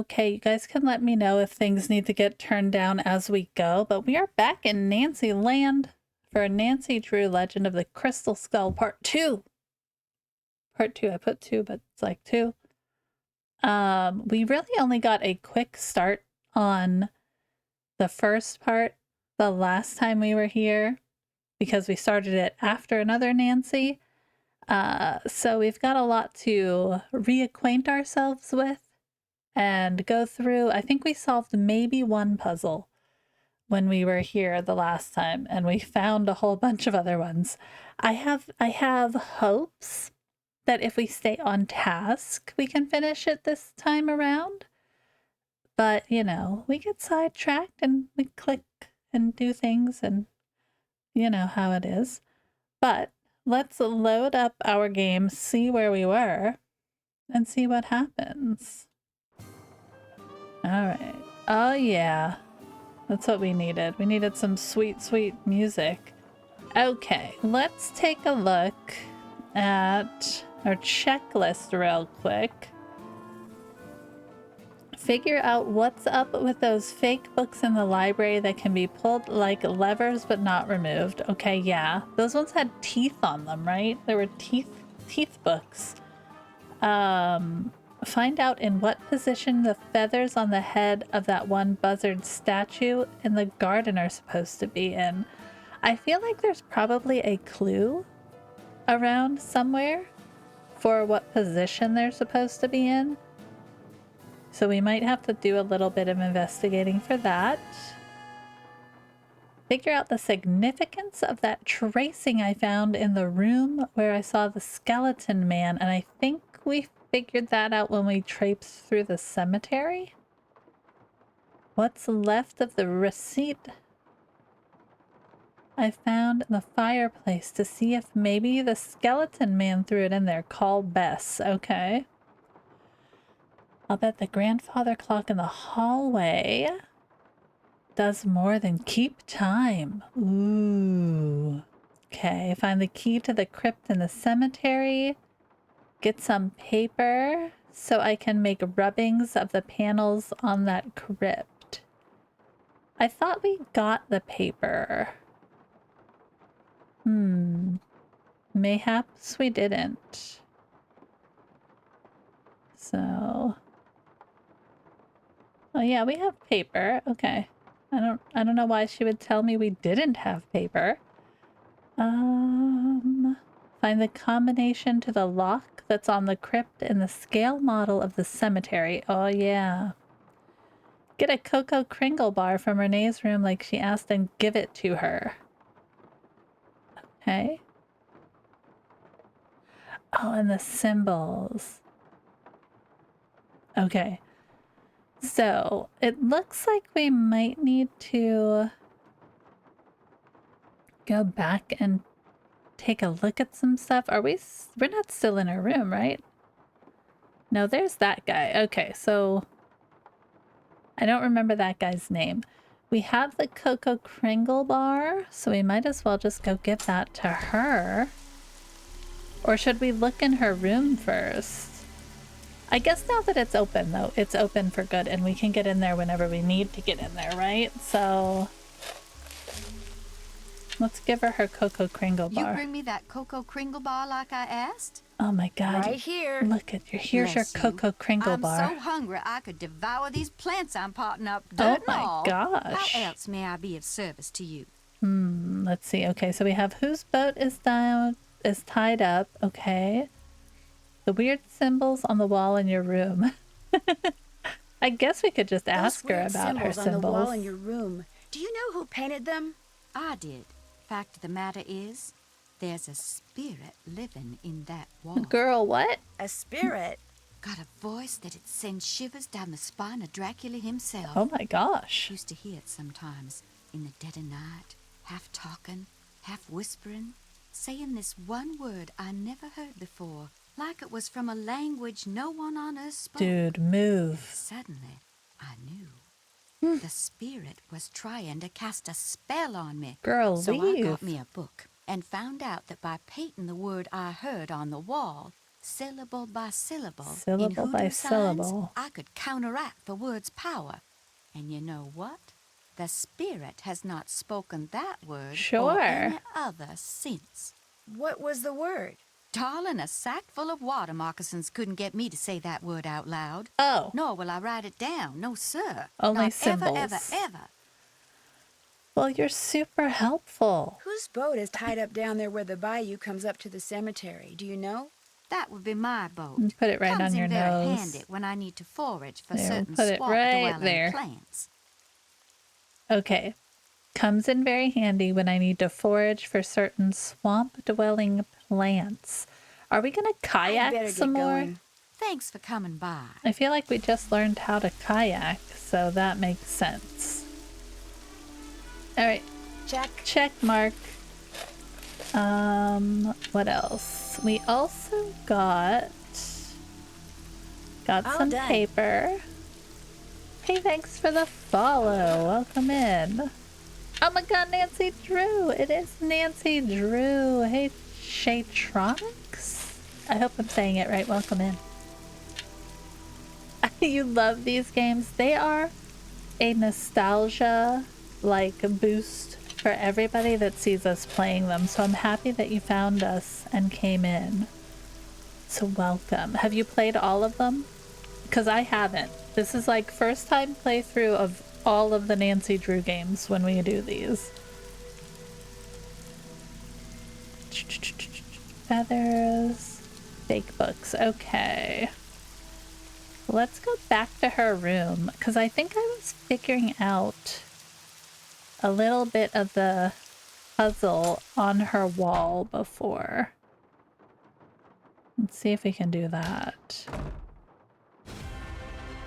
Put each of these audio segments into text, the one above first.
Okay, you guys can let me know if things need to get turned down as we go, but we are back in Nancy Land for Nancy Drew Legend of the Crystal Skull Part 2. Part 2, I put 2, but it's like 2. We really only got a quick start on the first part the last time we were here because we started it after another Nancy. So we've got a lot to reacquaint ourselves with and go through. I think we solved maybe one puzzle when we were here the last time, and we found a whole bunch of other ones. I have hopes that if we stay on task, we can finish it this time around. But, you know, we get sidetracked and we click and do things, and you know how it is. But let's load up our game, see where we were, and see what happens. All right. Oh, yeah. That's what we needed. We needed some sweet, sweet music. Okay, let's take a look at our checklist real quick. Figure out what's up with those fake books in the library that can be pulled like levers but not removed. Okay, yeah. Those ones had teeth on them, right? There were teeth books. Find out in what position the feathers on the head of that one buzzard statue in the garden are supposed to be in. I feel like there's probably a clue around somewhere for what position they're supposed to be in. So we might have to do a little bit of investigating for that. Figure out the significance of that tracing I found in the room where I saw the skeleton man, and I think we figured that out when we traipsed through the cemetery. What's left of the receipt I found in the fireplace to see if maybe the skeleton man threw it in there. Call Bess. Okay. I'll bet the grandfather clock in the hallway does more than keep time. Ooh. Okay, find the key to the crypt in the cemetery. Get some paper so I can make rubbings of the panels on that crypt. I thought we got the paper. Mayhaps we didn't. So... Oh yeah, we have paper. Okay. I don't know why she would tell me we didn't have paper. Find the combination to the lock that's on the crypt in the scale model of the cemetery. Oh yeah. Get a Cocoa Kringle bar from Renee's room like she asked and give it to her. Okay. Oh, and the symbols. Okay. So, it looks like we might need to go back and take a look at some stuff. We're not still in our room, right? No, there's that guy. Okay, so I don't remember that guy's name. We have the Cocoa Kringle bar, so we might as well just go give that to her. Or should we look in her room first? I guess now that it's open, though, it's open for good, and we can get in there whenever we need to get in there, right? So let's give her Cocoa Kringle bar. You bring me that Cocoa Kringle bar like I asked? Oh my god. Right here. Look at your, here's your Cocoa Kringle bar. I'm so hungry I could devour these plants I'm potting up. Oh my gosh. How else may I be of service to you? Let's see. Okay, so we have whose boat is tied up. Okay. The weird symbols on the wall in your room. I guess we could just ask her about her symbols. On the wall in your room. Do you know who painted them? I did. Fact of the matter is, there's a spirit living in that wall. Girl, what? A spirit? Got a voice that'd send shivers down the spine of Dracula himself. Oh my gosh. Used to hear it sometimes, in the dead of night, half talking, half whispering, saying this one word I never heard before, like it was from a language no one on earth spoke. Dude, move. Suddenly, I knew. The spirit was trying to cast a spell on me. Girl, so leave. I got me a book and found out that by painting the word I heard on the wall, syllable by syllable. Syllable in by Hoodoo signs, syllable. I could counteract the word's power. And you know what? The spirit has not spoken that word or Sure. any other since. What was the word? Darling, a sack full of water moccasins couldn't get me to say that word out loud. Oh, Nor will I write it down. No, sir. only Not symbols. ever. Well, you're super helpful. Whose boat is tied up down there where the bayou comes up to the cemetery? Do you know? That would be my boat. And put it right Comes on your in very nose. handy when I need to forage for There, we'll certain put it right swamp-dwelling there. plants. Okay. Comes in very handy when I need to forage for certain swamp-dwelling plants. Are we gonna I'd kayak better some get more? going. Thanks for coming by. I feel like we just learned how to kayak, so that makes sense. All right, Check. check mark. What else? We also got All some done. paper. Hey, thanks for the follow. Welcome in. Oh my god, Nancy Drew. It is Nancy Drew. Hey, Shaytronics. I hope I'm saying it right. Welcome in. You love these games. They are a nostalgia boost for everybody that sees us playing them. So I'm happy that you found us and came in. So welcome. Have you played all of them? Because I haven't. This is like first time playthrough of all of the Nancy Drew games when we do these. Feathers. Fake books. Okay. Let's go back to her room because I think I was figuring out a little bit of the puzzle on her wall before. Let's see if we can do that.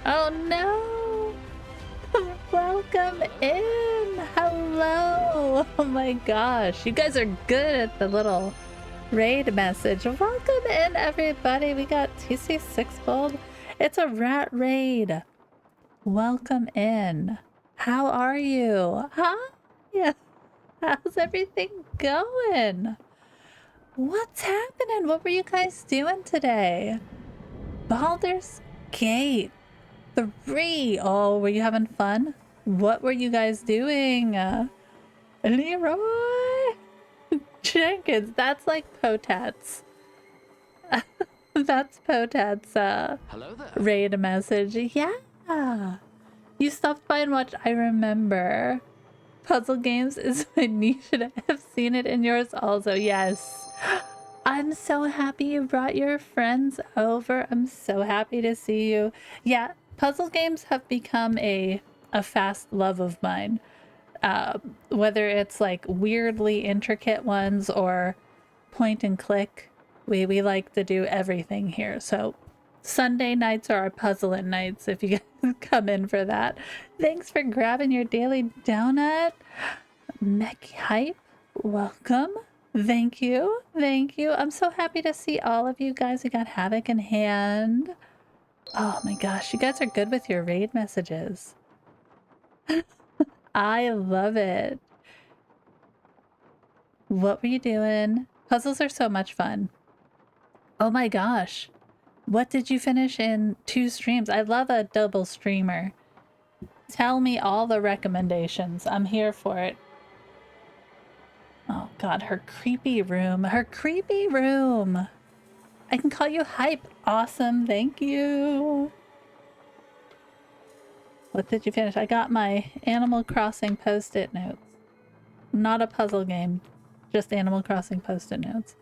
Oh no! Welcome in! Hello! Oh my gosh, you guys are good at the little raid message. Welcome in, everybody. We got TC6 Bold. It's a rat raid. Welcome in. How are you? Hi. How's everything going? What's happening? What were you guys doing today? Baldur's Gate 3. Oh, were you having fun? What were you guys doing? Leroy Jenkins. That's like Potats. That's Potats. Hello there. Raid message. Yeah. You stopped by and watched. I remember. Puzzle games is my niche and I have seen it in yours also. Yes. I'm so happy you brought your friends over. I'm so happy to see you. Yeah, puzzle games have become a fast love of mine. Whether it's like weirdly intricate ones or point and click, we like to do everything here. So Sunday nights are our puzzling nights if you guys come in for that. Thanks for grabbing your daily donut. Mech Hype, welcome. Thank you. Thank you. I'm so happy to see all of you guys. We got Havoc in hand. Oh my gosh, you guys are good with your raid messages. I love it. What were you doing? Puzzles are so much fun. Oh my gosh. What did you finish in 2 streams? I love a double streamer. Tell me all the recommendations. I'm here for it. Oh god, her creepy room. Her creepy room. I can call you Hype. Awesome. Thank you. What did you finish? I got my Animal Crossing post-it notes. Not a puzzle game. Just Animal Crossing post-it notes.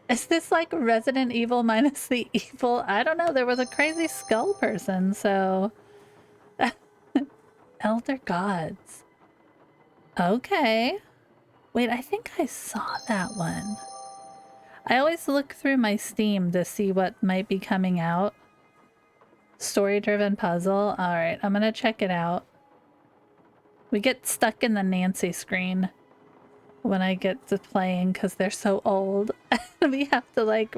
Is this like Resident Evil minus the evil? I don't know. There was a crazy skull person, so... Elder Gods. Okay. Wait, I think I saw that one. I always look through my Steam to see what might be coming out. Story-driven puzzle. Alright, I'm gonna check it out. We get stuck in the Nancy screen when I get to playing because they're so old. We have to like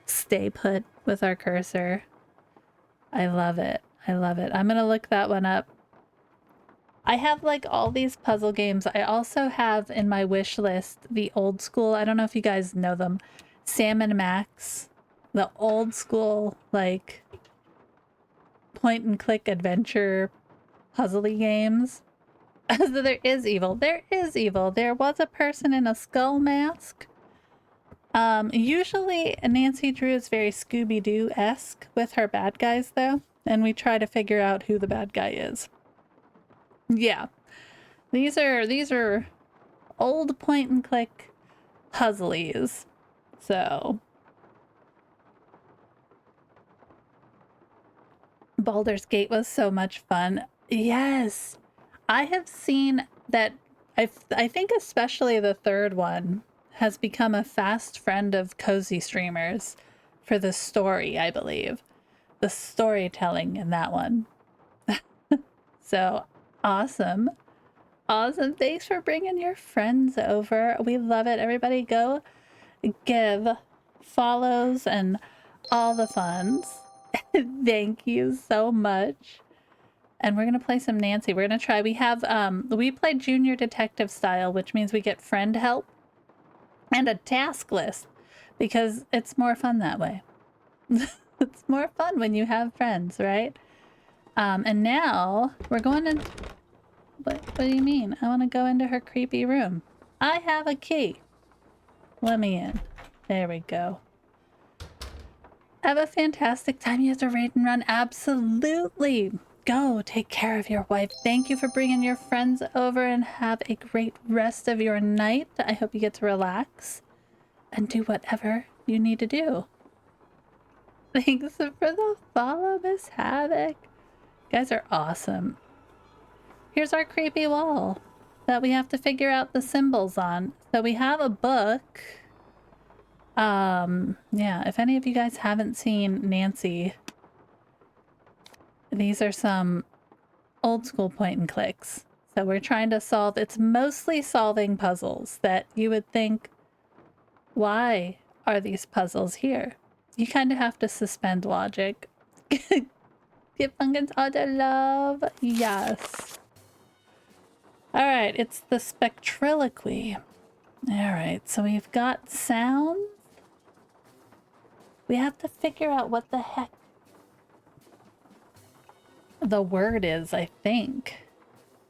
stay put with our cursor. I love it. I love it. I'm gonna look that one up. I have like all these puzzle games. I also have in my wish list the old school. I don't know if you guys know them. Sam and Max. The old school, like, point and click adventure puzzly games. So there is evil. There is evil. There was a person in a skull mask. Usually Nancy Drew is very Scooby-Doo-esque with her bad guys though, and we try to figure out who the bad guy is. Yeah. These are old point and click puzzlies. So Baldur's Gate was so much fun. Yes. I have seen that. I think especially the third one has become a fast friend of cozy streamers for the story, I believe. The storytelling in that one. So awesome. Awesome. Thanks for bringing your friends over. We love it. Everybody go give follows and all the funs. Thank you so much. And we're going to play some Nancy. We're going to try. We play junior detective style, which means we get friend help and a task list because it's more fun that way. It's more fun when you have friends, right? And now we're going to... What do you mean? I want to go into her creepy room. I have a key. Let me in. There we go. Have a fantastic time. You have to raid and run. Absolutely. Go take care of your wife. Thank you for bringing your friends over and have a great rest of your night. I hope you get to relax and do whatever you need to do. Thanks for the follow, Miss Havoc. You guys are awesome. Here's our creepy wall that we have to figure out the symbols on. So we have a book. Yeah, if any of you guys haven't seen Nancy, these are some old school point and clicks. So we're trying to solve, it's mostly solving puzzles that you would think, why are these puzzles here? You kind of have to suspend logic. Give pumpkins all the love. Yes. All right, it's the spectriloquy. All right, so we've got sounds. We have to figure out what the heck the word is, I think.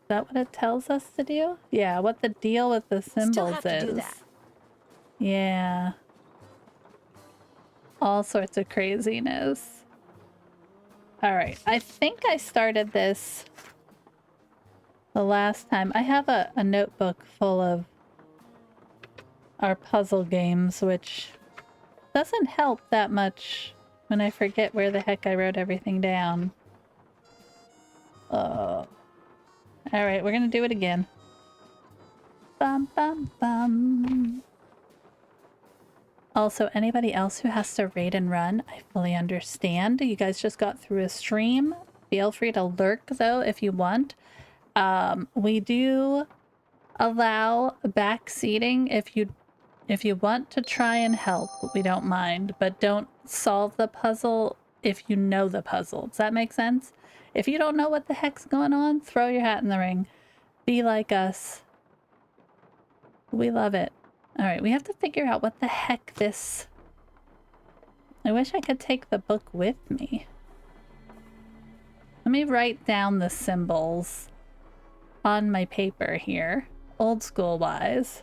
Is that what it tells us to do? Yeah, what the deal with the symbols Still have to is. do that. Yeah. All sorts of craziness. All right, I think I started this the last time. I have a notebook full of our puzzle games, which doesn't help that much when I forget where the heck I wrote everything down. Oh. Alright, we're gonna do it again. Bum bum bum. Also, anybody else who has to raid and run, I fully understand. You guys just got through a stream. Feel free to lurk though if you want. We do allow back seating if you want to try and help. We don't mind, but don't solve the puzzle if you know the puzzle. Does that make sense? If you don't know what the heck's going on, throw your hat in the ring. Be like us. We love it. All right, we have to figure out what the heck this... I wish I could take the book with me. Let me write down the symbols on my paper here, old school wise.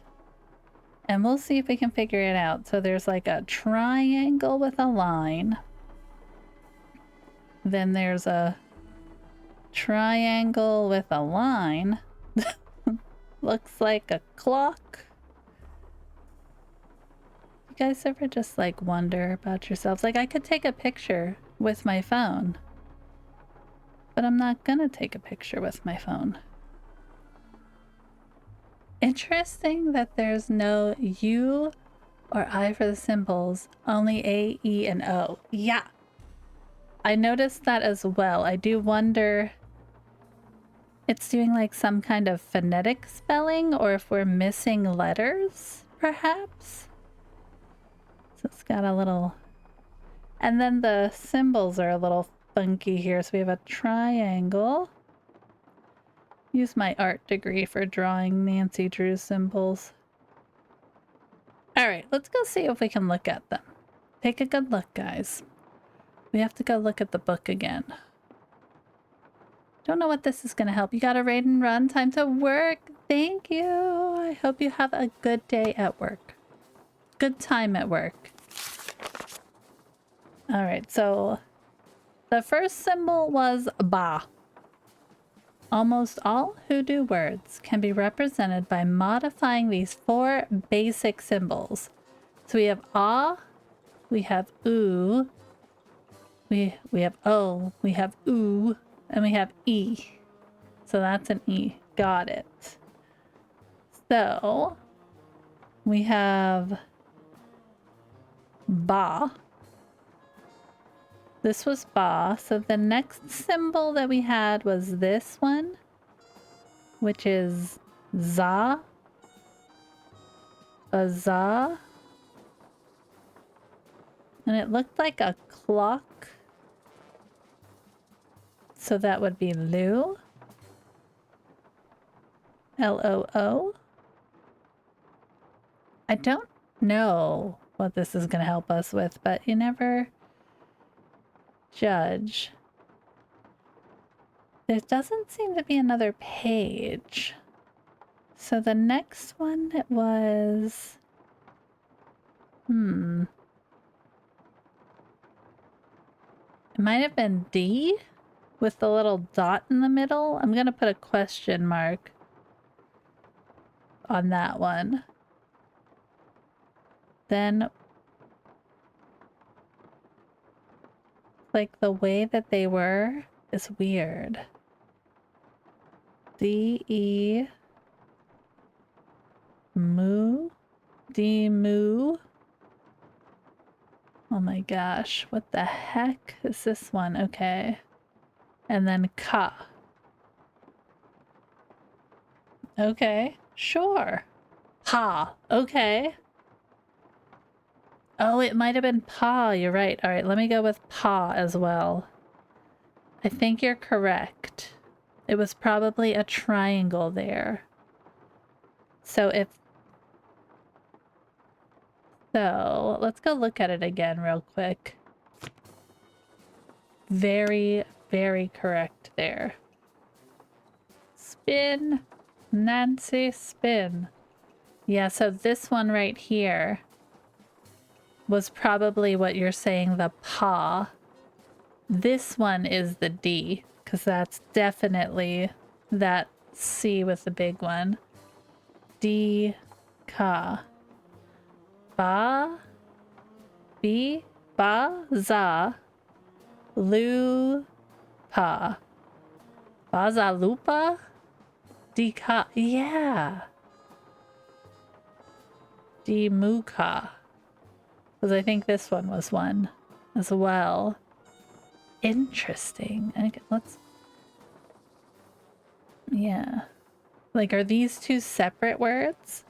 And we'll see if we can figure it out. So there's like a triangle with a line. Then there's a triangle with a line. Looks like a clock. You guys ever just like wonder about yourselves? Like I could take a picture with my phone, but I'm not gonna take a picture with my phone. Interesting that there's no U or I for the symbols, only A, E, and O. Yeah, I noticed that as well. I do wonder it's doing like some kind of phonetic spelling or if we're missing letters, perhaps. So it's got a little... And then the symbols are a little funky here. So we have a triangle Use my art degree for drawing Nancy Drew symbols. All right, let's go see if we can look at them. Take a good look, guys. We have to go look at the book again. Don't know what this is going to help. You got to raid and run. Time to work. Thank you. I hope you have a good day at work. Good time at work. All right, so the first symbol was ba. Almost all Hoodoo words can be represented by modifying these 4 basic symbols. So we have ah, we have oo, we have o, we have oo, and we have e. So that's an e. Got it. So we have ba. This was ba. So the next symbol that we had was this one, which is za. A za. And it looked like a clock. So that would be Loo. L-O-O. I don't know what this is going to help us with, but you never judge. There doesn't seem to be another page. So the next one, it was... It might have been D with the little dot in the middle. I'm going to put a question mark on that one. Then, like, the way that they were is weird. D-E moo. D-moo. Oh my gosh, what the heck is this one? Okay. And then ka. Okay, sure. Pa. Okay. Oh, it might have been pa. You're right. All right, let me go with pa as well. I think you're correct. It was probably a triangle there. So if... So, let's go look at it again real quick. Very, very correct there. Spin. Nancy, spin. Yeah, so this one right here was probably what you're saying, the pa. This one is the D, because that's definitely that C with the big one. D, ka. Ba, B, ba, za, lu, pa. Baza lupa? D, ka. Yeah. D, muka. Because I think this one was one as well. Interesting. Okay, let's... Yeah. Like, are these two separate words?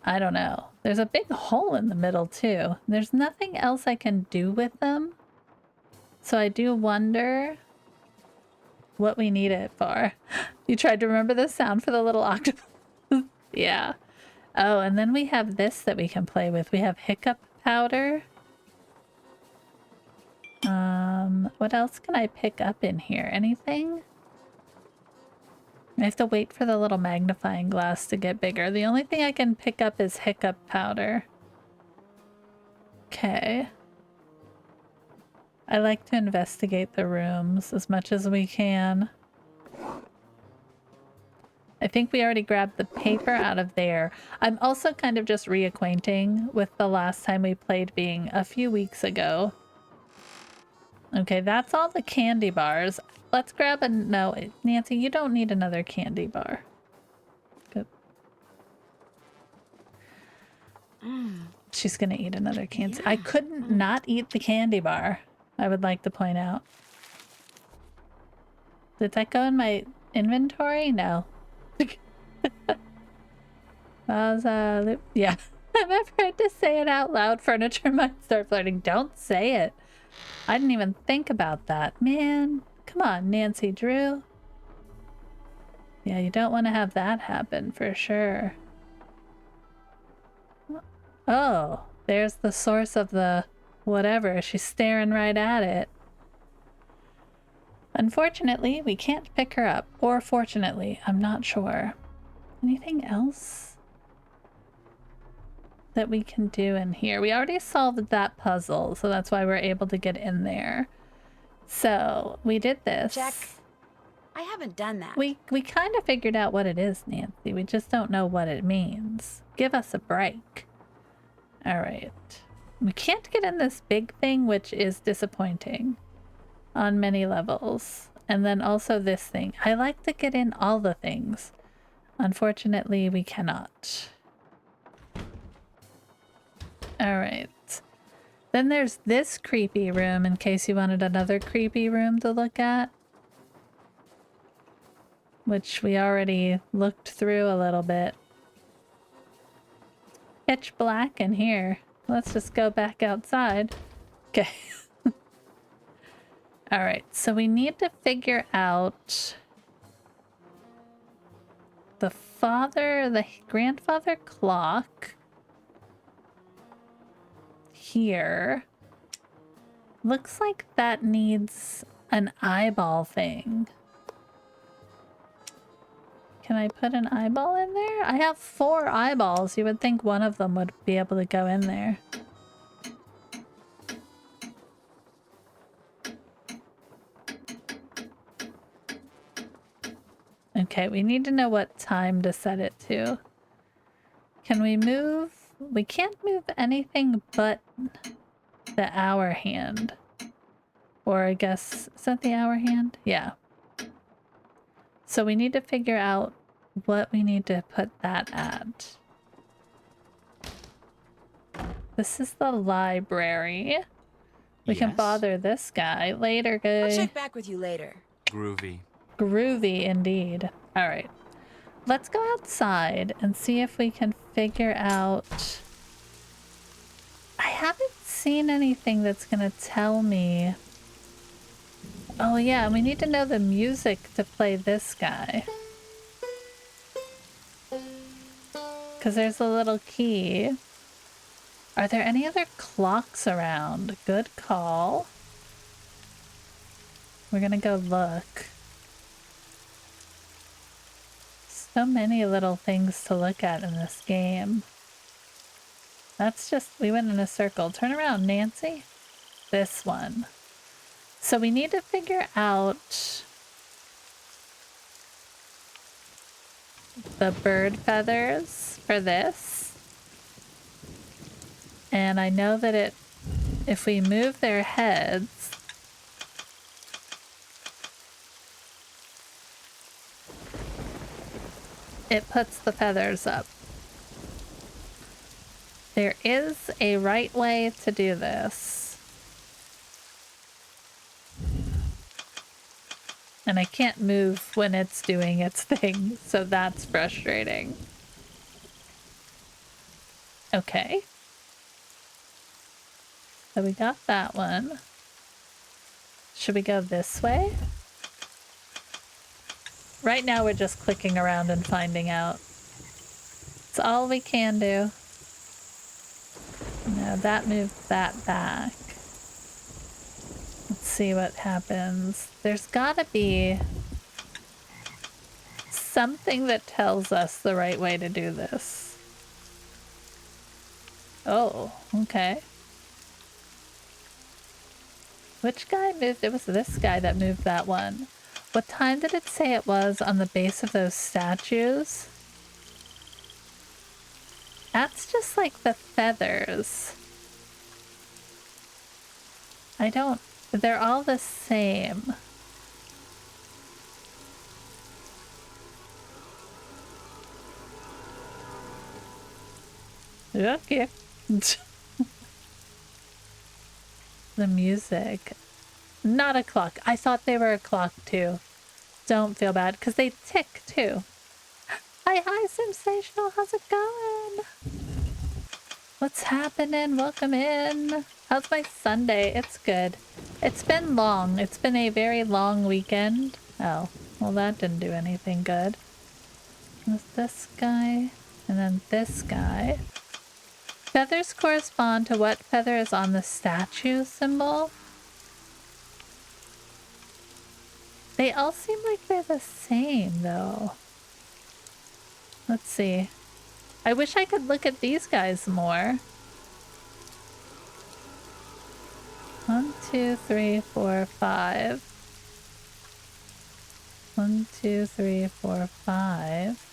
I don't know. There's a big hole in the middle, too. There's nothing else I can do with them. So I do wonder what we need it for. You tried to remember the sound for the little octopus? Yeah. Oh, and then we have this that we can play with. We have hiccup powder. What else can I pick up in here? Anything? I have to wait for the little magnifying glass to get bigger. The only thing I can pick up is hiccup powder. Okay. I like to investigate the rooms as much as we can. I think we already grabbed the paper out of there. I'm also kind of just reacquainting with the last time we played being a few weeks ago. Okay, that's all the candy bars. Let's grab a... No, Nancy, you don't need another candy bar. Good. She's gonna eat another candy. I couldn't not eat the candy bar, I would like to point out. Did that go in my inventory? No. Yeah. I'm afraid to say it out loud. Furniture might start flirting. Don't say it. I didn't even think about that. Man, come on, Nancy Drew. Yeah, you don't want to have that happen for sure. Oh, there's the source of the whatever. She's staring right at it. Unfortunately, we can't pick her up. Or fortunately, I'm not sure. Anything else that we can do in here? We already solved that puzzle, so that's why we're able to get in there. So we did this. Check. I haven't done that. We kind of figured out what it is, Nancy. We just don't know what it means. Give us a break. All right. We can't get in this big thing, which is disappointing on many levels. And then also this thing. I like to get in all the things. Unfortunately, we cannot. All right. Then there's this creepy room in case you wanted another creepy room to look at. Which we already looked through a little bit. Pitch black in here. Let's just go back outside. Okay. All right, so we need to figure out the grandfather clock here. Looks like that needs an eyeball thing. Can I put an eyeball in there? I have 4 eyeballs. You would think one of them would be able to go in there. Okay, we need to know what time to set it to. Can we move? We can't move anything but the hour hand. Or I guess, is that the hour hand? Yeah. So we need to figure out what we need to put that at. This is the library. We can bother this guy later, guy. I'll check back with you later. Groovy. Groovy indeed. All right. Let's go outside and see if we can figure out... I haven't seen anything that's gonna tell me... Oh yeah, we need to know the music to play this guy. Because there's a little key. Are there any other clocks around? Good call. We're gonna go look. So many little things to look at in this game. That's just, we went in a circle. Turn around, Nancy. This one. So we need to figure out the bird feathers for this. And I know that if we move their heads, it puts the feathers up. There is a right way to do this. And I can't move when it's doing its thing, so that's frustrating. Okay. So we got that one. Should we go this way? Right now we're just clicking around and finding out. It's all we can do. No, that moved that back. Let's see what happens. There's gotta be something that tells us the right way to do this. Oh, okay. Which guy moved? It was this guy that moved that one. What time did it say it was on the base of those statues? That's just like the feathers. They're all the same. Okay. The music. Not a clock. I thought they were a clock too. Don't feel bad, because they tick too. Hi, Sensational. How's it going? What's happening? Welcome in. How's my Sunday? It's good. It's been long. It's been a very long weekend. Oh, well, that didn't do anything good. This guy, and then this guy. Feathers correspond to what feather is on the statue symbol. They all seem like they're the same, though. Let's see. I wish I could look at these guys more. 1, 2, 3, 4, 5. 1, 2, 3, 4, 5.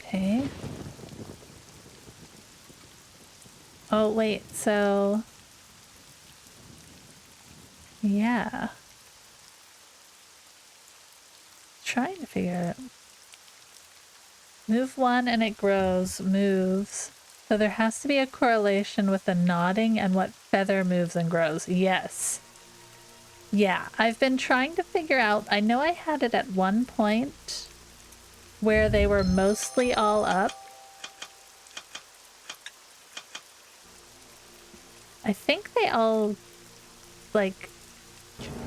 Okay. Oh, wait, so... yeah. Trying to figure it out. Move one and it grows, moves. So there has to be a correlation with the nodding and what feather moves and grows. Yes. Yeah, I've been trying to figure out, I know I had it at one point where they were mostly all up. I think they all, like...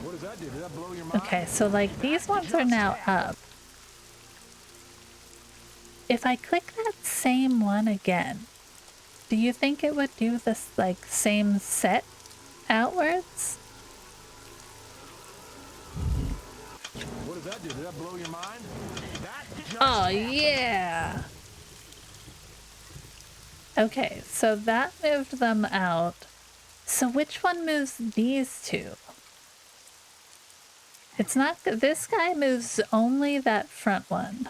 What does that do? Did that blow your mind? Okay, so like these ones are now up. If I click that same one again, do you think it would do this like same set outwards? What does that do? Did that blow your mind? Oh yeah. Okay, so that moved them out. So which one moves these two? It's not, this guy moves only that front one.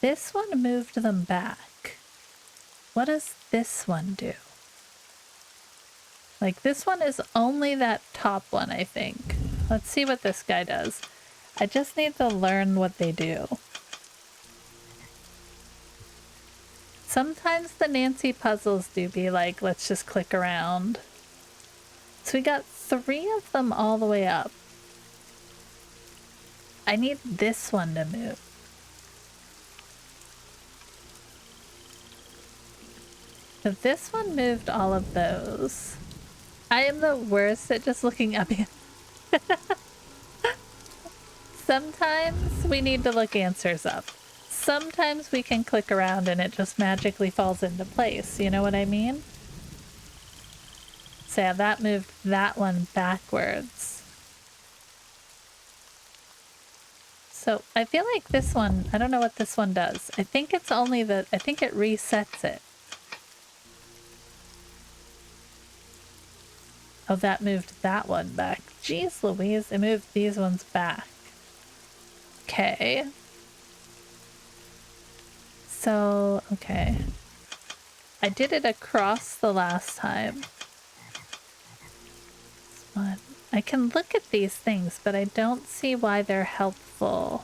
This one moved them back. What does this one do? Like this one is only that top one, I think. Let's see what this guy does. I just need to learn what they do. Sometimes the Nancy puzzles do be like, let's just click around. So we got 3 of them all the way up. I need this one to move. So this one moved all of those. I am the worst at just looking up here. Sometimes we need to look answers up. Sometimes we can click around and it just magically falls into place. You know what I mean? So yeah, that moved that one backwards. So I feel like this one, I don't know what this one does. I think it's only the, I think it resets it. Oh, that moved that one back. Jeez Louise, it moved these ones back. Okay. So, okay. I did it across the last time. This one. I can look at these things, but I don't see why they're helpful.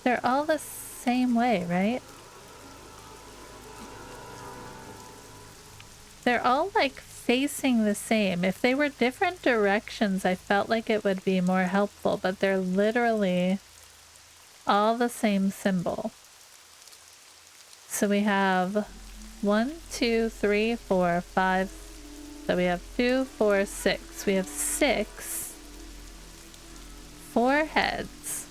They're all the same way, right? They're all like facing the same. If they were different directions, I felt like it would be more helpful, but they're literally all the same symbol. So we have 1, 2, 3, 4, 5. So we have 2, 4, 6. We have 6. 4 heads.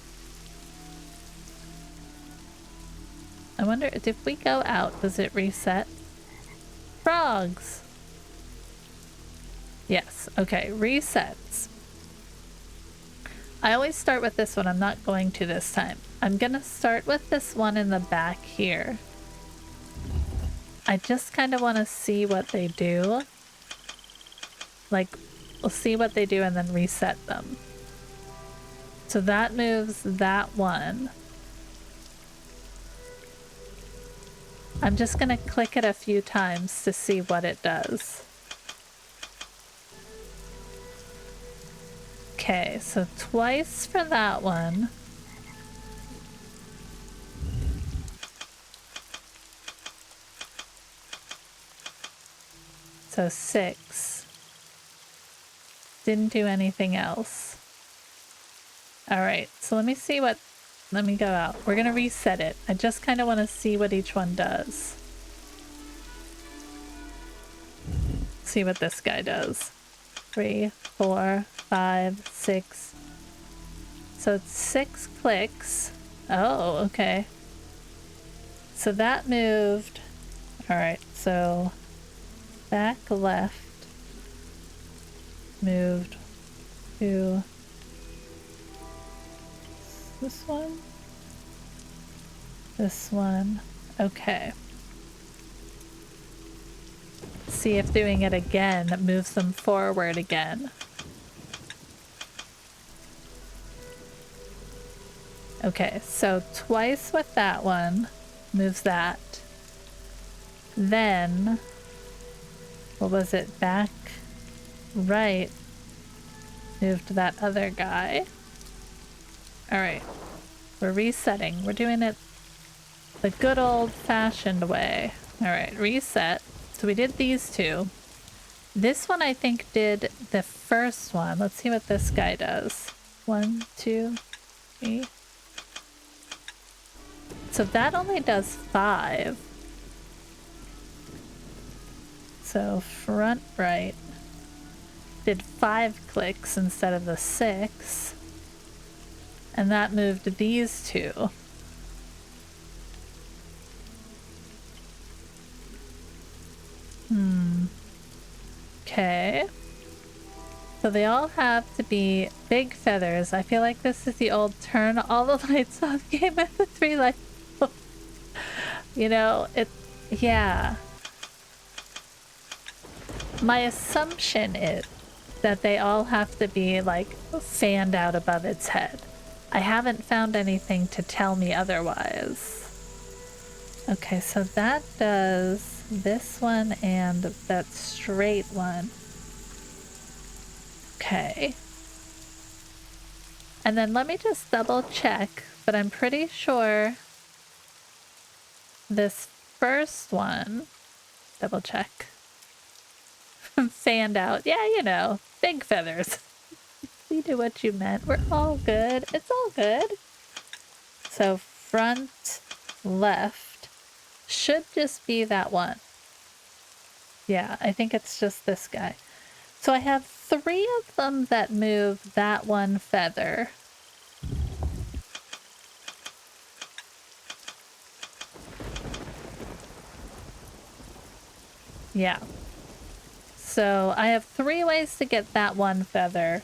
I wonder if we go out, does it reset? Frogs. Yes, okay, resets. I always start with this one. I'm not going to this time. I'm gonna start with this one in the back here. I just kind of want to see what they do. Like, we'll see what they do and then reset them. So that moves that one. I'm just gonna click it a few times to see what it does. Okay, so twice for that one. So 6. Didn't do anything else. Alright, so let me see what... Let me go out. We're gonna reset it. I just kind of want to see what each one does. See what this guy does. 3, 4, 5, 6. So it's 6 clicks. Oh, okay. So that moved. Alright, so back left moved to this one. This one. Okay. See if doing it again moves them forward again. Okay, so twice with that one moves that. Then, what was it? Back right moved that other guy. Alright, we're resetting. We're doing it the good old-fashioned way. Alright, reset. So we did these two. This one I think did the first one. Let's see what this guy does. 1, 2, 3. So that only does 5. So front right did 5 clicks instead of the 6. And that moved these two. Okay. So they all have to be big feathers. I feel like this is the old turn all the lights off game with the 3 lights. You know, yeah. My assumption is that they all have to be like fanned out above its head. I haven't found anything to tell me otherwise. Okay, so that does this one and that straight one. Okay. And then let me just double check, but I'm pretty sure this first one, double check, fanned out. Yeah, you know, big feathers. We do what you meant. We're all good. It's all good. So front left should just be that one. Yeah, I think it's just this guy. So I have 3 of them that move that one feather. Yeah. So I have 3 ways to get that one feather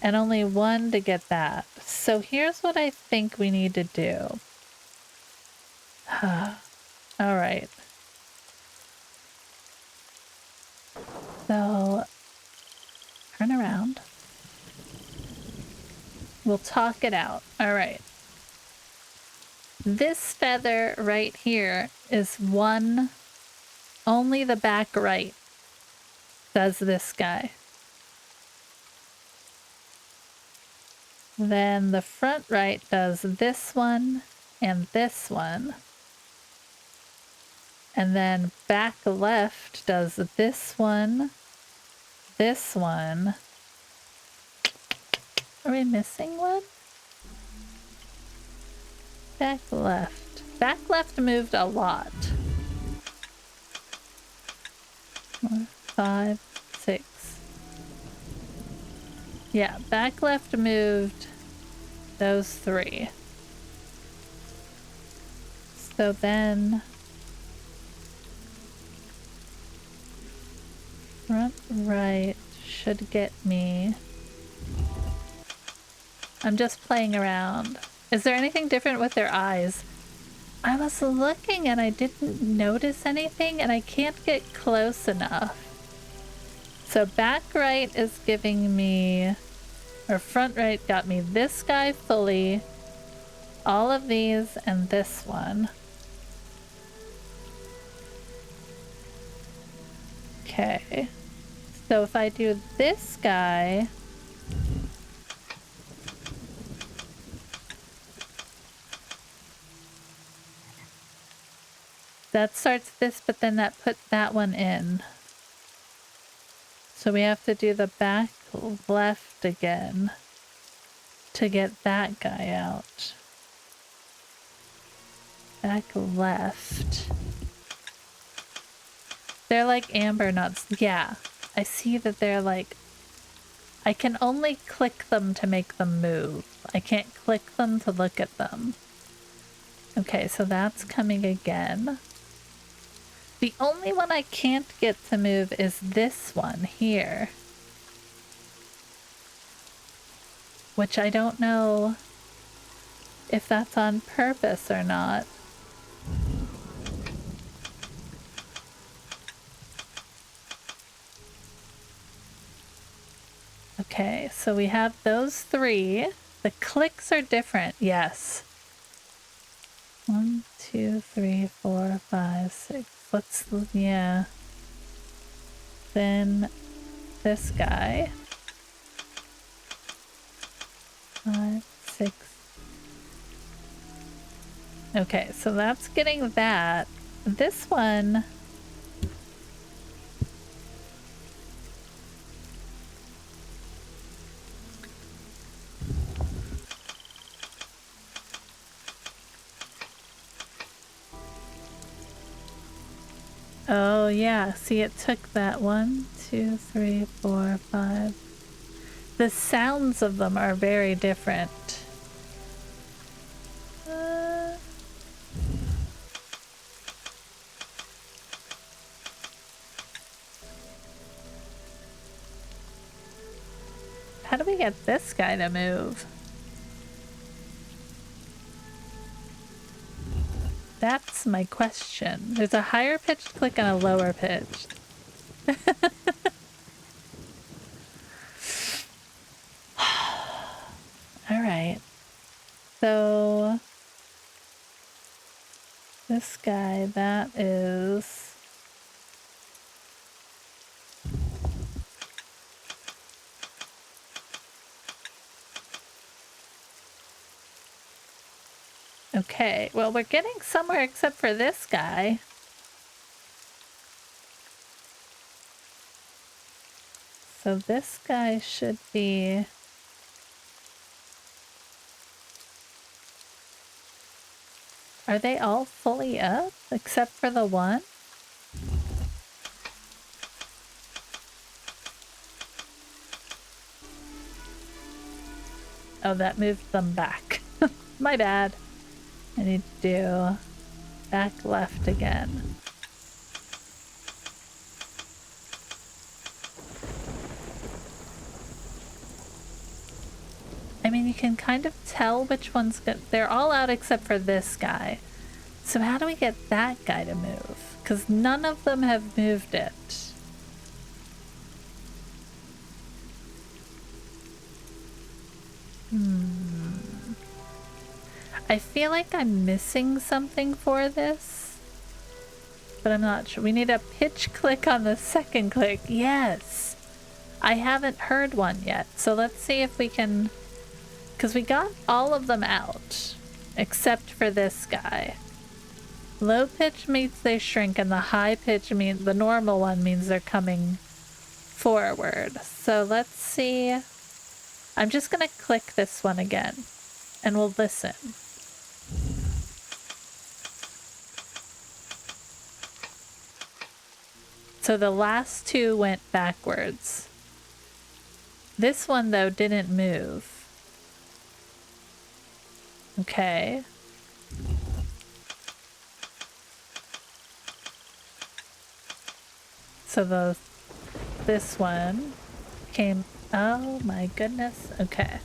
and only 1 to get that. So here's what I think we need to do. All right. So turn around. We'll talk it out. All right. This feather right here is 1, only the back right does this guy. Then the front right does this one and this one. And then back left does this one, this one. Are we missing one? Back left. Back left moved a lot. 4, 5, 6. Yeah, back left moved those 3. So then front right should get me. I'm just playing around. Is there anything different with their eyes? I was looking and I didn't notice anything and I can't get close enough. So back right is giving me, or front right got me this guy fully, all of these, and this one. Okay. So if I do this guy, that starts this, but then that puts that one in. So we have to do the back left again to get that guy out. Back left. They're like amber nuts. Yeah, I see that they're like I can only click them to make them move. I can't click them to look at them. Okay, so that's coming again. The only one I can't get to move is this one here. Which I don't know if that's on purpose or not. Okay, so we have those three. The clicks are different, yes. 1, 2, 3, 4, 5, 6. Let's, yeah. Then this guy. 5, 6. Okay, so that's getting that. This one. Oh yeah, see it took that 1, 2, 3, 4, 5. The sounds of them are very different. How do we get this guy to move? That's my question. There's a higher pitched click and a lower pitched. All right. So this guy, that is... Okay, well, we're getting somewhere except for this guy. So this guy should be... Are they all fully up except for the one? Oh, that moved them back. My bad. I need to do back left again. I mean, you can kind of tell which one's good. They're all out except for this guy. So how do we get that guy to move? Because none of them have moved it. I feel like I'm missing something for this, but I'm not sure. We need a pitch click on the second click. Yes. I haven't heard one yet. So let's see if we can, because we got all of them out except for this guy. Low pitch means they shrink, and the high pitch means the normal one means they're coming forward. So let's see. I'm just gonna click this one again and we'll listen. So the last two went backwards. This one, though, didn't move. Okay. So this one came... Oh my goodness. Okay.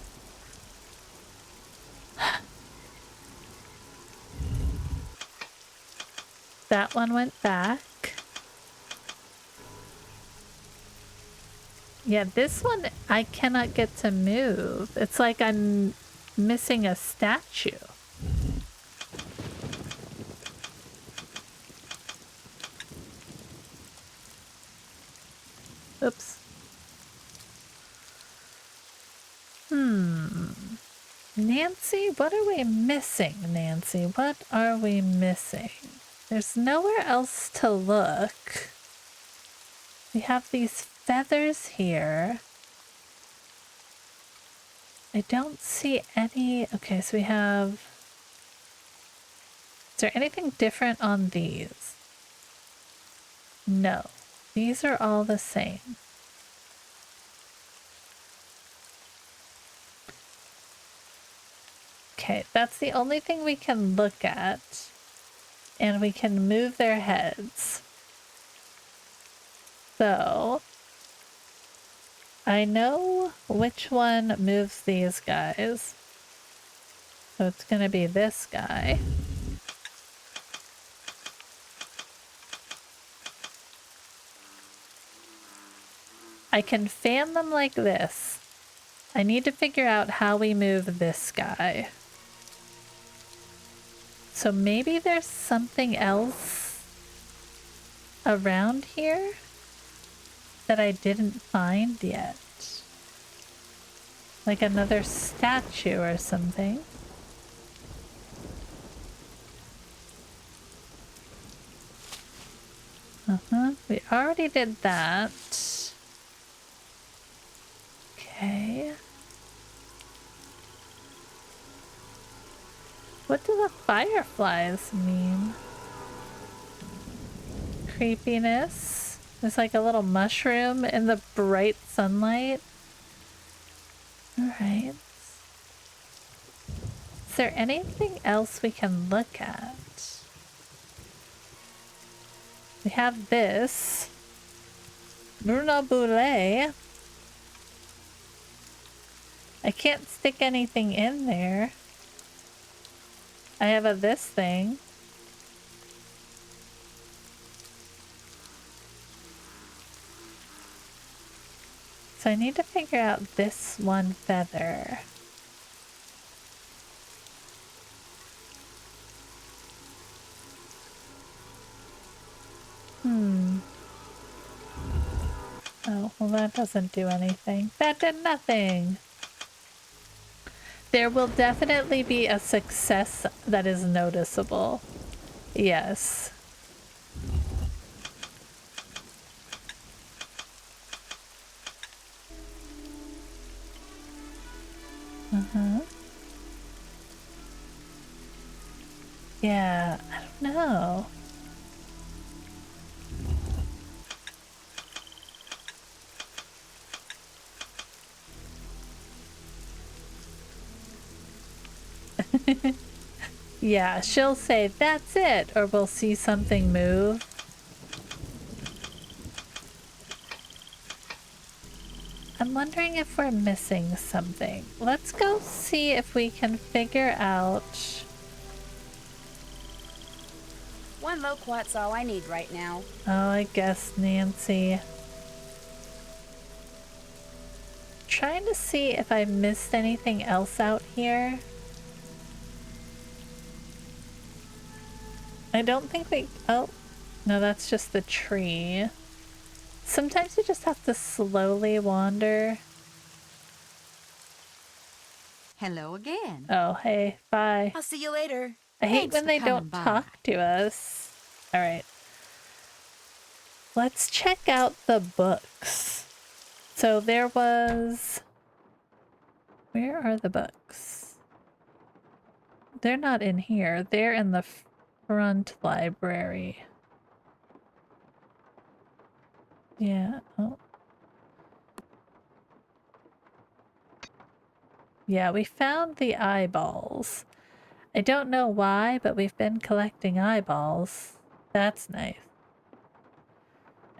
That one went back. Yeah, this one I cannot get to move. It's like I'm missing a statue. Oops. Nancy, what are we missing, Nancy? What are we missing? There's nowhere else to look. We have these feathers here. I don't see any... Okay, so we have... Is there anything different on these? No. These are all the same. Okay, that's the only thing we can look at. And we can move their heads. So, I know which one moves these guys. So it's gonna be this guy. I can fan them like this. I need to figure out how we move this guy. So maybe there's something else around here that I didn't find yet. Like another statue or something. We already did that. Okay. What do the fireflies mean? Creepiness. There's like a little mushroom in the bright sunlight. Alright. Is there anything else we can look at? We have this. Bruno Boulet. I can't stick anything in there. I have a this thing. So I need to figure out this one feather. Oh, well that doesn't do anything. That did nothing! There will definitely be a success that is noticeable. Yes. Yeah, I don't know. Yeah, she'll say, that's it, or we'll see something move. I'm wondering if we're missing something. Let's go see if we can figure out... One loquat's all I need right now. Oh, I guess, Nancy. Trying to see if I missed anything else out here. I don't think we... Oh, no, that's just the tree. Sometimes you just have to slowly wander. Hello again. Oh, hey, bye. I'll see you later. I hate Thanks when for they coming don't by. talk to us. All right. Let's check out the books. So there was... Where are the books? They're not in here. They're in the front library. Yeah. Oh. Yeah, we found the eyeballs. I don't know why, but we've been collecting eyeballs. That's nice.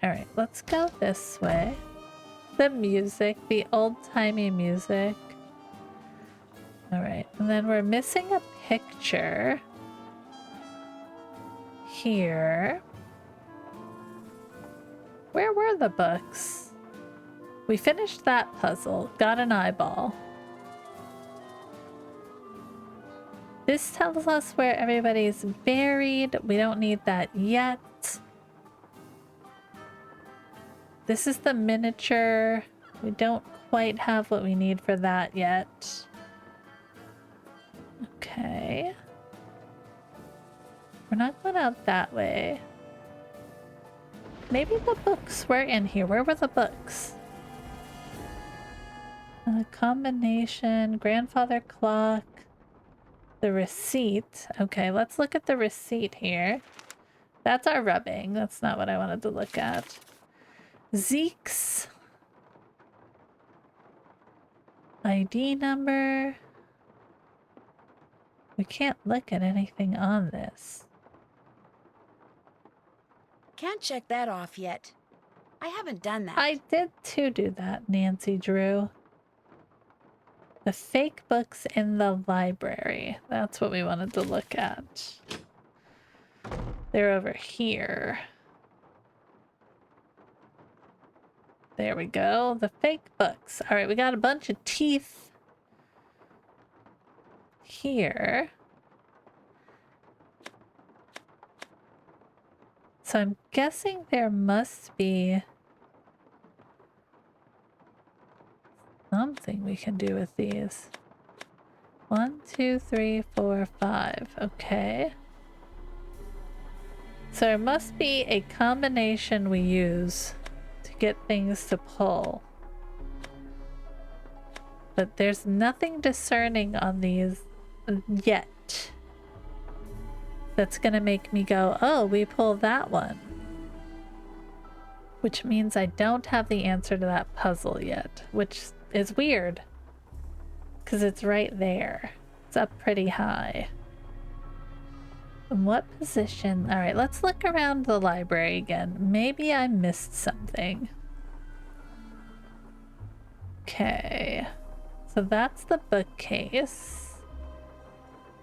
Alright, let's go this way. The music, the old-timey music. Alright, and then we're missing a picture. Here. Where were the books? We finished that puzzle, got an eyeball. This tells us where everybody's buried. We don't need that yet. This is the miniature. We don't quite have what we need for that yet. Okay. We're not going out that way. Maybe the books were in here. Where were the books? Combination, grandfather clock, the receipt. Okay, let's look at the receipt here. That's our rubbing. That's not what I wanted to look at. Zeke's ID number. We can't look at anything on this. Can't check that off yet. I haven't done that. I did too do that, Nancy Drew. The fake books in the library. That's what we wanted to look at. They're over here. There we go. The fake books. All right, we got a bunch of teeth here. So I'm guessing there must be something we can do with these. 1, 2, 3, 4, 5. Okay. So there must be a combination we use to get things to pull. But there's nothing discerning on these yet that's gonna make me go, oh, we pull that one. Which means I don't have the answer to that puzzle yet, which is weird. Because it's right there. It's up pretty high. In what position? Alright, let's look around the library again. Maybe I missed something. Okay. So that's the bookcase.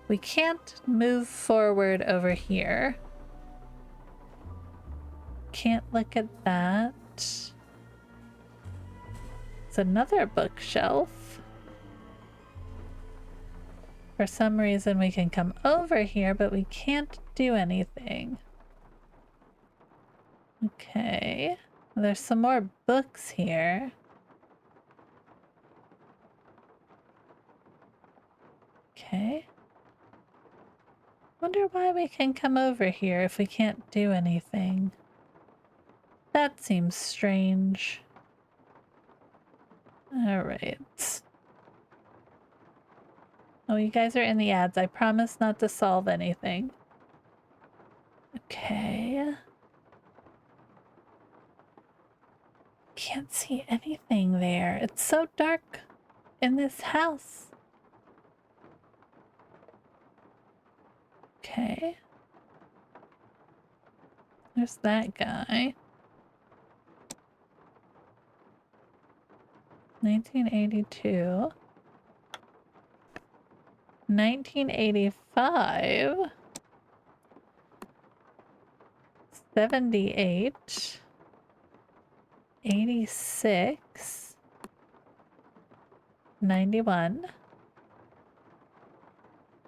We can't move forward over here. Can't look at that. It's another bookshelf. For some reason we can come over here, but we can't do anything. Okay. There's some more books here. Okay. Wonder why we can come over here if we can't do anything. That seems strange. Alright. Oh, you guys are in the ads. I promise not to solve anything. Okay. Can't see anything there. It's so dark in this house. Okay. There's that guy. 1982. 1985. 78. 86. 91.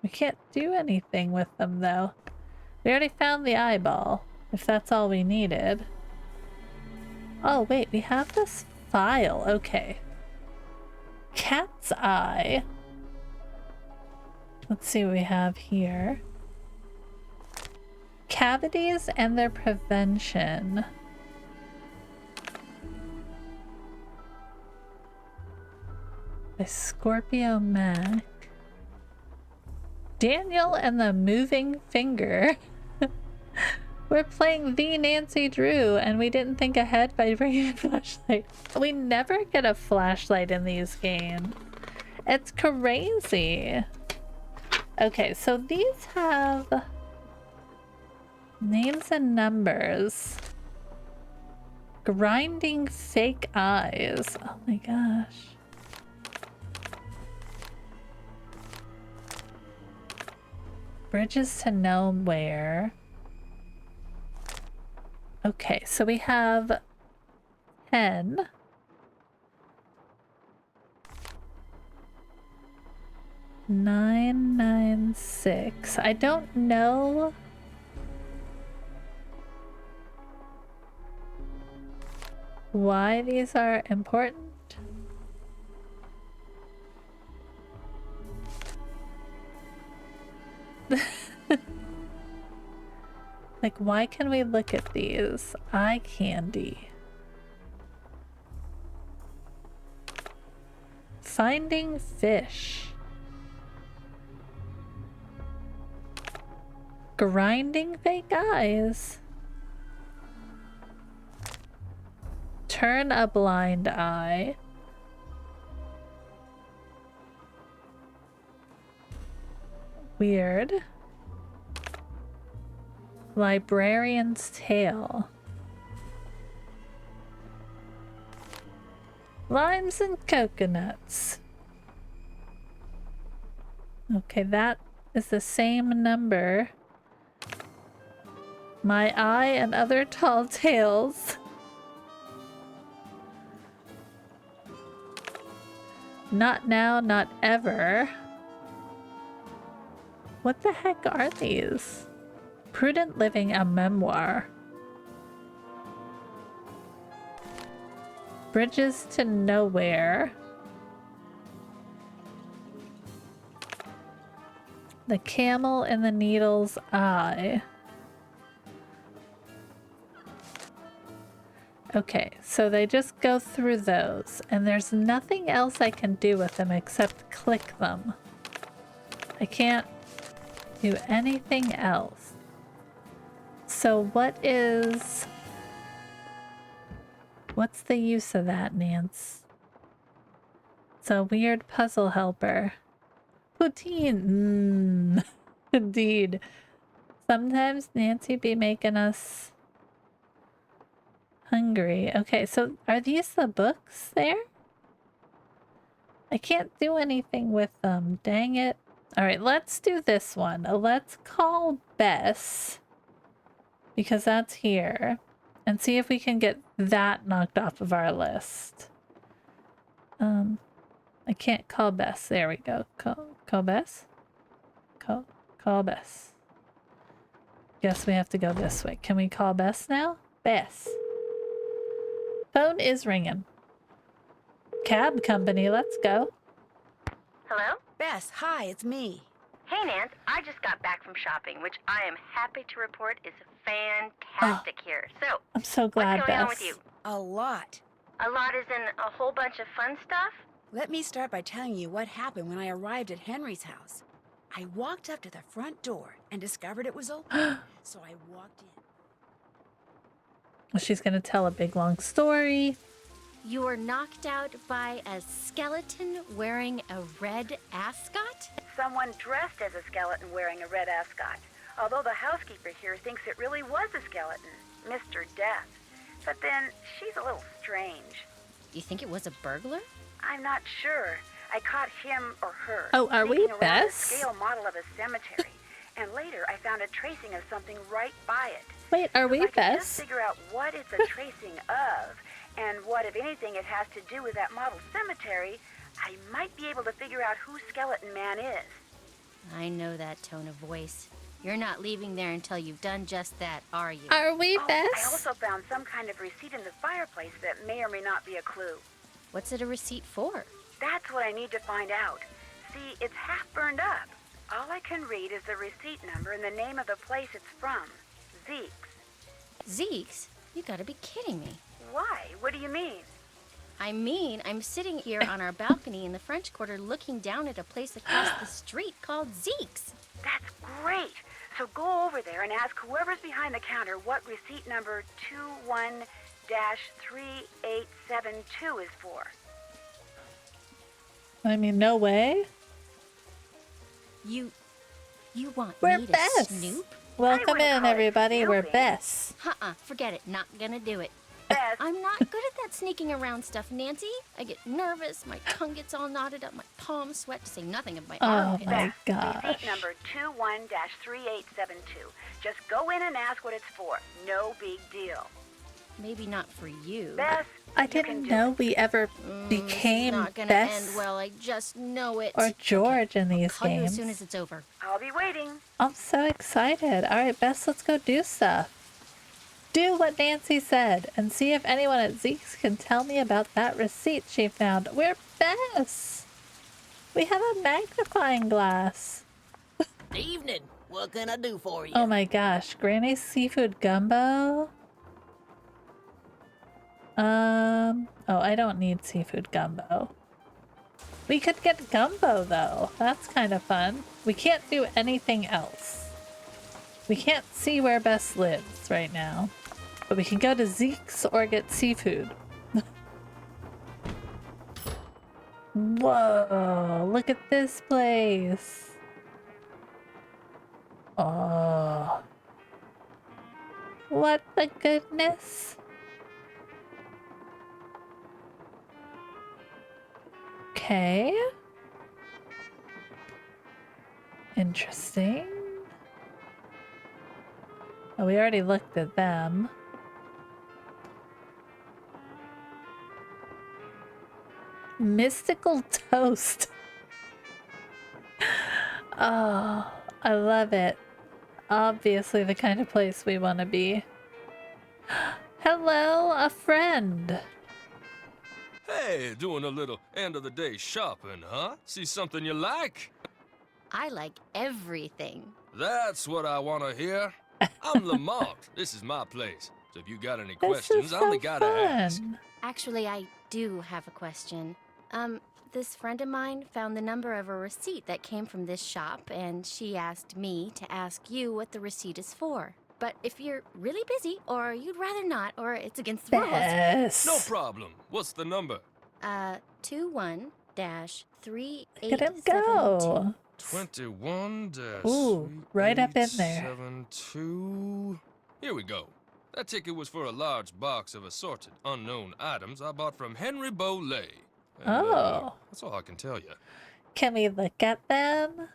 We can't do anything with them though. We already found the eyeball, if that's all we needed. Oh wait, we have this file. Okay. Cat's eye. Let's see what we have here. Cavities and their prevention. By Scorpio Mac. Daniel and the Moving Finger. We're playing the Nancy Drew and we didn't think ahead by bringing a flashlight. We never get a flashlight in these games. It's crazy. Okay, so these have names and numbers. Grinding fake eyes. Oh my gosh. Bridges to nowhere. Okay, so we have 10. 996. I don't know. Why these are important? Like, why can we look at these? Eye candy. Finding fish. Grinding fake eyes. Turn a blind eye. Weird. Librarian's Tale. Limes and coconuts. Okay, that is the same number. My Eye and Other Tall Tales. Not Now, Not Ever. What the heck are these? Prudent Living, a Memoir. Bridges to Nowhere. The Camel in the Needle's Eye. Okay, so they just go through those, and there's nothing else I can do with them except click them. I can't do anything else. So what's the use of that, Nance? It's a weird puzzle helper. Poutine. Indeed. Sometimes Nancy be making us hungry. Okay, so are these the books there? I can't do anything with them. Dang it. All right, let's do this one. Let's call Bess, because that's here, and see if we can get that knocked off of our list. I can't call Bess. There we go. Call Bess? Call Bess. Guess we have to go this way. Can we call Bess now? Bess. Phone is ringing. Cab company, let's go. Hello? Bess, hi, it's me. Hey, Nance. I just got back from shopping, which I am happy to report is fantastic here. So, I'm so glad, what's going on Bess. with you? A lot. A lot is in a whole bunch of fun stuff? Let me start by telling you what happened when I arrived at Henry's house. I walked up to the front door and discovered it was open, so I walked in. Well, she's gonna tell a big long story. You were knocked out by a skeleton wearing a red ascot? Someone dressed as a skeleton wearing a red ascot. Although the housekeeper here thinks it really was a skeleton, Mr. Death. But then, she's a little strange. Do you think it was a burglar? I'm not sure. I caught him or her. Oh, are we sneaking around Bess? a scale model of a cemetery. And later, I found a tracing of something right by it. Wait, are we If I could Bess? just figure out what it's a tracing of, and what, if anything, it has to do with that model cemetery, I might be able to figure out who Skeleton Man is. I know that tone of voice. You're not leaving there until you've done just that, are you? Are we I Bess? also found some kind of receipt in the fireplace that may or may not be a clue. What's it a receipt for? That's what I need to find out. See, it's half burned up. All I can read is the receipt number and the name of the place it's from. Zeke's. Zeke's? You gotta be kidding me. Why? What do you mean? I mean, I'm sitting here on our balcony in the French Quarter looking down at a place across the street called Zeke's. That's great. So go over there and ask whoever's behind the counter what receipt number 21-3872 is for. I mean, no way. You want We're me to Bess. snoop? Welcome wouldn't in, call it everybody. We're snooping. Bess. Forget it. Not gonna do it. Bess, I'm not good at that sneaking around stuff, Nancy. I get nervous, my tongue gets all knotted up, my palms sweat, to say nothing of my Oh armpits. my Bess, gosh. receipt number 21-3872. Just go in and ask what it's for. No big deal. Maybe not for you. Bess, I you can didn't do know it. we ever It's became not gonna Bess end well, I just know it. or George in these Call you as games. soon as it's over. I'll be waiting. I'm so excited. All right, Bess, let's go do stuff. Do what Nancy said and see if anyone at Zeke's can tell me about that receipt she found. We're Bess. We have a magnifying glass. Evening. What can I do for you? Oh my gosh, Granny's seafood gumbo. Oh, I don't need seafood gumbo. We could get gumbo though. That's kind of fun. We can't do anything else. We can't see where Bess lives right now. But we can go to Zeke's or get seafood. Whoa, look at this place. Oh. What the goodness? Okay. Interesting. Oh, we already looked at them. Mystical toast. Oh, I love it. Obviously the kind of place we want to be. Hello, a friend. Hey, doing a little end of the day shopping, huh? See something you like? I like everything. That's what I want to hear. I'm Lamont. This is my place. So if you got any This questions, is so I'm the guy to ask. fun. Actually, I do have a question. This friend of mine found the number of a receipt that came from this shop, and she asked me to ask you what the receipt is for. But if you're really busy, or you'd rather not, or it's against the rules, Bess. No problem. What's the number? 21-3872. Look at him go. 21 Ooh, right up in there. 72. Here we go. That ticket was for a large box of assorted unknown items I bought from Henry Bolay. And, Oh. that's all I can tell you. Can we look at them?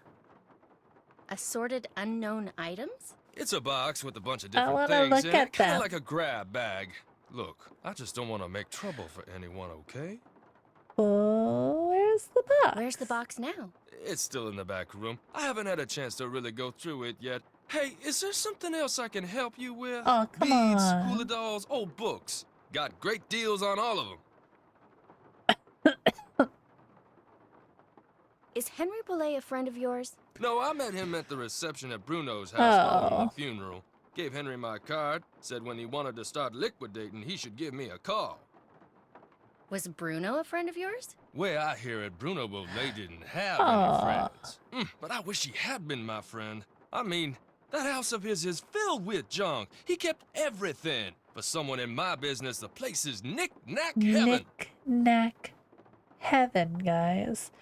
Assorted unknown items? It's a box with a bunch of I different wanna things look in at it, kind them. of like a grab bag. Look, I just don't want to make trouble for anyone, okay? Oh, where's the box? Where's the box now? It's still in the back room. I haven't had a chance to really go through it yet. Hey, is there something else I can help you with? Oh, come Beads, on. hula dolls, old books. Got great deals on all of them. Is Henry Boulay a friend of yours? No, I met him at the reception at Bruno's house following Oh. the funeral. Gave Henry my card, said when he wanted to start liquidating, he should give me a call. Was Bruno a friend of yours? Way I hear it, Bruno Bolay didn't have Aw. any friends. But I wish he had been my friend. I mean, that house of his is filled with junk. He kept everything. For someone in my business, the place is knick-knack heaven. Knick-knack heaven, guys.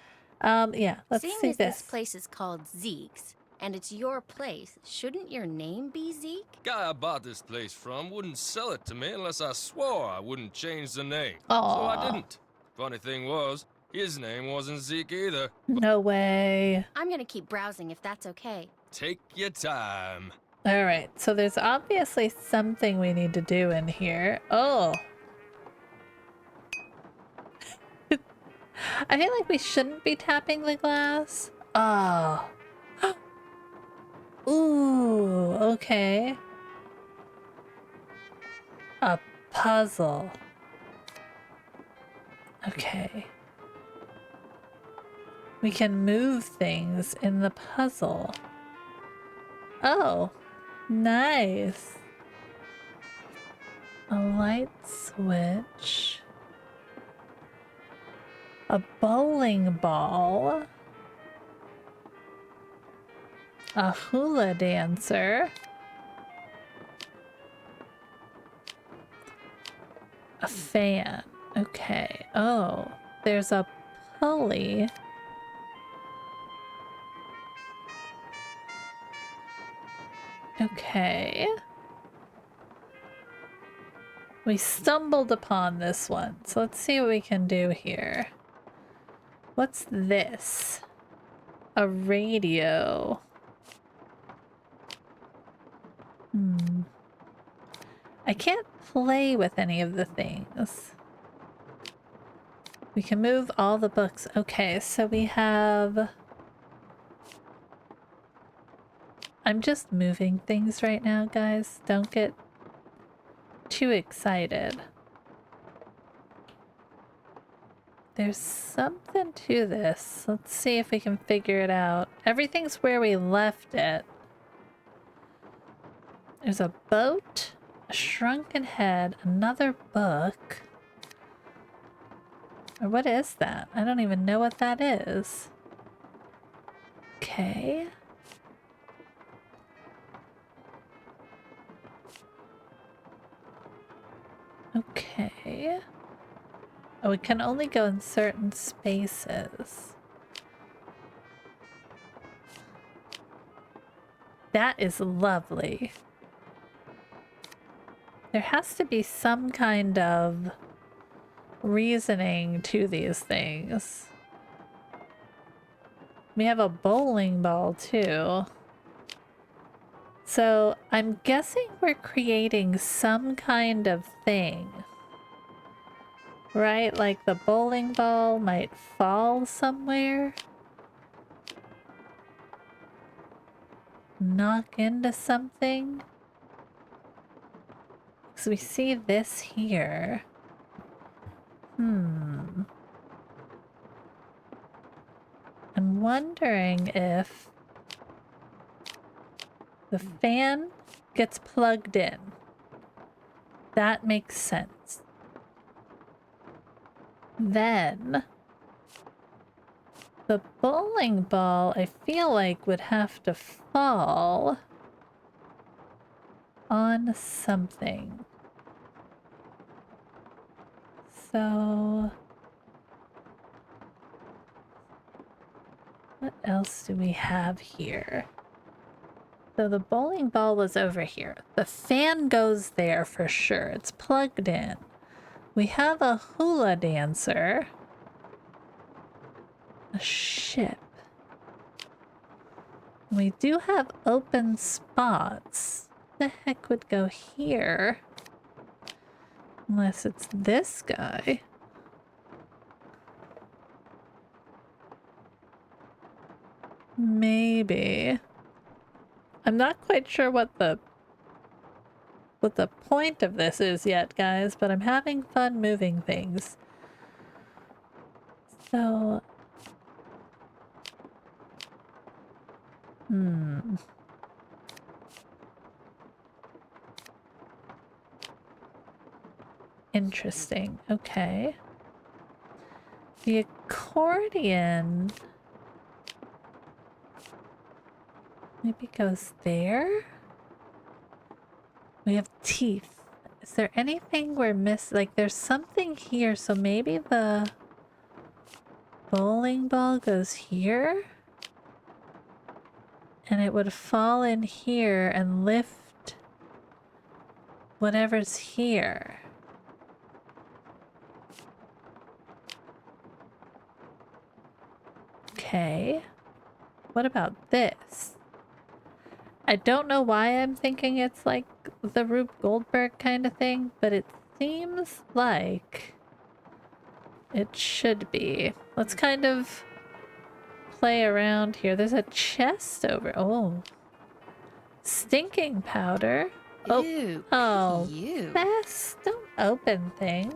Yeah, let's Seeing see as this. this place is called Zeke's, and it's your place, shouldn't your name be Zeke? Guy I bought this place from wouldn't sell it to me unless I swore I wouldn't change the name. Aw. So I didn't. Funny thing was, his name wasn't Zeke either. No way. I'm gonna keep browsing if that's okay. Take your time. All right, so there's obviously something we need to do in here. Oh. I feel like we shouldn't be tapping the glass. Oh. Ooh, okay. A puzzle. Okay. We can move things in the puzzle. Oh, nice. A light switch. A bowling ball. A hula dancer. A fan. Okay. Oh, there's a pulley. Okay. We stumbled upon this one, so let's see what we can do here. What's this? A radio. I can't play with any of the things. We can move all the books. Okay, so we have... I'm just moving things right now, guys. Don't get too excited. There's something to this. Let's see if we can figure it out. Everything's where we left it. There's a boat, a shrunken head, another book. Or what is that? I don't even know what that is. Okay. Okay. Oh, we can only go in certain spaces. that is lovely. There has to be some kind of reasoning to these things. We have a bowling ball too. So I'm guessing we're creating some kind of thing. Right? Like the bowling ball might fall somewhere. Knock into something. So we see this here. I'm wondering if the fan gets plugged in. That makes sense. Then the bowling ball, I feel like, would have to fall on something. So what else do we have here? So the bowling ball was over here. The fan goes there for sure. It's plugged in. We have a hula dancer. A ship. We do have open spots. What the heck would go here? Unless it's this guy. Maybe. I'm not quite sure what the point of this is yet, guys, but I'm having fun moving things. So interesting. Okay. The accordion maybe goes there. We have teeth. Is there anything we're missing? Like, there's something here, so maybe the bowling ball goes here? And it would fall in here and lift whatever's here. Okay. What about this? I don't know why I'm thinking it's like the Rube Goldberg kind of thing, but it seems like it should be. Let's kind of play around here. There's a chest over. Oh. Stinking powder. Ew, Oh. you. Bess, don't open things.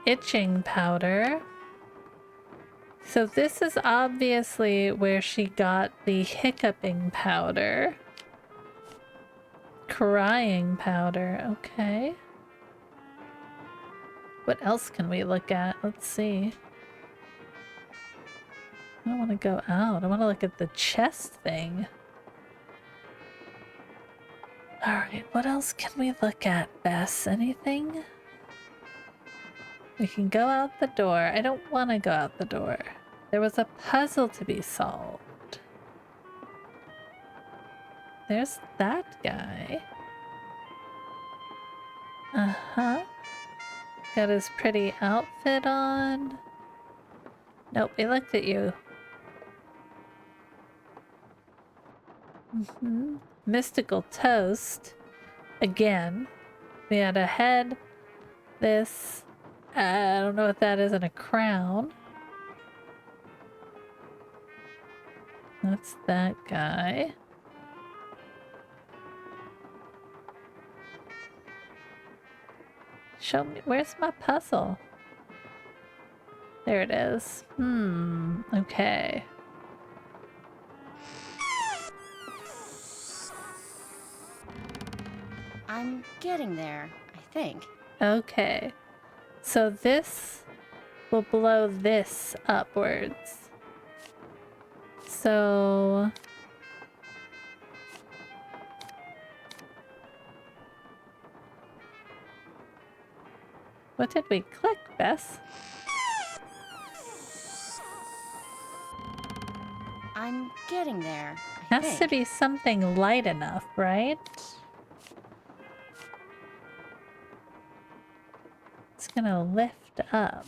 Itching powder. So this is obviously where she got the hiccuping powder. Crying powder. Okay. What else can we look at? Let's see. I don't want to go out. I want to look at the chest thing. Alright, what else can we look at, Bess? Anything? We can go out the door. I don't want to go out the door. There was a puzzle to be solved. There's that guy. Uh-huh. Got his pretty outfit on. Nope, we looked at you. Mystical toast. Again. We had a head. This. I don't know what that is, and a crown. That's that guy. Show me, where's my puzzle? There it is. Okay. I'm getting there, I think. Okay. So this will blow this upwards. So what did we click, Bess? I'm getting there, I I Has to think. be something light enough, right? It's gonna lift up.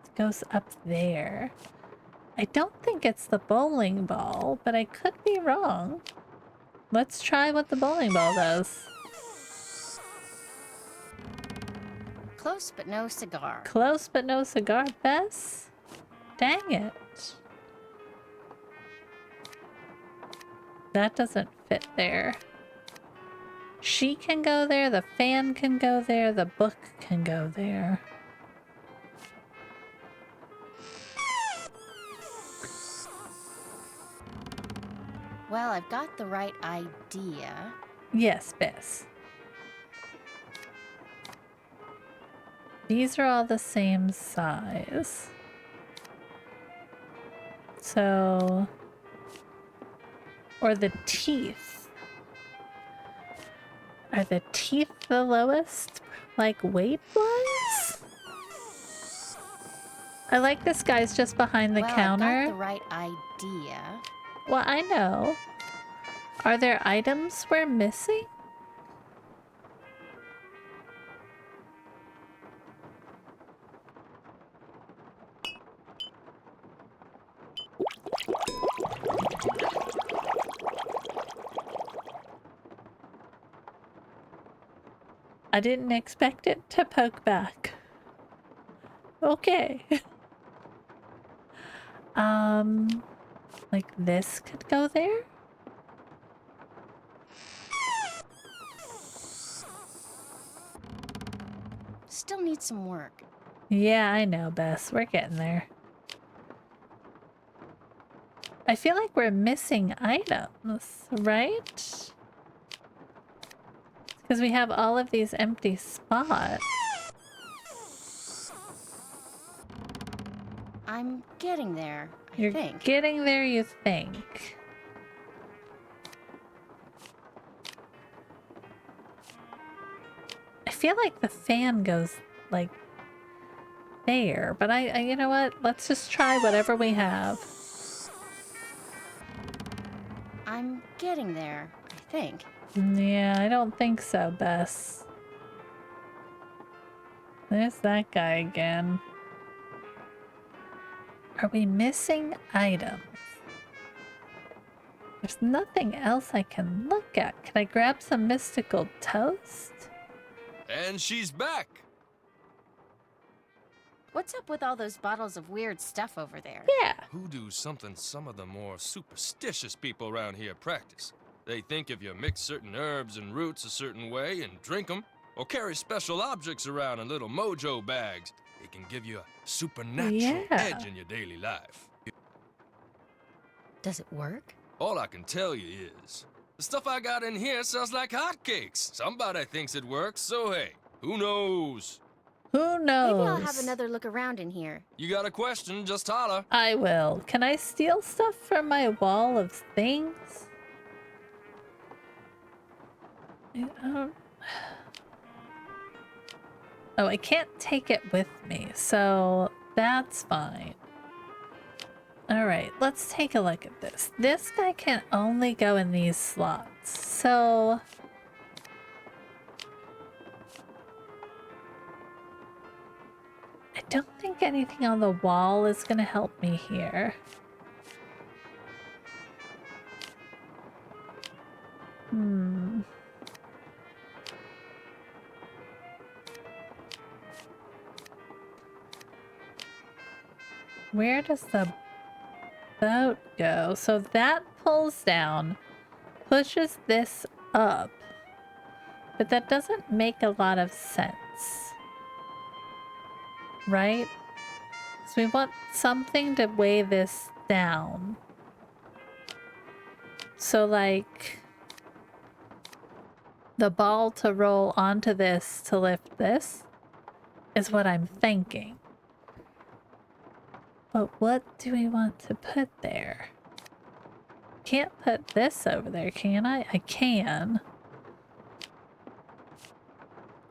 It goes up there. I don't think it's the bowling ball, but I could be wrong. Let's try what the bowling ball does. Close but no cigar. Close but no cigar, Bess? Dang it. That doesn't fit there. She can go there, the fan can go there, the book can go there. Well, I've got the right idea. Yes, Bess. These are all the same size. So... Or the teeth. Are the teeth the lowest? Like weight-wise? I like this guy's just behind the well, counter. I've got the right idea. Well, I know. Are there items we're missing? I didn't expect it to poke back. Okay. Like this could go there? Still needs some work. Yeah, I know, Bess. We're getting there. I feel like we're missing items, right? Because we have all of these empty spots. I'm getting there, I You're think. getting there, you think. I feel like the fan goes, like, there. But I you know what? Let's just try whatever we have. I'm getting there, I think. Yeah, I don't think so, Bess. There's that guy again. Are we missing items? There's nothing else I can look at. Can I grab some mystical toast? And she's back. What's up with all those bottles of weird stuff over there? Yeah. Hoodoo's something some of the more superstitious people around here practice. They think if you mix certain herbs and roots a certain way and drink them, or carry special objects around in little mojo bags, it can give you a supernatural edge in your daily life. Does it work? All I can tell you is, the stuff I got in here sounds like hotcakes. Somebody thinks it works, so hey, who knows? Who knows? Maybe I'll have another look around in here. You got a question, just holler. I will. Can I steal stuff from my wall of things? Oh, I can't take it with me, so that's fine. Alright, let's take a look at this. This guy can only go in these slots, so... I don't think anything on the wall is going to help me here. Where does the boat go? So that pulls down, pushes this up, but that doesn't make a lot of sense. Right? So we want something to weigh this down. So like the ball to roll onto this to lift this is what I'm thinking. But what do we want to put there? Can't put this over there, can I? I can.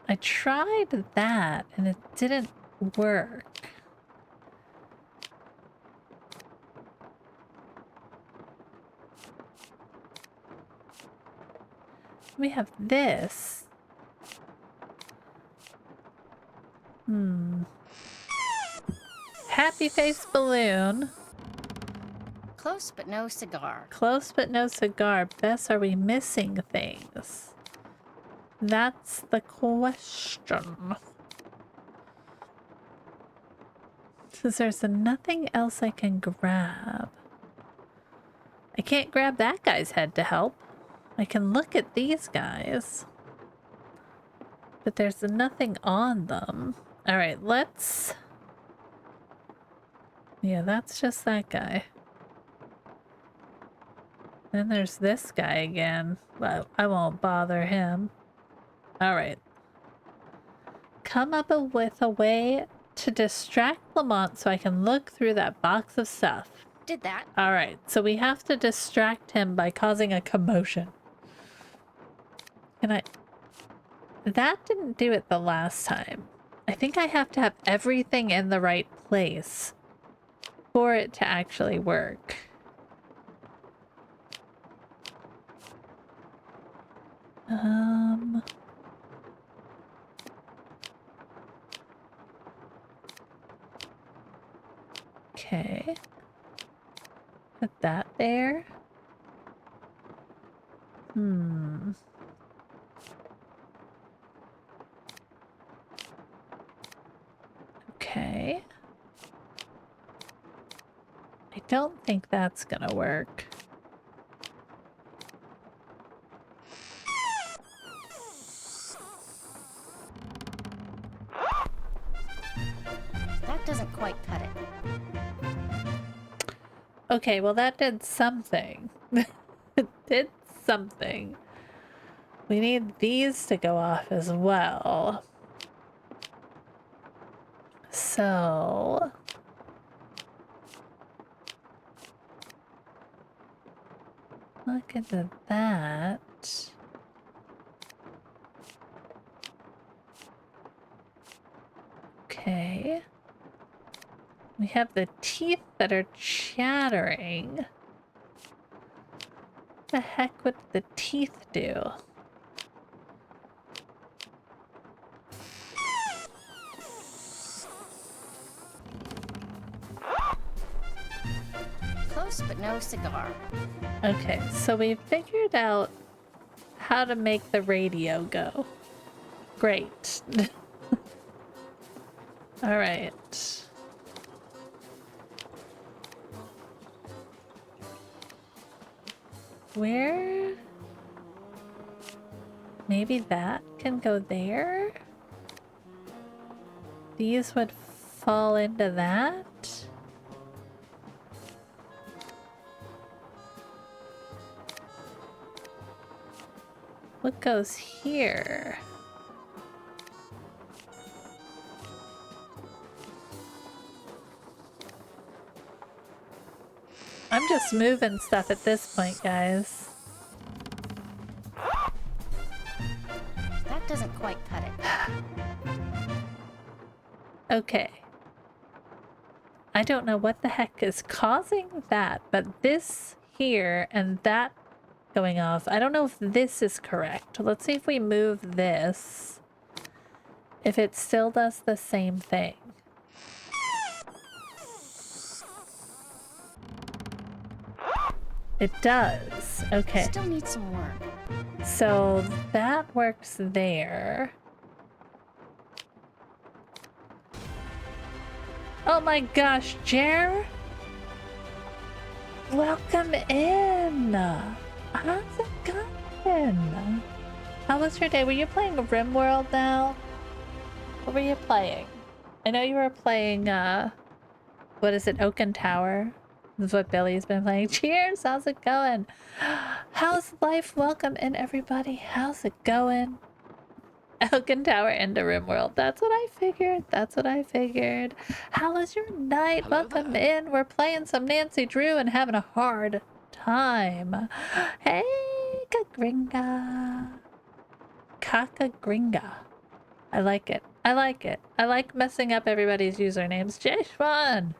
I tried that and it didn't work. We have this. Happy face balloon. Close but no cigar. Close but no cigar. Bess, are we missing things? That's the question. Since there's nothing else I can grab. I can't grab that guy's head to help. I can look at these guys. But there's nothing on them. Alright, let's... Yeah, that's just that guy. Then there's this guy again. But I won't bother him. Alright. Come up with a way to distract Lamont so I can look through that box of stuff. Did that. Alright, so we have to distract him by causing a commotion. Can I... That didn't do it the last time. I think I have to have everything in the right place for it to actually work. Okay. Put that there. Okay. I don't think that's gonna work. That doesn't quite cut it. Okay, well that did something. It did something. We need these to go off as well. So... Look at that. Okay. We have the teeth that are chattering. What the heck would the teeth do? Close but no cigar. Okay, so we figured out how to make the radio go. Great. All right. Where? Maybe that can go there? These would fall into that? What goes here? I'm just moving stuff at this point, guys. That doesn't quite cut it. Okay. I don't know what the heck is causing that, but this here and that going off. I don't know if this is correct. Let's see if we move this. If it still does the same thing. It does. Okay. Still needs some work. So that works there. Oh my gosh, Jer! Welcome in! How's it going? How was your day? Were you playing RimWorld now? What were you playing? I know you were playing, what is it, Oaken Tower? This is what Billy's been playing. Cheers! How's it going? How's life? Welcome in, everybody. How's it going? Oaken Tower into RimWorld. That's what I figured. That's what I figured. How was your night? Hello Welcome there. in. We're playing some Nancy Drew and having a hard time. Hey, Kagringa. Kakagringa. I like it. I like it. I like messing up everybody's usernames. Jeshwan.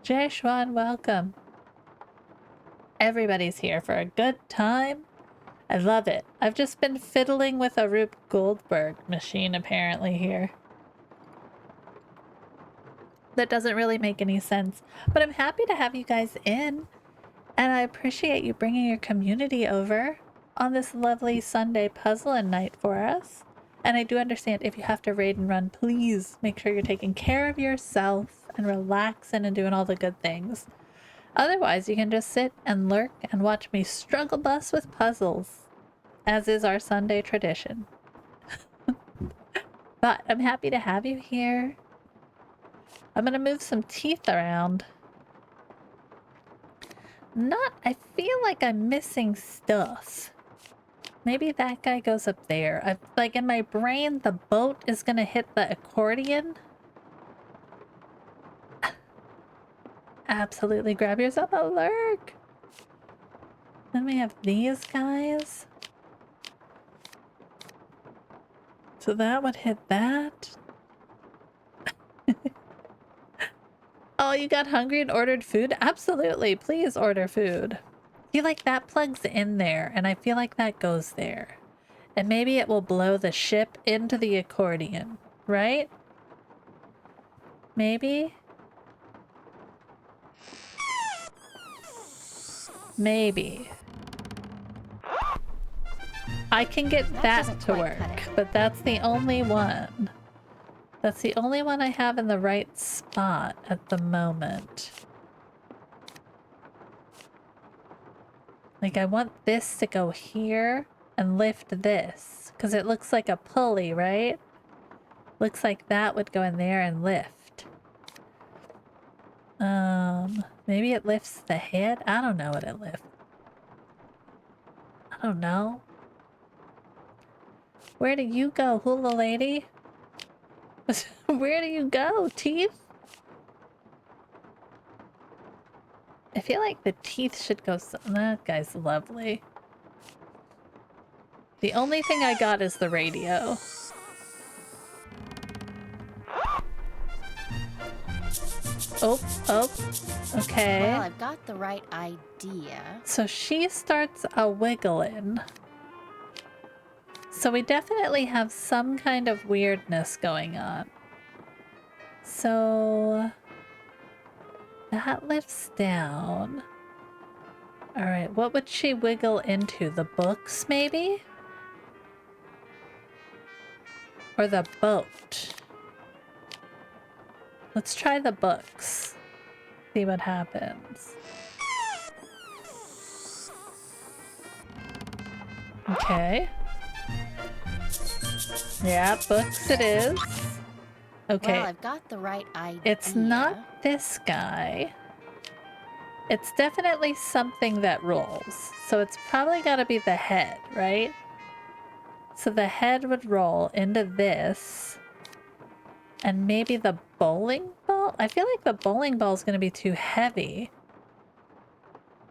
Jeshwan, welcome. Everybody's here for a good time. I love it. I've just been fiddling with a Rube Goldberg machine apparently here. That doesn't really make any sense, but I'm happy to have you guys in, and I appreciate you bringing your community over on this lovely Sunday puzzling night for us. And I do understand if you have to raid and run, please make sure you're taking care of yourself and relaxing and doing all the good things. Otherwise, you can just sit and lurk and watch me struggle bus with puzzles, as is our Sunday tradition. But I'm happy to have you here. I'm gonna move some teeth around. I feel like I'm missing stuff. Maybe that guy goes up there. Like in my brain, the boat is gonna hit the accordion. Absolutely grab yourself a lurk. Then we have these guys. So that would hit that. Oh, you got hungry and ordered food? Absolutely. Please order food. I feel like that plugs in there, and I feel like that goes there. And maybe it will blow the ship into the accordion, right? Maybe? Maybe. I can get that to work, but that's the only one. That's the only one I have in the right spot at the moment. Like, I want this to go here and lift this, because it looks like a pulley, right? Looks like that would go in there and lift. Maybe it lifts the head? I don't know what it lifts. I don't know. Where do you go, hula lady? Where do you go, teeth? I feel like the teeth should go. That guy's lovely. The only thing I got is the radio. Oh, okay. Well, I've got the right idea. So she starts a wiggling. So we definitely have some kind of weirdness going on. So that lifts down. All right, what would she wiggle into? The books, maybe? Or the boat? Let's try the books. See what happens. Okay. Yeah, books it is. Okay. Well, I've got the right idea. It's not this guy. It's definitely something that rolls. So it's probably got to be the head, right? So the head would roll into this. And maybe the bowling ball? I feel like the bowling ball is going to be too heavy.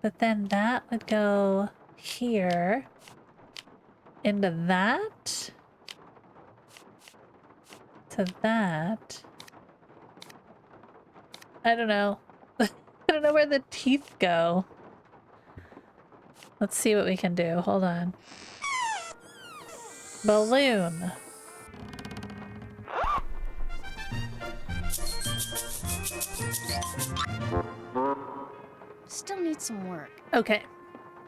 But then that would go here. Into that. To that. I don't know. I don't know where the teeth go. Let's see what we can do. Hold on. Balloon. Still needs some work. Okay.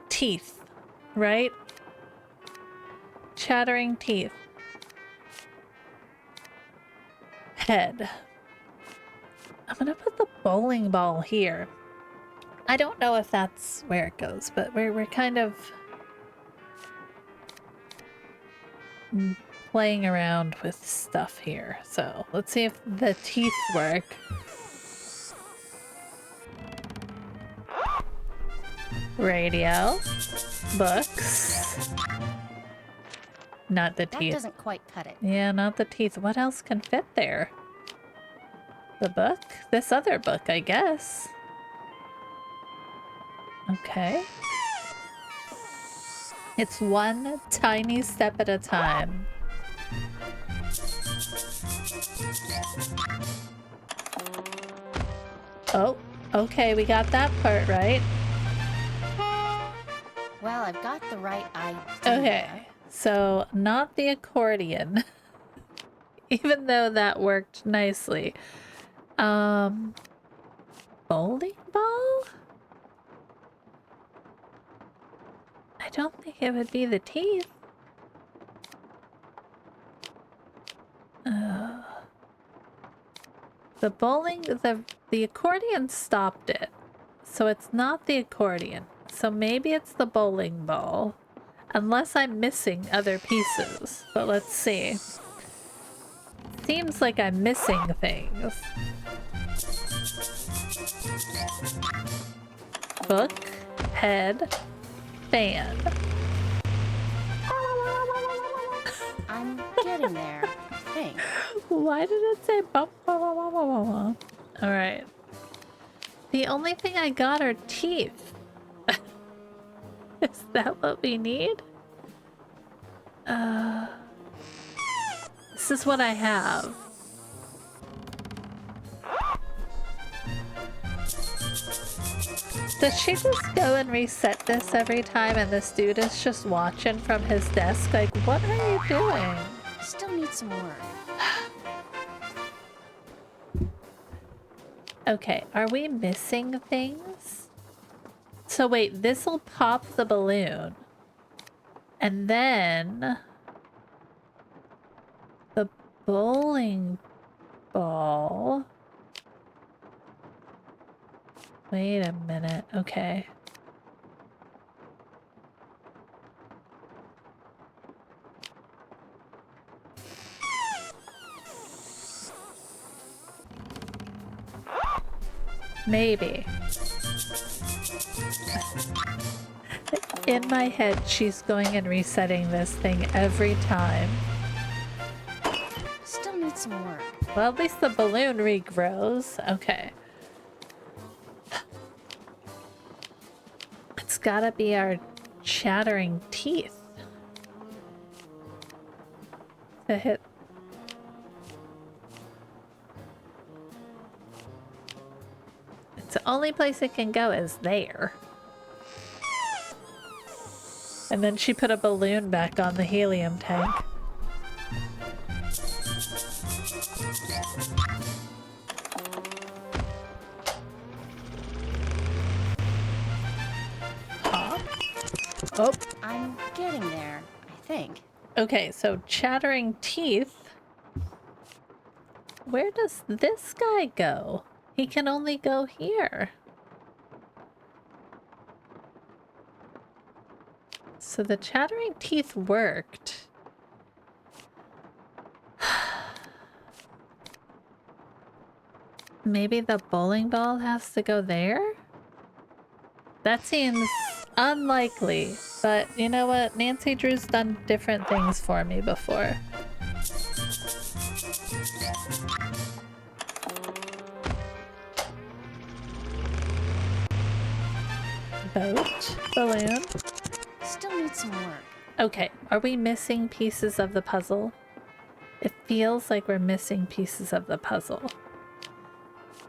Teeth. Right? Chattering teeth. Head. I'm gonna put the bowling ball here. I don't know if that's where it goes, but we're kind of playing around with stuff here. So let's see if the teeth work. Radio. Books. Not the teeth. That doesn't quite cut it. Yeah, not the teeth. What else can fit there? The book? This other book, I guess. Okay. It's one tiny step at a time. Oh, okay, we got that part right. Well, I've got the right idea. Okay, so not the accordion. Even though that worked nicely. Bowling ball? I don't think it would be the teeth. The bowling, the accordion stopped it. So it's not the accordion. So maybe it's the bowling ball. Unless I'm missing other pieces. But let's see. Seems like I'm missing things. Book, head, fan. I'm getting there, I think. Why did it say bum, bum, bum, bum, bum, bum? All right. The only thing I got are teeth. Is that what we need? This is what I have. Does she just go and reset this every time and this dude is just watching from his desk? Like, what are you doing? Still need some work. Okay, are we missing things? So wait, this'll pop the balloon. And then the bowling ball. Wait a minute. Okay. Maybe. In my head, she's going and resetting this thing every time. Still need some work. Well, at least the balloon regrows. Okay. It's gotta be our chattering teeth. To hit. It's the only place it can go is there. And then she put a balloon back on the helium tank. Pop. Oh. I'm getting there, I think. Okay, so chattering teeth. Where does this guy go? He can only go here. So the chattering teeth worked. Maybe the bowling ball has to go there? That seems unlikely, but you know what? Nancy Drew's done different things for me before. Boat, balloon. Still need some work. Okay, are we missing pieces of the puzzle? It feels like we're missing pieces of the puzzle.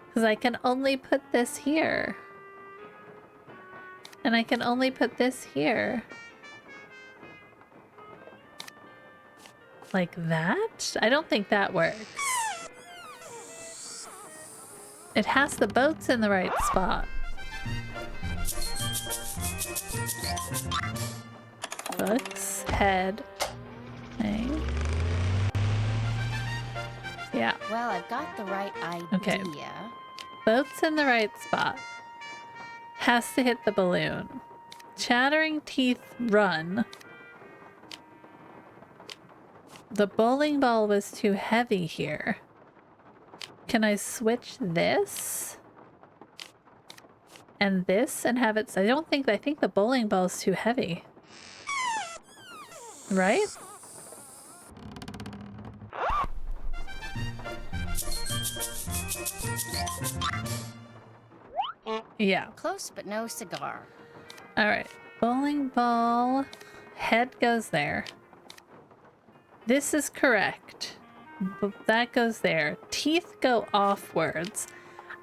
Because I can only put this here. And I can only put this here. Like that? I don't think that works. It has the boats in the right spot. Books, head, thing. Yeah. Well, I've got the right idea. Okay. Boat's in the right spot. Has to hit the balloon. Chattering teeth run. The bowling ball was too heavy here. Can I switch this? And this and have it... I think the bowling ball is too heavy. Right? Yeah. Close, but no cigar. All right. Bowling ball. Head goes there. This is correct. That goes there. Teeth go offwards.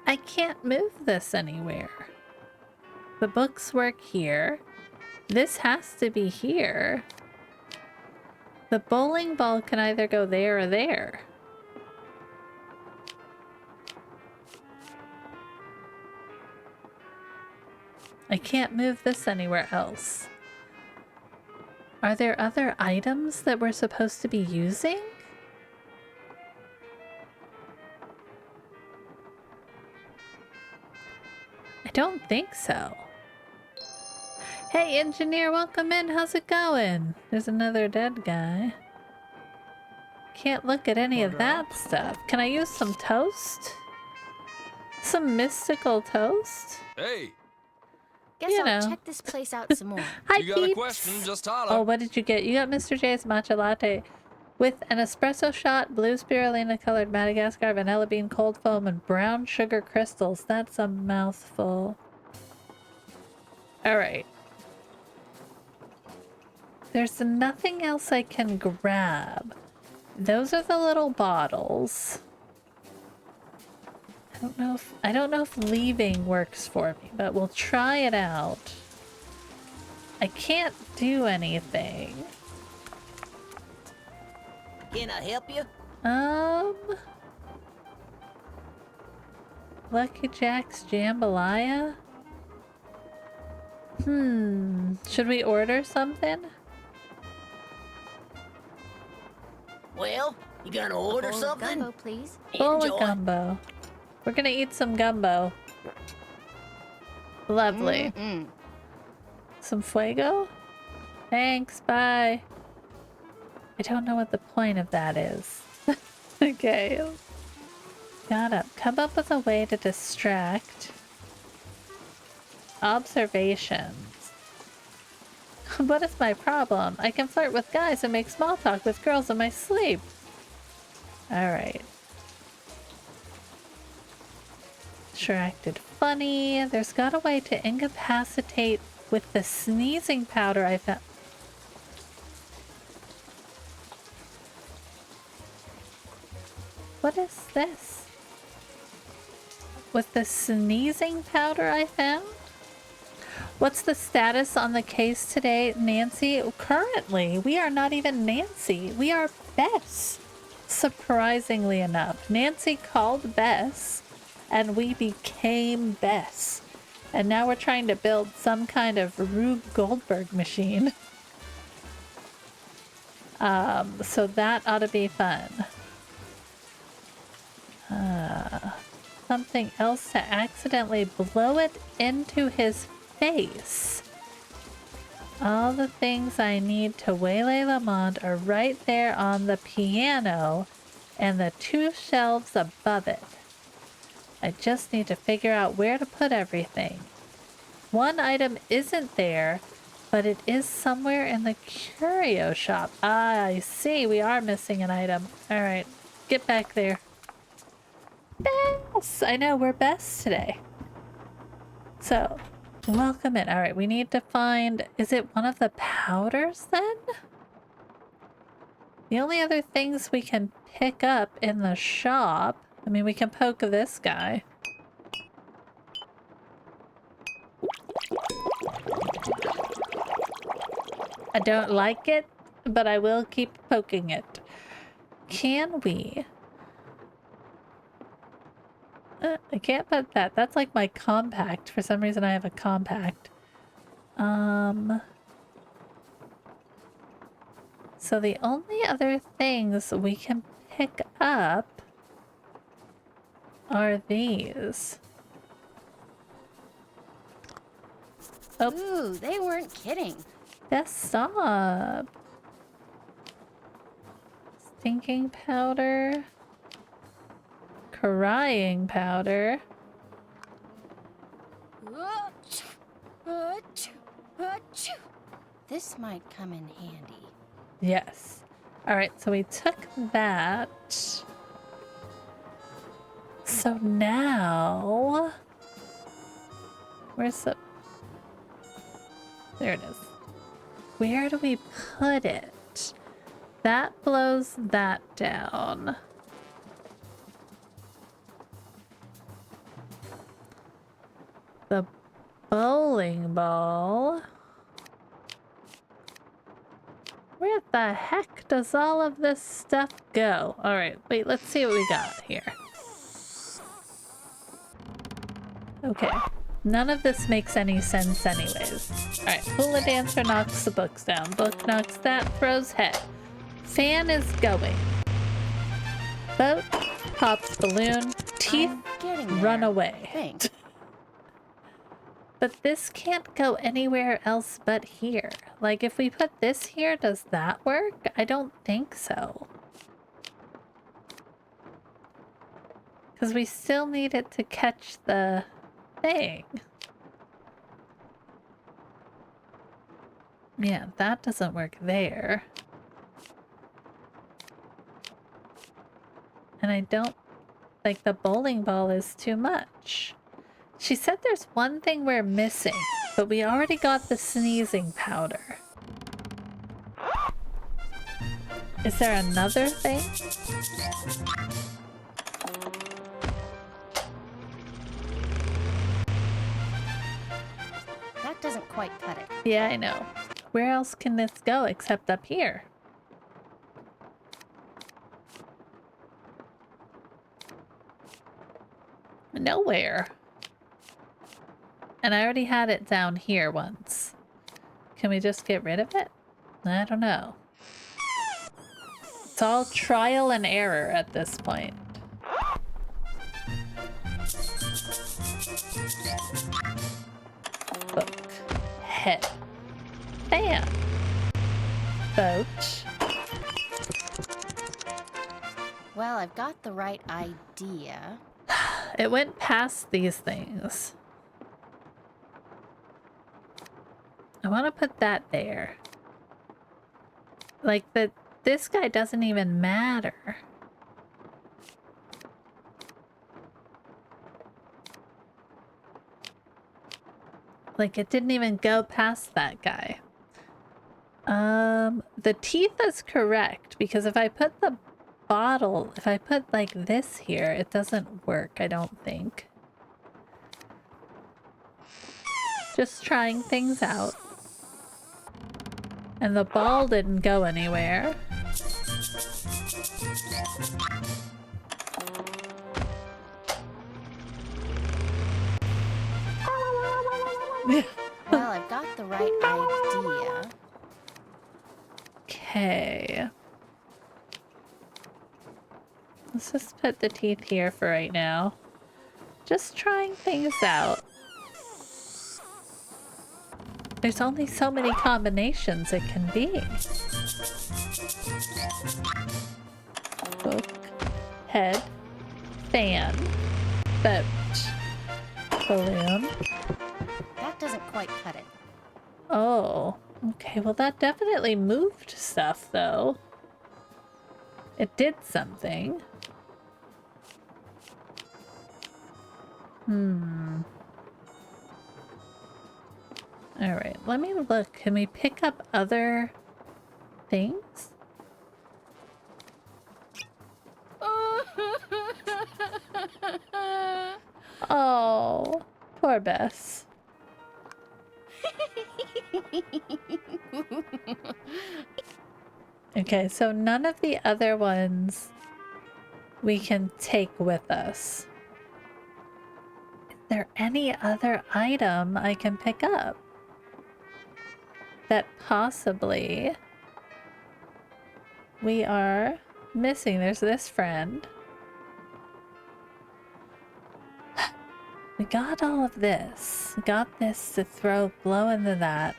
I can't move this anywhere. The books work here. This has to be here. The bowling ball can either go there or there. I can't move this anywhere else. Are there other items that we're supposed to be using? I don't think so. Hey, engineer, welcome in. How's it going? There's another dead guy. Can't look at any of that stuff. Can I use some toast? Some mystical toast? Hey, Guess You I'll know. check this place out some more. Hi, you got a peeps. question, just holler. Oh, what did you get? You got Mr. J's matcha latte with an espresso shot, blue spirulina colored Madagascar vanilla bean cold foam, and brown sugar crystals. That's a mouthful. Alright. There's nothing else I can grab. Those are the little bottles. I don't know if leaving works for me, but we'll try it out. I can't do anything. Can I help you? Lucky Jack's Jambalaya? Should we order something? Well, you gonna order Bowl of something? gumbo, please. Bowl Enjoy. of gumbo. We're gonna eat some gumbo. Lovely. Some fuego? Thanks, bye. I don't know what the point of that is. Okay. Gotta come up with a way to distract. Observations. What is my problem? I can flirt with guys and make small talk with girls in my sleep. Alright. Sure acted funny. There's got a way to incapacitate with the sneezing powder I found. What is this? With the sneezing powder I found? What's the status on the case today, Nancy? Currently, we are not even Nancy. We are Bess. Surprisingly enough, Nancy called Bess, and we became Bess. And now we're trying to build some kind of Rube Goldberg machine. So that ought to be fun. Something else to accidentally blow it into his face. All the things I need to waylay Lamont are right there on the piano and the 2 shelves above it. I just need to figure out where to put everything. One item isn't there, but it is somewhere in the curio shop. Ah, I see. We are missing an item. All right, get back there. Bess! I know, we're Bess today. So, welcome in. All right, we need to find... Is it one of the powders then? The only other things we can pick up in the shop... I mean, we can poke this guy. I don't like it, but I will keep poking it. Can we... I can't put that. That's like my compact. For some reason I have a compact. So the only other things we can pick up are these. Oh. Ooh, they weren't kidding. Stop. Stinking powder. Crying powder. This might come in handy. Yes. Alright, so we took that. So now... Where's the... There it is. Where do we put it? That blows that down. The bowling ball. the heck does all of this stuff go? Alright, wait, let's see what we got here. Okay. None of this makes any sense anyways. Alright, hula dancer knocks the books down. Book knocks that, throws head. Fan is going. Boat pops balloon. Teeth run away. Thanks. But this can't go anywhere else but here. Like, if we put this here, does that work? I don't think so. Because we still need it to catch the thing. Yeah, that doesn't work there. And I don't... Like, the bowling ball is too much. She said there's one thing we're missing, but we already got the sneezing powder. Is there another thing? That doesn't quite cut it. Yeah, I know. Where else can this go except up here? Nowhere. And I already had it down here once. Can we just get rid of it? I don't know. It's all trial and error at this point. Book. Head. Fan. Boat. Well, I've got the right idea. It went past these things. I want to put that there. Like, this guy doesn't even matter. Like, it didn't even go past that guy. The teeth is correct, because if I put the bottle, if I put like this here, it doesn't work, I don't think. Just trying things out. And the ball didn't go anywhere. Well, I've got the right idea. Okay. Let's just put the teeth here for right now. Just trying things out. There's only so many combinations it can be. Book, head, fan, boat, balloon. That doesn't quite cut it. Oh, okay. Well, that definitely moved stuff, though. It did something. Alright, let me look. Can we pick up other things? Oh, poor Bess. Okay, so none of the other ones we can take with us. Is there any other item I can pick up that possibly we are missing? There's this friend. We got all of this. We got this to blow into that.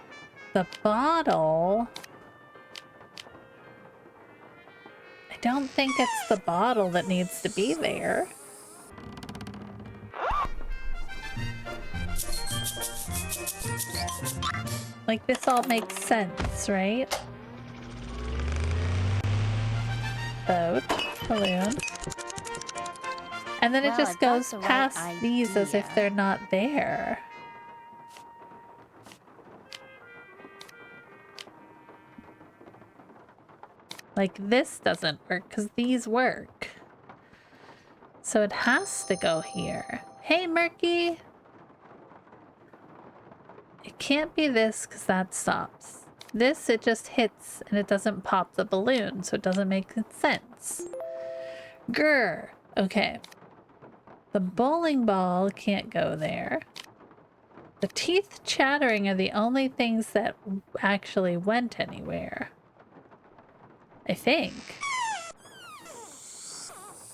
The bottle... I don't think it's the bottle that needs to be there. Like, this all makes sense, right? Boat, balloon. And then it Well, just I've got goes the right past these as if idea. they're not there. Like, this doesn't work because these work. So it has to go here. Hey, Murky! It can't be this because that stops. This, it just hits and it doesn't pop the balloon, so it doesn't make sense. Grr. Okay. The bowling ball can't go there. The teeth chattering are the only things that actually went anywhere. I think.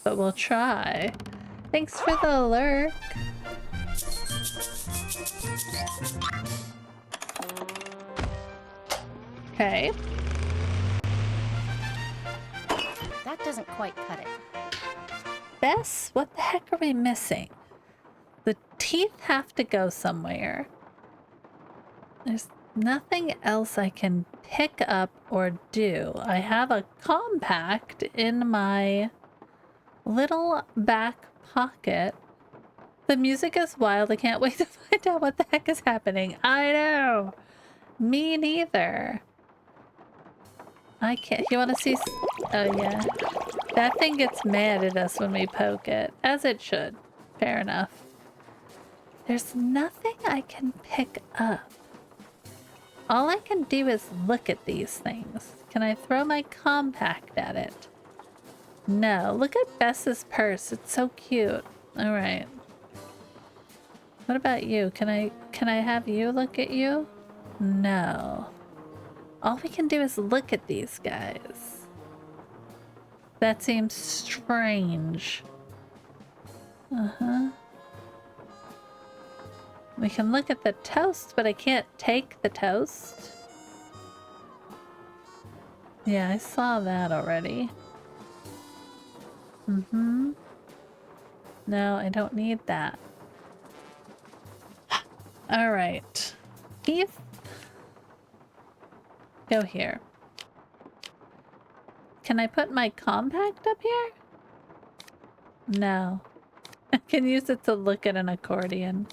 But we'll try. Thanks for the alert. Okay. That doesn't quite cut it. Bess, what the heck are we missing? The teeth have to go somewhere. There's nothing else I can pick up or do. I have a compact in my little back pocket. The music is wild. I can't wait to find out what the heck is happening. I know. Me neither. I can't. You want to see? Oh, yeah. That thing gets mad at us when we poke it. As it should. Fair enough. There's nothing I can pick up. All I can do is look at these things. Can I throw my compact at it? No. Look at Bess's purse. It's so cute. All right. What about you? Can I have you look at you? No. All we can do is look at these guys. That seems strange. Uh-huh. We can look at the toast, but I can't take the toast. Yeah, I saw that already. Mm-hmm. No, I don't need that. All right. Keith, go here. Can I put my compact up here? No. I can use it to look at an accordion.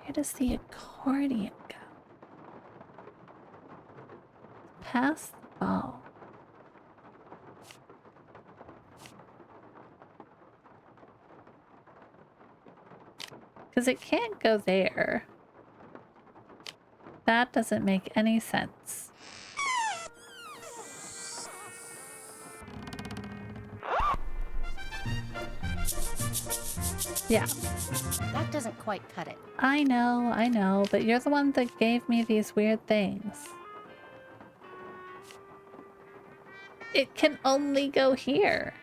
Where does the accordion go? Pass the ball. Because it can't go there. That doesn't make any sense. Yeah. That doesn't quite cut it. I know, but you're the one that gave me these weird things. It can only go here.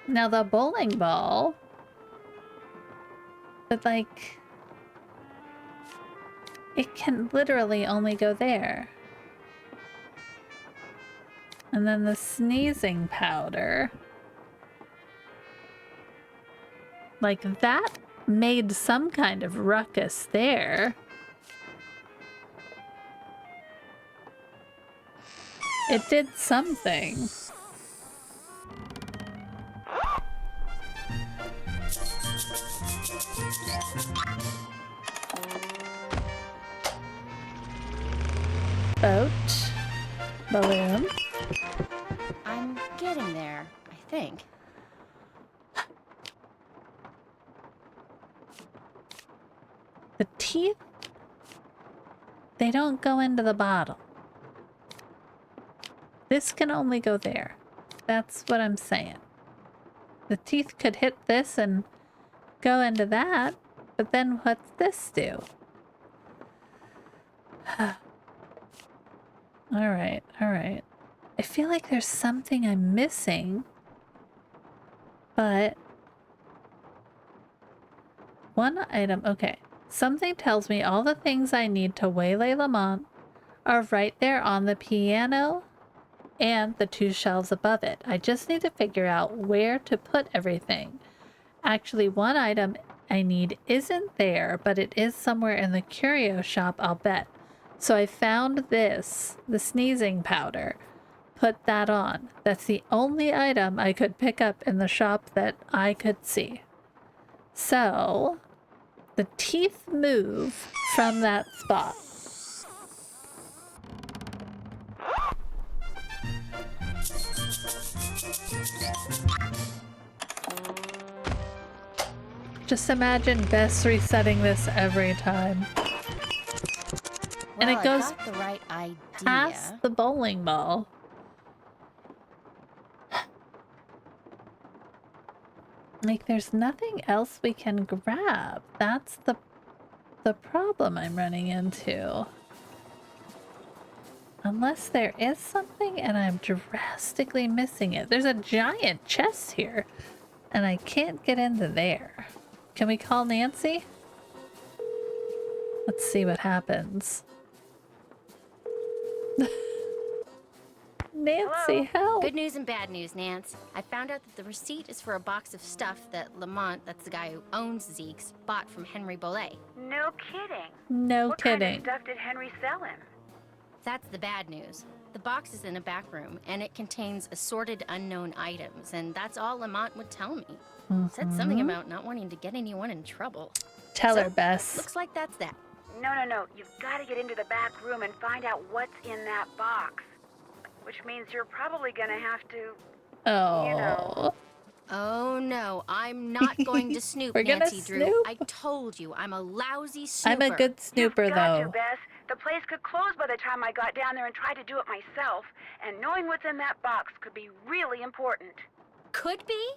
Now the bowling ball, but like, it can literally only go there. And then the sneezing powder. Like, that made some kind of ruckus there. It did something. Boat. Balloon. I'm getting there, I think. The teeth, they don't go into the bottle. This can only go there. That's what I'm saying. The teeth could hit this and go into that, but then what's this do? Alright, alright. I feel like there's something I'm missing, but one item, okay. Something tells me all the things I need to waylay Lamont are right there on the piano and the two shelves above it. I just need to figure out where to put everything. Actually, one item I need isn't there, but it is somewhere in the curio shop, I'll bet. So I found this, the sneezing powder. Put that on. That's the only item I could pick up in the shop that I could see. So the teeth move from that spot. Just imagine Bess resetting this every time. And Well, it goes I got the right idea. past the bowling ball. Like, there's nothing else we can grab. That's the problem I'm running into. Unless there is something and I'm drastically missing it. There's a giant chest here, and I can't get into there. Can we call Nancy? Let's see what happens. Nancy, help! Good news and bad news, Nance. I found out that the receipt is for a box of stuff that Lamont, that's the guy who owns Zeke's, bought from Henry Bollet. No kidding. No What kidding. kind of stuff did Henry sell him? That's the bad news. The box is in a back room, and it contains assorted unknown items, and that's all Lamont would tell me. Said something about not wanting to get anyone in trouble. Tell her, So, Bess. Looks like that's that. No. You've got to get into the back room and find out what's in that box. Which means you're probably going to have to, Oh. you know. Oh no, I'm not going to snoop, We're gonna Nancy Drew. snoop? I told you, I'm a lousy snooper. I'm a good snooper, You've got though. to, Bess. The place could close by the time I got down there and tried to do it myself. And knowing what's in that box could be really important. Could be?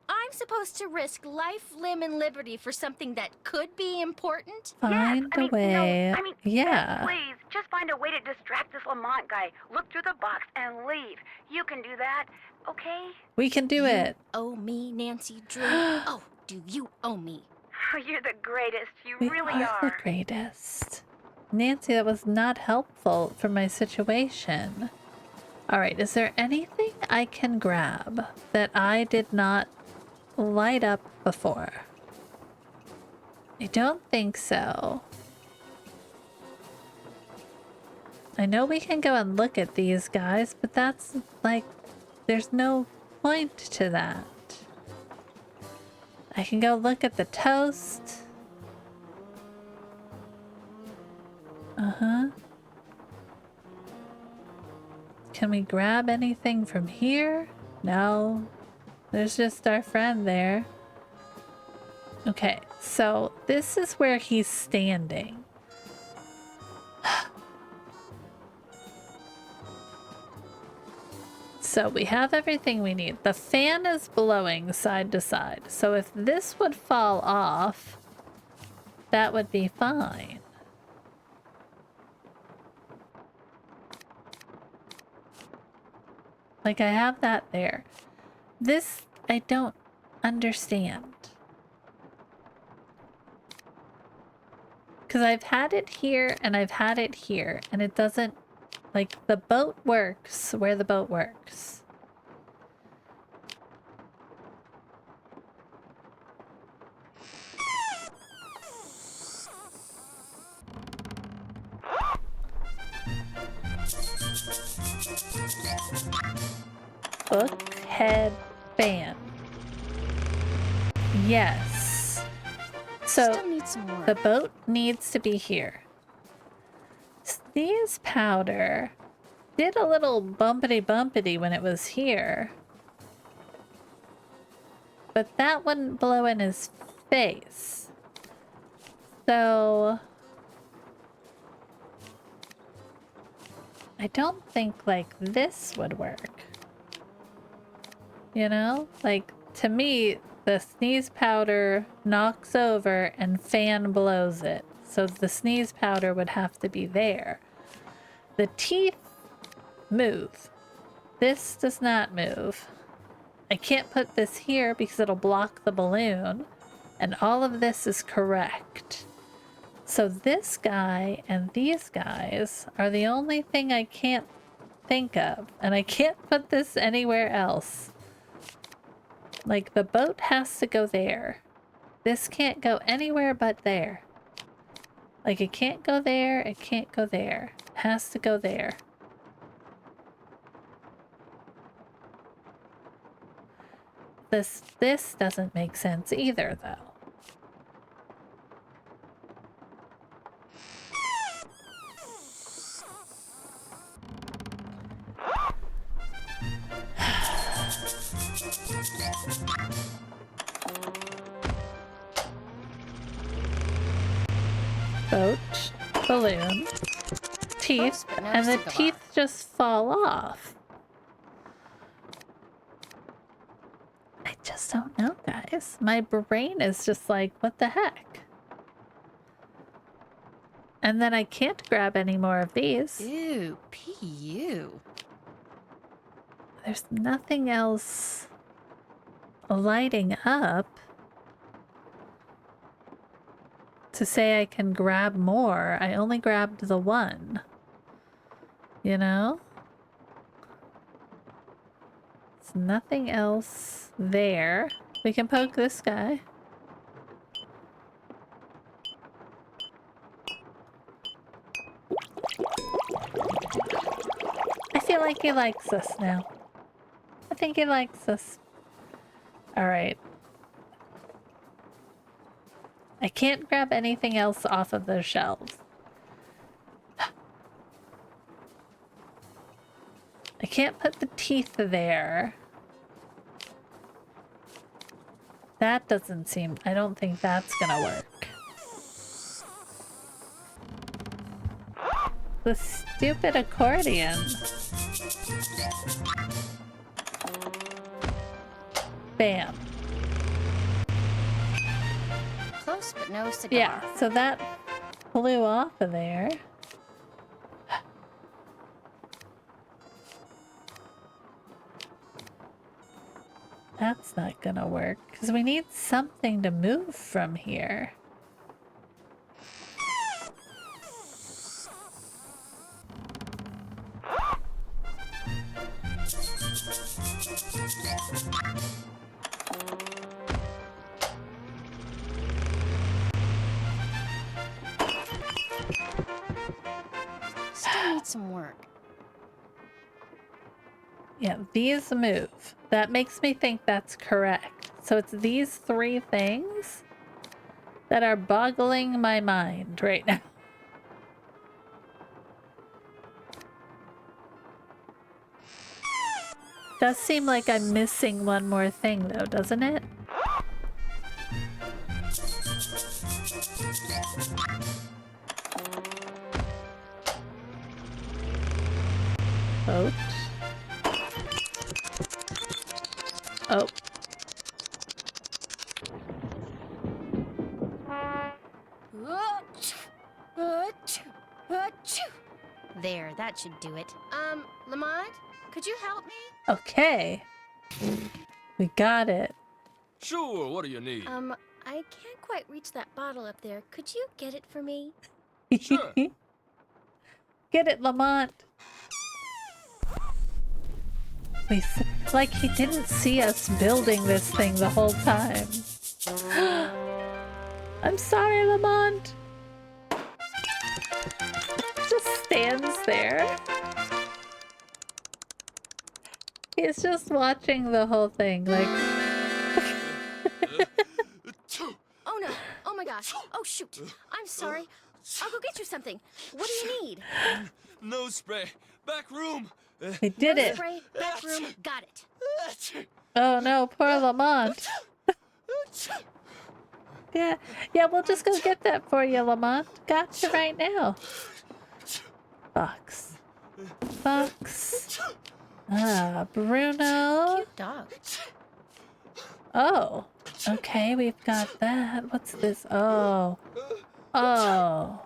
I'm supposed to risk life, limb, and liberty for something that could be important? Find a way. No, Yeah. Bess, please, just find a way to distract this Lamont guy. Look through the box and leave. You can do that, okay? We can do it. Oh me, Nancy Drew. Oh, do you owe me? You're the greatest. You We really are the are. greatest. Nancy, that was not helpful for my situation. All right, is there anything I can grab that I did not light up before? I don't think so. I know we can go and look at these guys, but that's like, there's no point to that. I can go look at the toast. Uh-huh. Can we grab anything from here? No. There's just our friend there. Okay, so this is where he's standing. So we have everything we need. The fan is blowing side to side. So if this would fall off, that would be fine. Like, I have that there. This, I don't understand. Because I've had it here and I've had it here, and it doesn't, like, the boat works where the boat works. Book head fan. Yes. So Still need some more. the boat needs to be here. Sneeze powder did a little bumpity bumpity when it was here. But that wouldn't blow in his face. So I don't think like this would work. You know? Like, to me, the sneeze powder knocks over and fan blows it. So the sneeze powder would have to be there. The teeth move. This does not move. I can't put this here because it'll block the balloon. And all of this is correct. So this guy and these guys are the only thing I can't think of. And I can't put this anywhere else. Like, the boat has to go there. This can't go anywhere but there. Like, it can't go there, it can't go there. It has to go there. This doesn't make sense either, though. Boat, balloon. teeth, Close, but no and the cigar. teeth just fall off. I just don't know, guys. My brain is just like, what the heck? And then I can't grab any more of these. Ew, P.U. There's nothing else lighting up to say I can grab more. I only grabbed the one. You know? There's nothing else there. We can poke this guy. I feel like he likes us now. I think he likes us. Alright. I can't grab anything else off of those shelves. I can't put the teeth there. That doesn't seem... I don't think that's gonna work. The stupid accordion. Bam. Close, but no cigar. Yeah, so that flew off of there. That's not gonna work, because we need something to move from here. Still need some work. Yeah, these move. That makes me think that's correct. So it's these three things that are boggling my mind right now. Does seem like I'm missing one more thing though, doesn't it? Boat. Oh. There, that should do it. Lamont, could you help me? Okay. We got it. Sure, what do you need? I can't quite reach that bottle up there. Could you get it for me? Sure. Get it, Lamont. Like he didn't see us building this thing the whole time. I'm sorry, Lamont. Just stands there. He's just watching the whole thing, like... Oh no! Oh my gosh! Oh shoot! I'm sorry. I'll go get you something. What do you need? Nose spray. Back room. We did it. Spray, back room, got it. Oh no, poor Lamont. Yeah, we'll just go get that for you, Lamont. Got you right now. Fox. Ah, Bruno. Cute dog. Oh, okay, we've got that. What's this? Oh. Oh.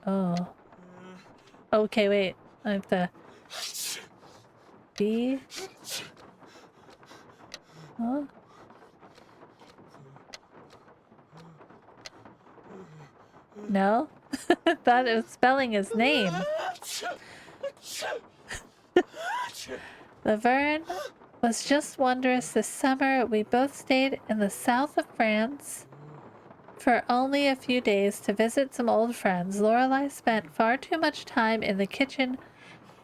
Oh. Okay, wait. I have to... B? Huh? No? Thought it was spelling his name. Laverne was just wondrous this summer. We both stayed in the south of France for only a few days to visit some old friends. Lorelei spent far too much time in the kitchen.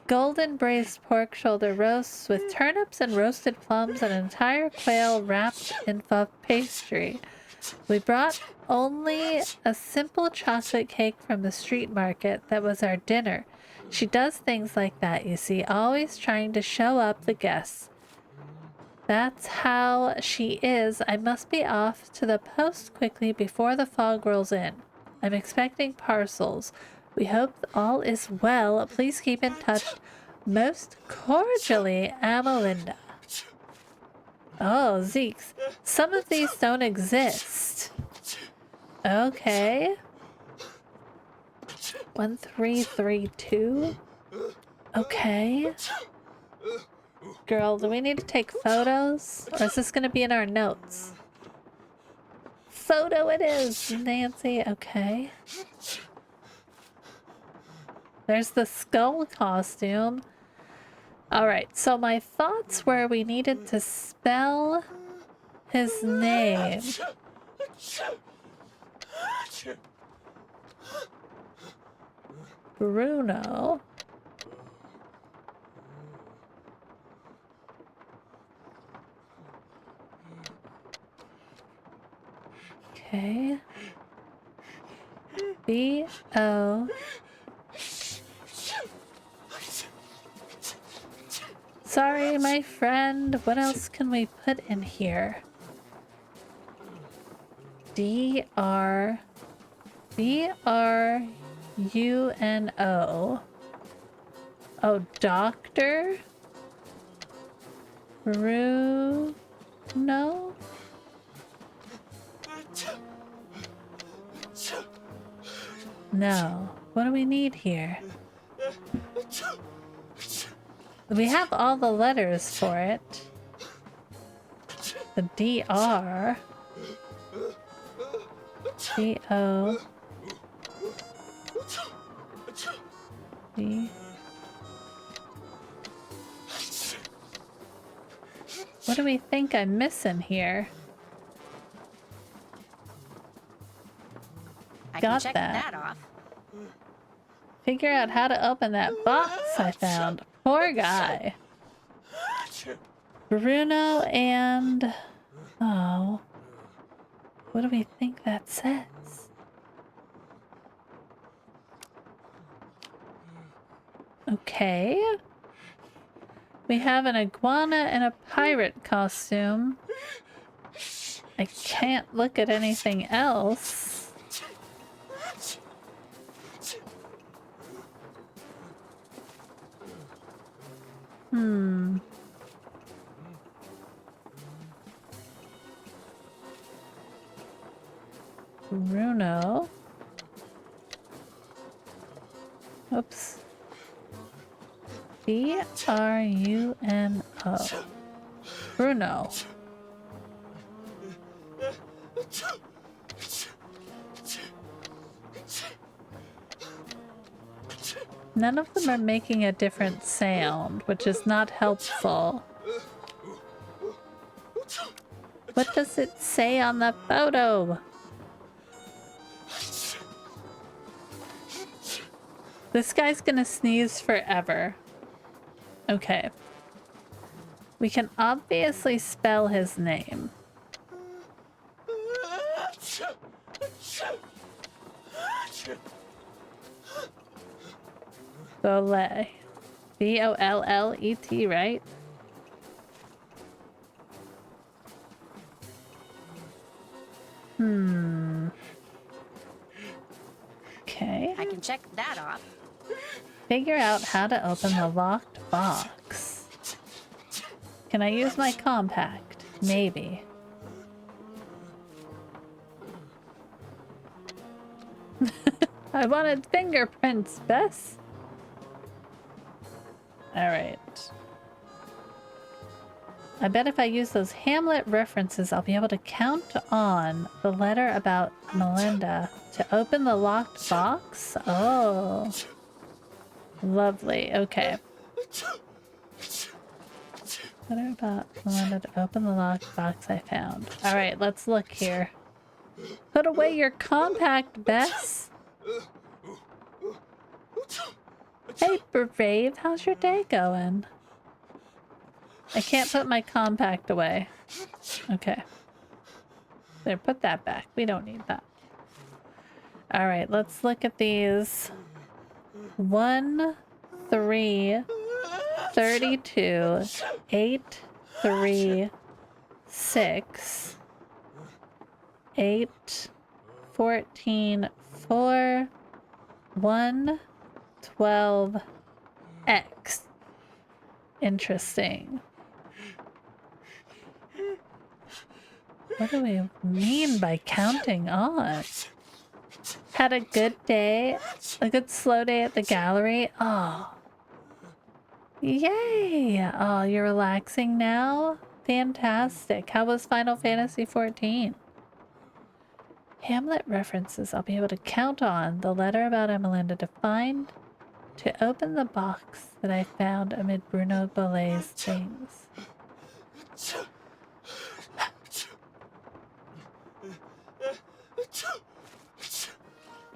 Golden braised pork shoulder roasts with turnips and roasted plums, and an entire quail wrapped in puff pastry. We brought only a simple chocolate cake from the street market. That was our dinner. She does things like that, you see, always trying to show up the guests. That's how she is. I must be off to the post quickly before the fog rolls in. I'm expecting parcels. We hope all is well. Please keep in touch. Most cordially, Amalinda. Oh, Zeeks. Some of these don't exist. Okay. 1332. Okay. Girl, do we need to take photos? Or is this going to be in our notes? Photo it is, Nancy. Okay. There's the skull costume. Alright, so my thoughts were we needed to spell his name. Bruno. Okay. B-O. Sorry, my friend. What else can we put in here? D-R. B-R-U-N-O. Oh, doctor? Bruno? No. What do we need here? We have all the letters for it. The D-R. D-O. D. What do we think I'm missing here? I Got can check that. that off. Figure out how to open that box I found. Poor guy. Bruno and... Oh. What do we think that says? Okay. We have an iguana in a pirate costume. I can't look at anything else. Bruno. Oops. B-R-U-N-O. Bruno. None of them are making a different sound, which is not helpful. What does it say on the photo? This guy's gonna sneeze forever. Okay. We can obviously spell his name. Bollet. B-O-L-L-E-T, right? Okay. I can check that off. Figure out how to open the locked box. Can I use my compact? Maybe. I wanted fingerprints, Bess. Alright. I bet if I use those Hamlet references, I'll be able to count on the letter about Melinda to open the locked box. Oh. Lovely. Okay. Letter about Melinda to open the locked box I found. Alright, let's look here. Put away your compact, Bess. Hey, Brave, how's your day going? I can't put my compact away. Okay. There, put that back. We don't need that. Alright, let's look at these. 1, 3, 32, 8, 3, 6, 8, 14, 4, 1, 12, X. Interesting. What do we mean by counting on? Had a good day, a good slow day at the gallery. Oh. Yay! Oh, you're relaxing now? Fantastic. How was Final Fantasy XIV? Hamlet references I'll be able to count on. The letter about Emelinda to find, to open the box that I found amid Bruno Bolet's things.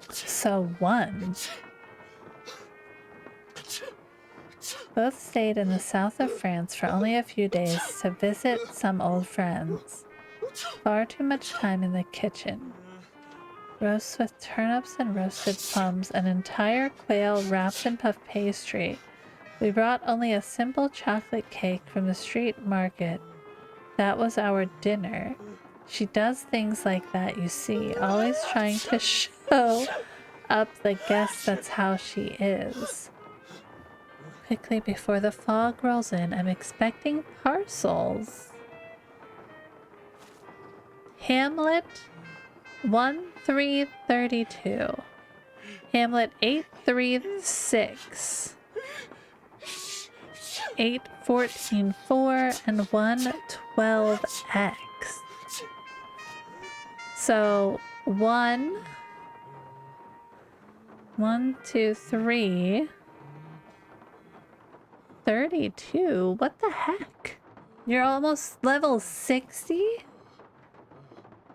So 1. Both stayed in the south of France for only a few days to visit some old friends. Far too much time in the kitchen. Roasts with turnips and roasted plums, an entire quail wrapped in puff pastry. We brought only a simple chocolate cake from the street market. That was our dinner. She does things like that, you see, always trying to show up the guests. That's how she is. Quickly before the fog rolls in, I'm expecting parcels. Hamlet 1-3-32. Hamlet 8-3-6. 8-14-4 and 1-12-X. So 1, 2, 3, 32. What the heck? You're almost level 60?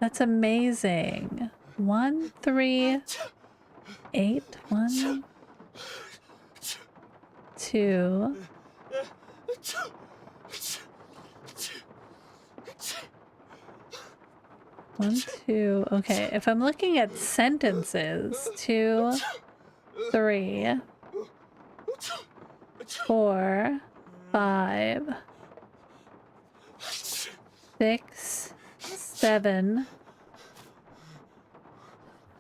That's amazing. 1, 3, 8, 1, 2. 1, 2. Okay, if I'm looking at sentences, 2, 3, 4, 5, 6, 7.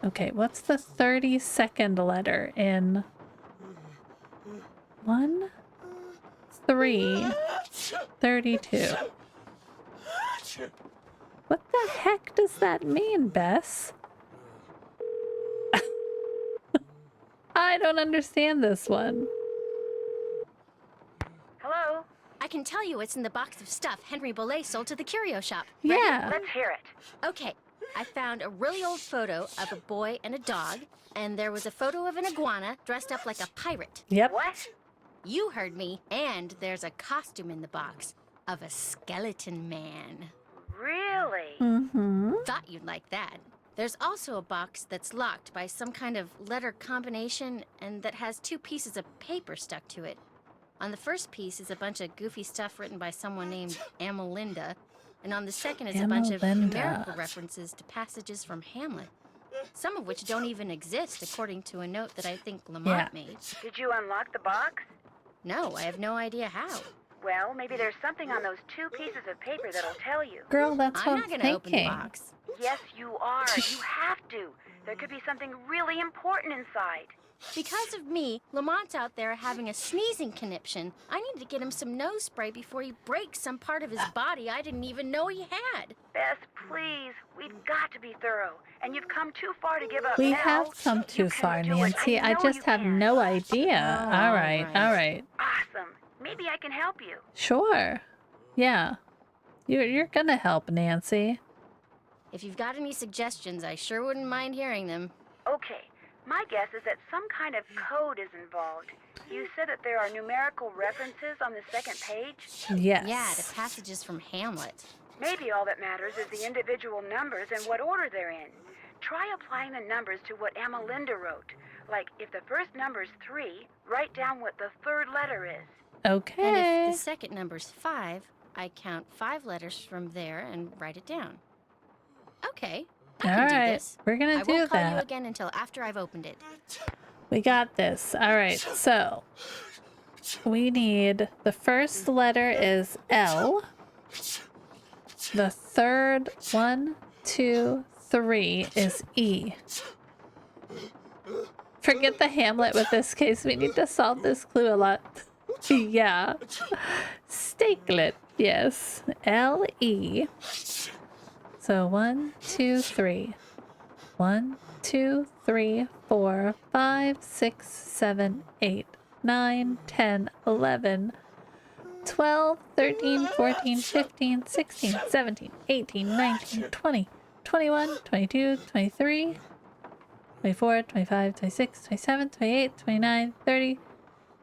Okay, what's the 32nd letter in 1, 3, 32? What the heck does that mean, Bess? I don't understand this one. Hello? I can tell you it's in the box of stuff Henry Bolet sold to the curio shop. Ready? Yeah. Let's hear it. Okay, I found a really old photo of a boy and a dog, and there was a photo of an iguana dressed up like a pirate. Yep. What? You heard me. And there's a costume in the box of a skeleton man. Really? Mm-hmm. Thought you'd like that. There's also a box that's locked by some kind of letter combination and that has 2 pieces of paper stuck to it. On the first piece is a bunch of goofy stuff written by someone named Emelinda, and on the second is a bunch of Emelinda. numerical references to passages from Hamlet, some of which don't even exist according to a note that I think Lamont made. Did you unlock the box? No, I have no idea how. Well, maybe there's something on those 2 pieces of paper that'll tell you. Girl, that's I'm what not I'm gonna open the thinking. box. Yes, you are. You have to. There could be something really important inside. Because of me, Lamont's out there having a sneezing conniption. I need to get him some nose spray before he breaks some part of his body I didn't even know he had. Bess, please. We've got to be thorough. And you've come too far to give up We now. have come too You can far, do it. Nancy. I know just you have can. no idea. Oh, all right, alright. all right. Awesome. Maybe I can help you. Sure. Yeah. You're gonna help, Nancy. If you've got any suggestions, I sure wouldn't mind hearing them. Okay. My guess is that some kind of code is involved. You said that there are numerical references on the second page? Yes. Yeah, the passages from Hamlet. Maybe all that matters is the individual numbers and what order they're in. Try applying the numbers to what Emelinda wrote. Like, if the first number's 3, write down what the third letter is. Okay. And if the second number's 5, I count 5 letters from there and write it down. Okay, I All can do right. this. We're gonna I do won't call you that. again until after I've opened it. We got this. All right. So we need the first letter is L. The third 1, 2, 3 is E. Forget the Hamlet with this case. We need to solve this clue a lot. Yeah. Stakelet. Yes. L-E. So 1, 2, 3. 1, 2, 3, 4, 5, 6, 7, 8, 9, 10, 11, 12, 13, 14, 15, 16, 17, 18, 19, 20, 21, 22, 23, 24, 25, 26, 27, 28, 29, 30,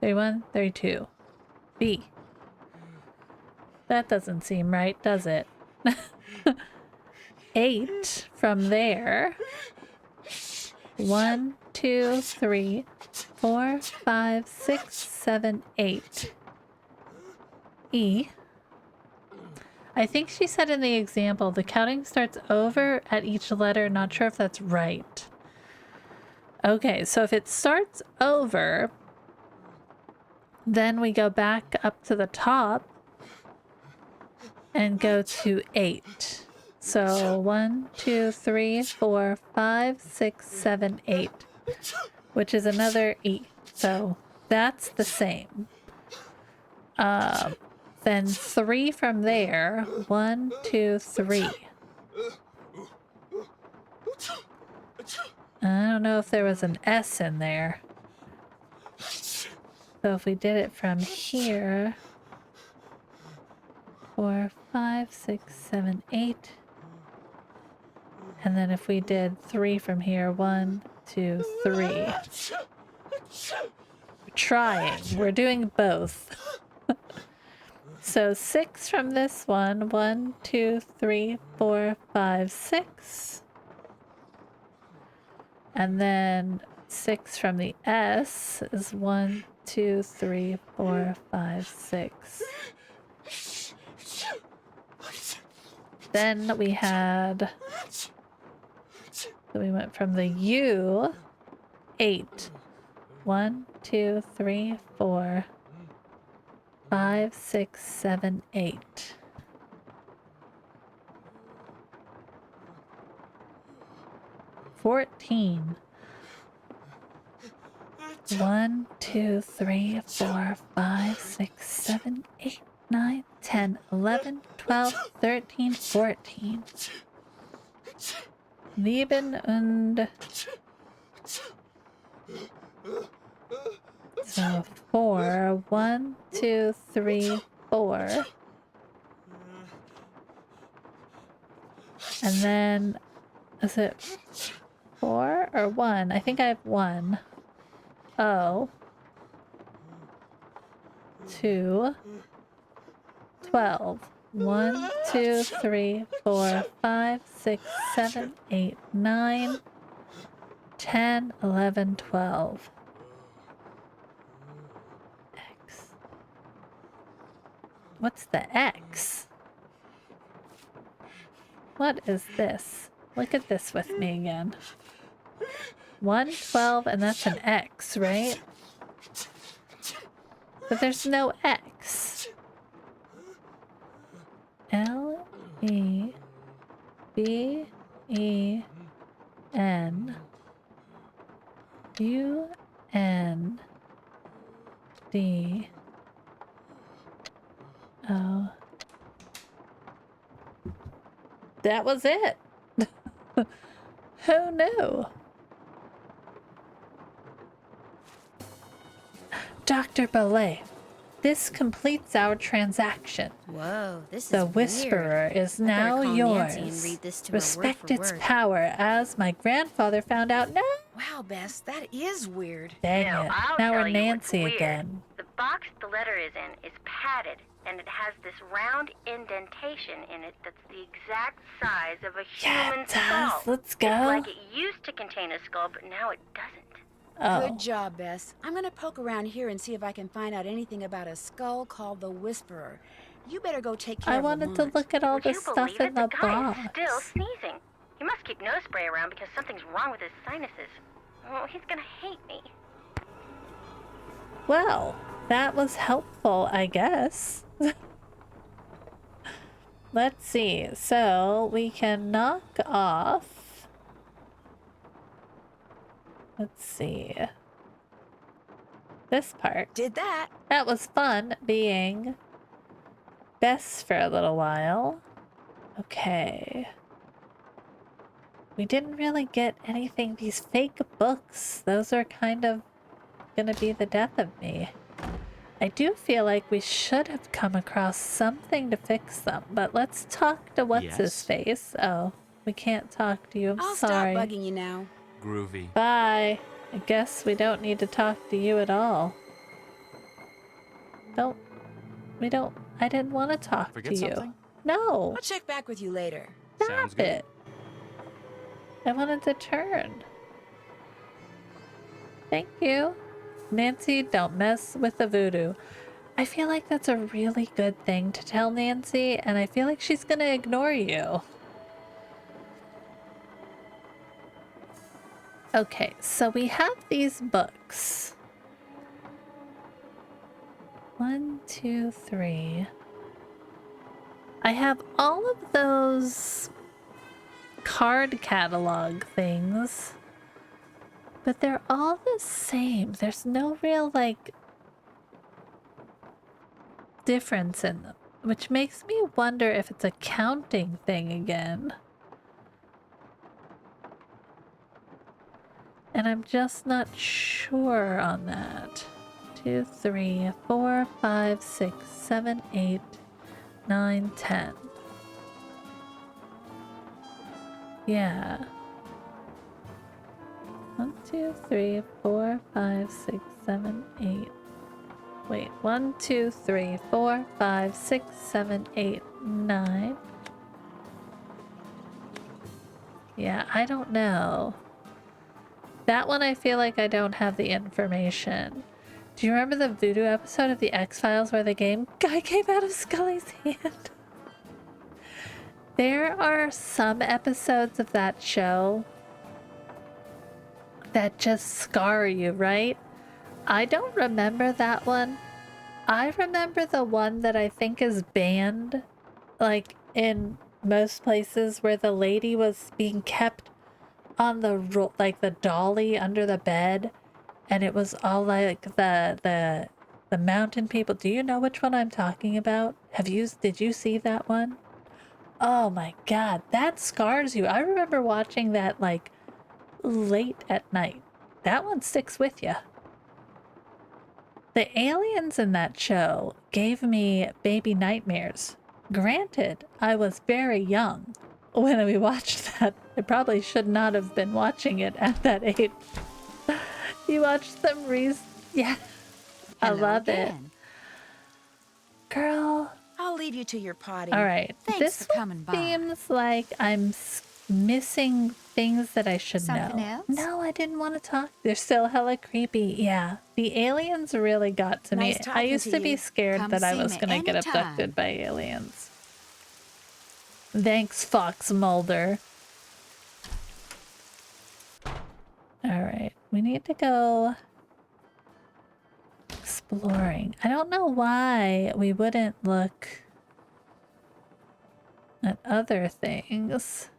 31, 32. B. That doesn't seem right, does it? 8 from there. 1, 2, 3, 4, 5, 6, 7, 8. E. I think she said in the example the counting starts over at each letter. Not sure if that's right. Okay, so if it starts over, then we go back up to the top and go to 8. So 1, 2, 3, 4, 5, 6, 7, 8, which is another E. So that's the same. Then 3 from there. 1, 2, 3. I don't know if there was an S in there. So if we did it from here, 4, 5, 6, 7, 8. And then if we did 3 from here, 1, 2, 3. We're trying. We're doing both. So 6 from this one. 1, 2, 3, 4, 5, 6. And then 6 from the S is 1, 2, 3, 4, 5, 6. Then we had, so we went from the U, 8. 1, 2, 3, 4, 5, 6, 7, 8. $14. 1, 2, 3, 4, 5, 6, 7, 8, 9, 10, 11, 12, 13, 14. Leben und... So 4. 1, 2, 3, 4. And then, is it 4 or 1? I think I have 1. O. 2. 12. 1, 2, 3, 4, 5, 6, 7, 8, 9, 10, 11, 12. X. What's the X? What is this? Look at this with me again. 1, 12, and that's an X, right? But there's no X. L, E, B, E, N, U, N, D, O. That was it. Who knew? Dr. Belay, this completes our transaction. Whoa, this is The weird. Whisperer is I better now call Nancy and yours. read this to her Respect word for its word. power, as my grandfather found out. No, Wow, Bess, that is weird. dang No, it. I'll Now tell we're you what's Nancy weird. again. The box the letter is in is padded, and it has this round indentation in it that's the exact size of a Yeah, human it skull. does. Let's go. It's like it used to contain a skull, but now it doesn't. Oh, Good job, Bess. I'm gonna poke around here and see if I can find out anything about a skull called the Whisperer. You better go take care I of wanted to Lamont. look at all Would the you stuff believe in it? the The guy box. is still sneezing. He must keep nose spray around because something's wrong with his sinuses. Oh, he's gonna hate me. Well, that was helpful, I guess. Let's see. So we can knock off Let's see. This part. Did that. That was fun being Bess for a little while. Okay. We didn't really get anything. These fake books, those are kind of gonna be the death of me. I do feel like we should have come across something to fix them, but let's talk to what's-his-face. Oh, we can't talk to you. I'm I'll sorry. stop bugging you now. Groovy. Bye. I guess we don't need to talk to you at all. I didn't want to talk Forget to you. something? No. I'll check back with you later. Sounds Stop good. it. I wanted to turn. Thank you. Nancy, don't mess with the voodoo. I feel like that's a really good thing to tell Nancy, and I feel like she's gonna ignore you. Okay, so we have these books. 1, 2, 3. I have all of those card catalog things, but they're all the same. There's no real, like, difference in them, which makes me wonder if it's a counting thing again. And I'm just not sure on that. 2, 3, 4, 5, 6, 7, 8, 9, 10. Yeah. 1, 2, 3, 4, 5, 6, 7, 8. Wait, 1, 2, 3, 4, 5, 6, 7, 8, 9. Yeah, I don't know. That one I feel like I don't have the information. Do you remember the voodoo episode of the X-Files where the guy came out of Scully's hand? There are some episodes of that show that just scar you, right? I don't remember that one. I remember the one that I think is banned, like in most places, where the lady was being kept on the the dolly under the bed, and it was all like the mountain people. Do you know which one I'm talking about? Did you see that one? Oh my god, that scars you. I remember watching that like late at night. That one sticks with you. The aliens in that show gave me baby nightmares. Granted, I was very young when we watched that. I probably should not have been watching it at that age. You watched them yeah. I Hello love it. again. Girl, I'll leave you to your potty. All right. Thanks This for coming by. seems like I'm missing things that I should Something know. else? No, I didn't want to talk. They're still hella creepy. Yeah. The aliens really got to Nice me. I talking used to to be you. scared Come that I see was me going to get anytime. abducted by aliens. Thanks, Fox Mulder. All right. We need to go exploring. I don't know why we wouldn't look at other things.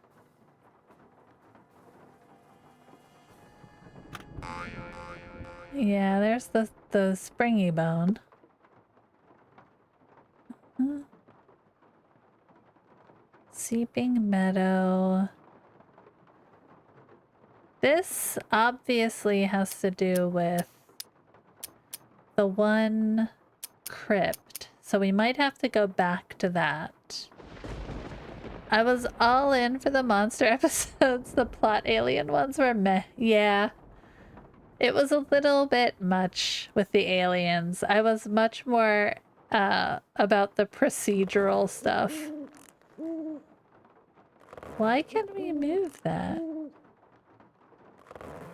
Yeah, there's the springy bone. Seeping meadow. This obviously has to do with the one crypt, so we might have to go back to that. I was all in for the monster episodes. The plot alien ones were meh. Yeah. It was a little bit much with the aliens. I was much more about the procedural stuff. Why can we move that?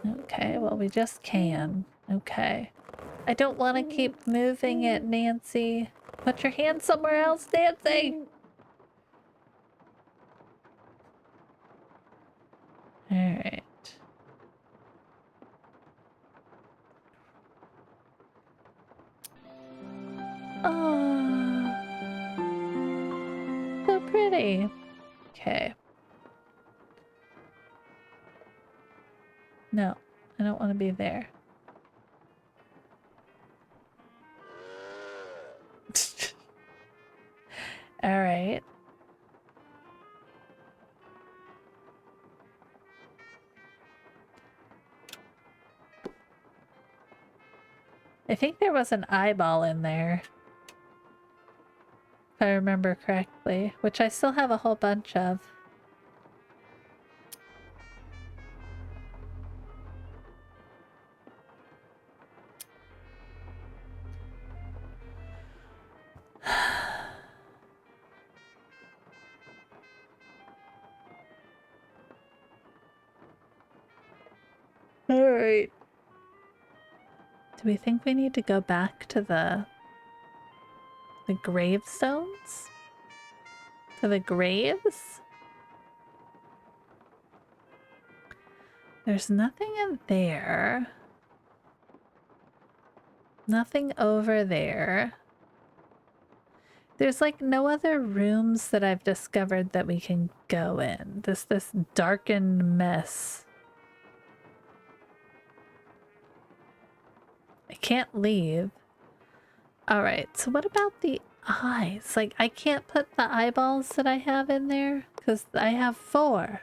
Okay, well, we just can. Okay. I don't want to keep moving it, Nancy. Put your hand somewhere else, Nancy! Alright. Oh, so pretty. Okay. No, I I don't want to be there. All right. I think there was an eyeball in there, if I remember correctly, which I still have a whole bunch of. All right. Do we think we need to go back to the gravestones? To the graves? There's nothing in there. Nothing over there. There's like no other rooms that I've discovered that we can go in. This darkened mess. I can't leave. Alright, so what about the eyes? Like, I can't put the eyeballs that I have in there because I have 4.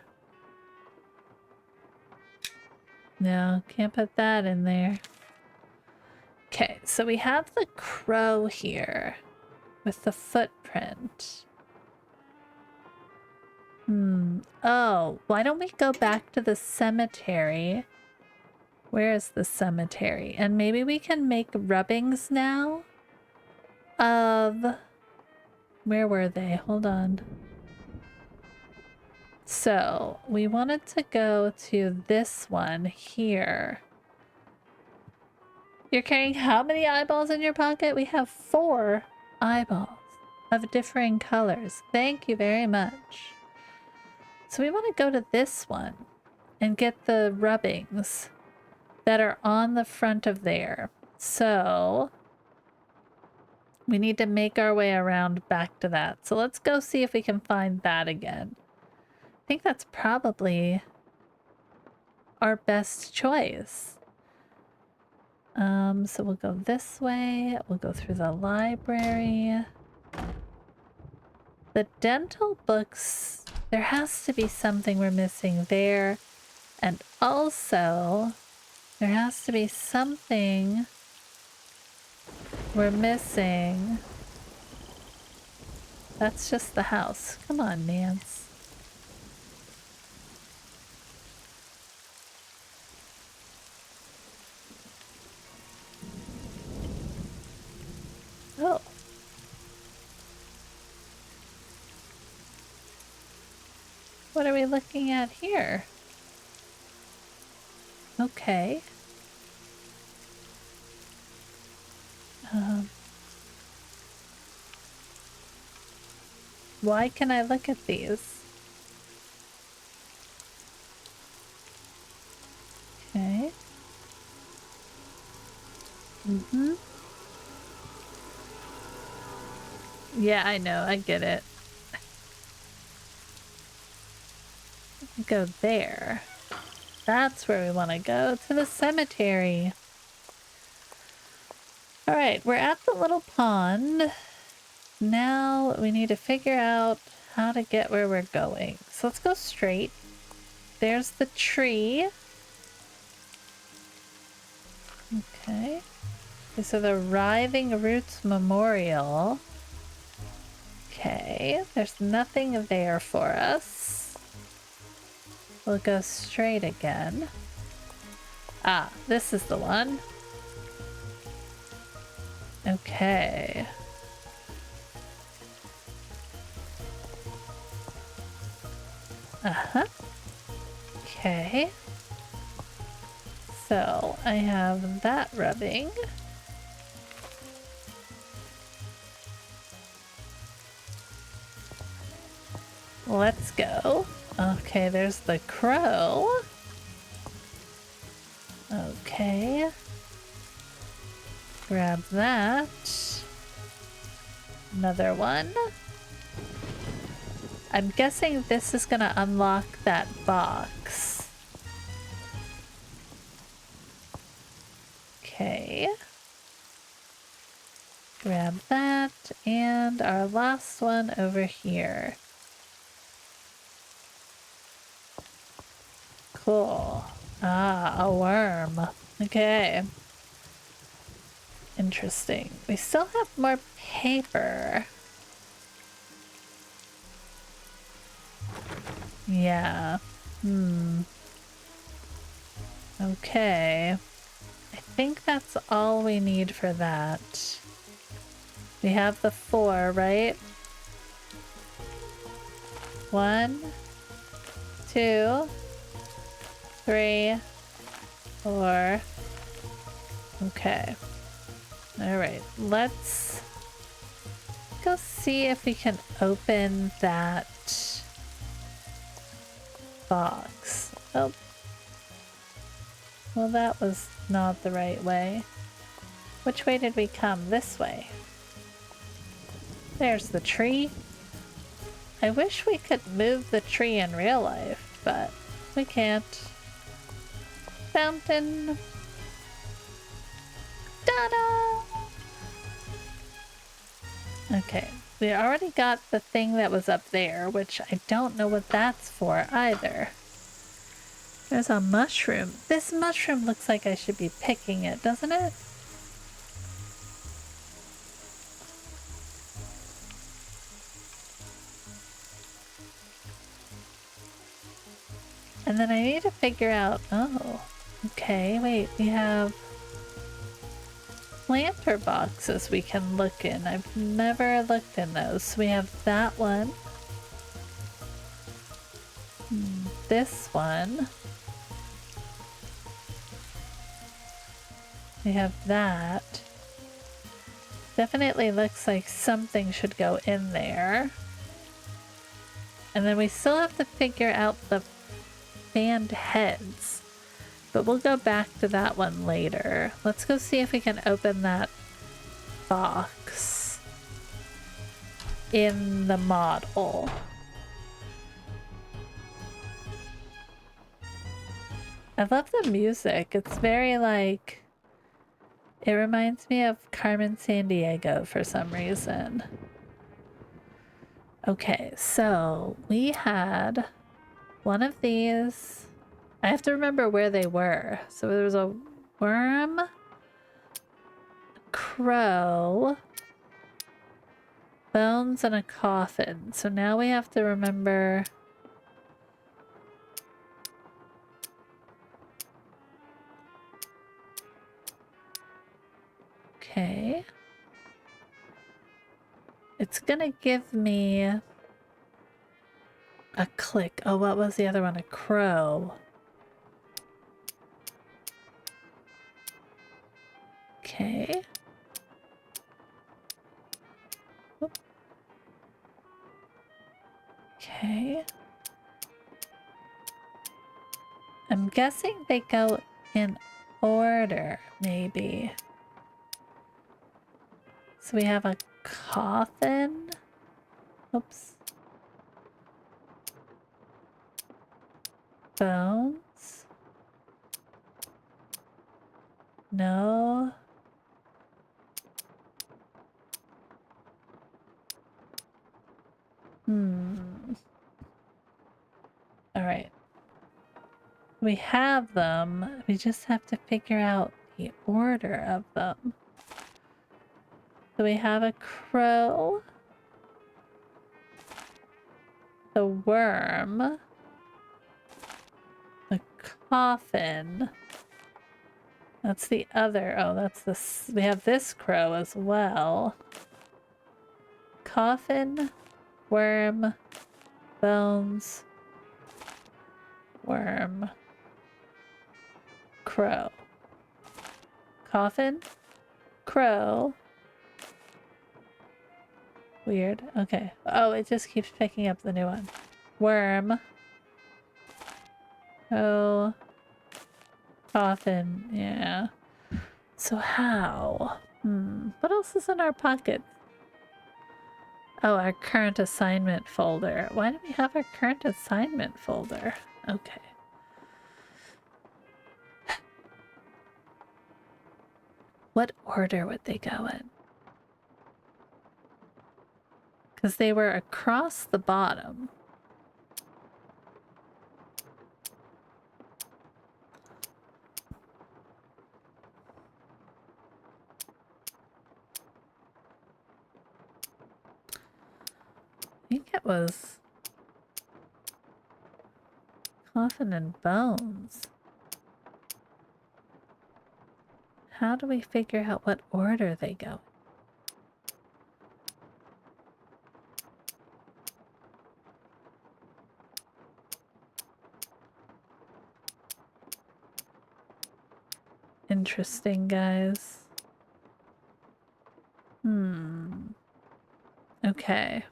No, can't put that in there. Okay, so we have the crow here with the footprint. Oh, why don't we go back to the cemetery? Where is the cemetery? And maybe we can make rubbings now of... Where were they? Hold on. So, we wanted to go to this one here. You're carrying how many eyeballs in your pocket? We have 4 eyeballs of differing colors. Thank you very much. So we want to go to this one and get the rubbings that are on the front of there. So we need to make our way around back to that. So let's go see if we can find that again. I think that's probably our best choice. So we'll go this way. We'll go through the library. The dental books, there has to be something we're missing there. And also, there has to be something we're missing. That's just the house. Come on, Nance. Oh. What are we looking at here? Okay. Why can I look at these? Okay. Yeah, I know. I get it. Go there. That's where we want to go, to the cemetery. All right, we're at the little pond. Now we need to figure out how to get where we're going. So let's go straight. There's the tree. Okay. These are the Writhing Roots Memorial. Okay, there's nothing there for us. We'll go straight again. Ah, this is the one. Okay. Uh-huh. Okay. So, I have that rubbing. Let's go. Okay, there's the crow. Okay. Grab that. Another one. I'm guessing this is gonna unlock that box. Okay. Grab that, and our last one over here. Cool. Ah, a worm. Okay. Interesting. We still have more paper. Yeah. Okay. I think that's all we need for that. We have the 4, right? 1, 2, 3, 4. Okay. Alright, let's go see if we can open that box. Oh. Well, that was not the right way. Which way did we come? This way. There's the tree. I wish we could move the tree in real life, but we can't. Fountain. Ta-da! Okay, we already got the thing that was up there, which I don't know what that's for either. There's a mushroom. This mushroom looks like I should be picking it, doesn't it? And then I need to figure out, oh, okay, wait, we have planter boxes we can look in. I've never looked in those. So we have that one. This one. We have that. Definitely looks like something should go in there. And then we still have to figure out the band heads. But we'll go back to that one later. Let's go see if we can open that box in the model. I love the music. It's very like... It reminds me of Carmen Sandiego for some reason. Okay, so we had one of these. I have to remember where they were. So there was a worm, a crow, bones, and a coffin. So now we have to remember... Okay. It's gonna give me a click. Oh, what was the other one? A crow. Okay. Oop. Okay. I'm guessing they go in order, maybe. So we have a coffin. Oops. Bones. No. All right. We have them. We just have to figure out the order of them. So we have a crow, the worm, the coffin. That's the other. Oh, that's this. We have this crow as well. Coffin, worm, bones, worm, crow. Coffin, crow. Weird. Okay. Oh, it just keeps picking up the new one. Worm. Oh. Coffin. Yeah. So how? What else is in our pocket? Oh, our current assignment folder. Why do we have our current assignment folder? Okay. What order would they go in? Because they were across the bottom. I think it was coffin and bones. How do we figure out what order they go? Interesting, guys. Okay.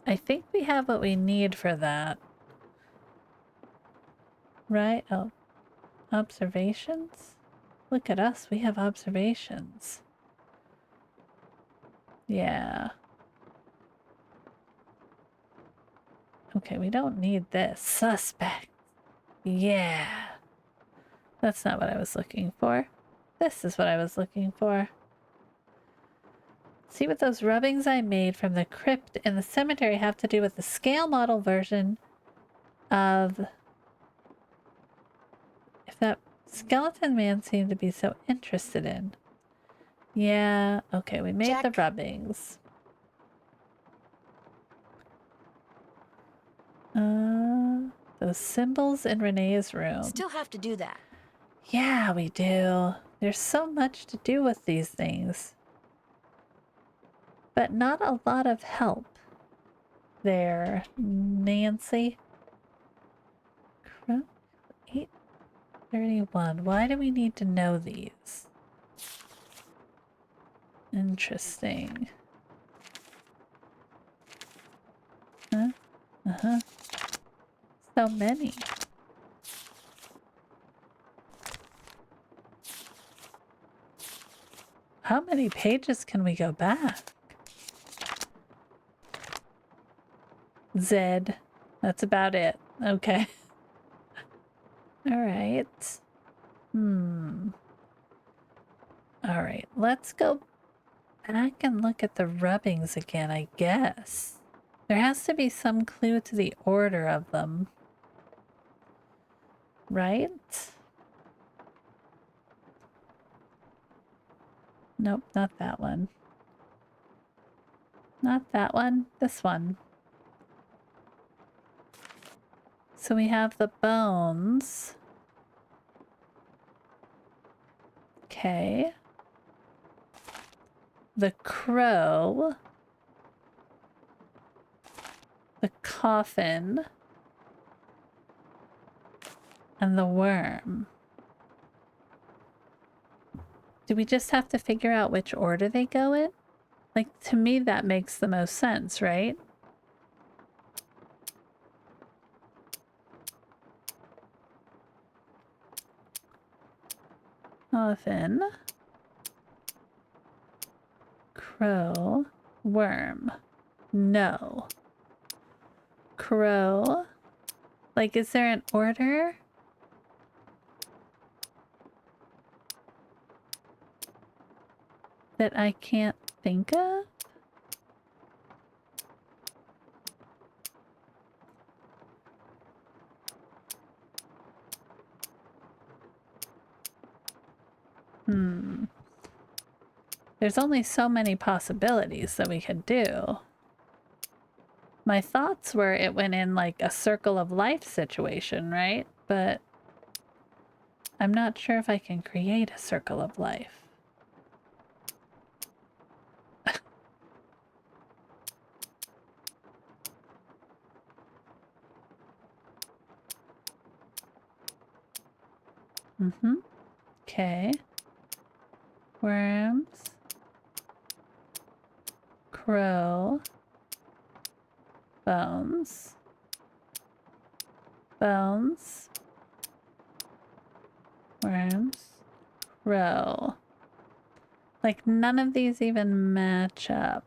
I think we have what we need for that. Right? Oh, observations? Look at us, we have observations. Yeah. Okay, we don't need this. Suspect. Yeah. That's not what I was looking for. This is what I was looking for. See what those rubbings I made from the crypt in the cemetery have to do with the scale model version of... If that skeleton man seemed to be so interested in. Yeah, okay, we made the Check. rubbings. Those symbols in Renee's room. Still have to do that. Yeah, we do. There's so much to do with these things. But not a lot of help there, Nancy. 831. Why do we need to know these? Interesting. Huh? Uh-huh. So many. How many pages can we go back? Zed. That's about it. Okay. All right. All right. Let's go back and look at the rubbings again, I guess. There has to be some clue to the order of them. Right? Nope, not that one. Not that one. This one. So we have the bones. Okay. The crow. The coffin. And the worm. Do we just have to figure out which order they go in? Like, to me, that makes the most sense, right? Coffin. Crow. Worm. No. Crow. Like, is there an order? That I can't think of? There's only so many possibilities that we could do. My thoughts were it went in like a circle of life situation, right? But I'm not sure if I can create a circle of life. Okay. Worms. Crow. Bones. Bones. Worms. Crow. Like, none of these even match up.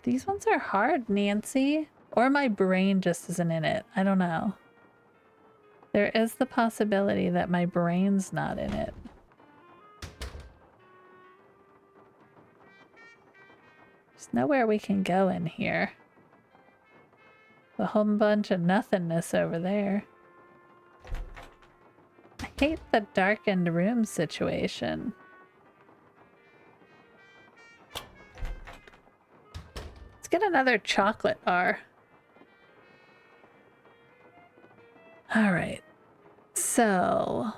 These ones are hard, Nancy. Or my brain just isn't in it. I don't know. There is the possibility that my brain's not in it. There's nowhere we can go in here. A whole bunch of nothingness over there. I hate the darkened room situation. Let's get another chocolate bar. All right. So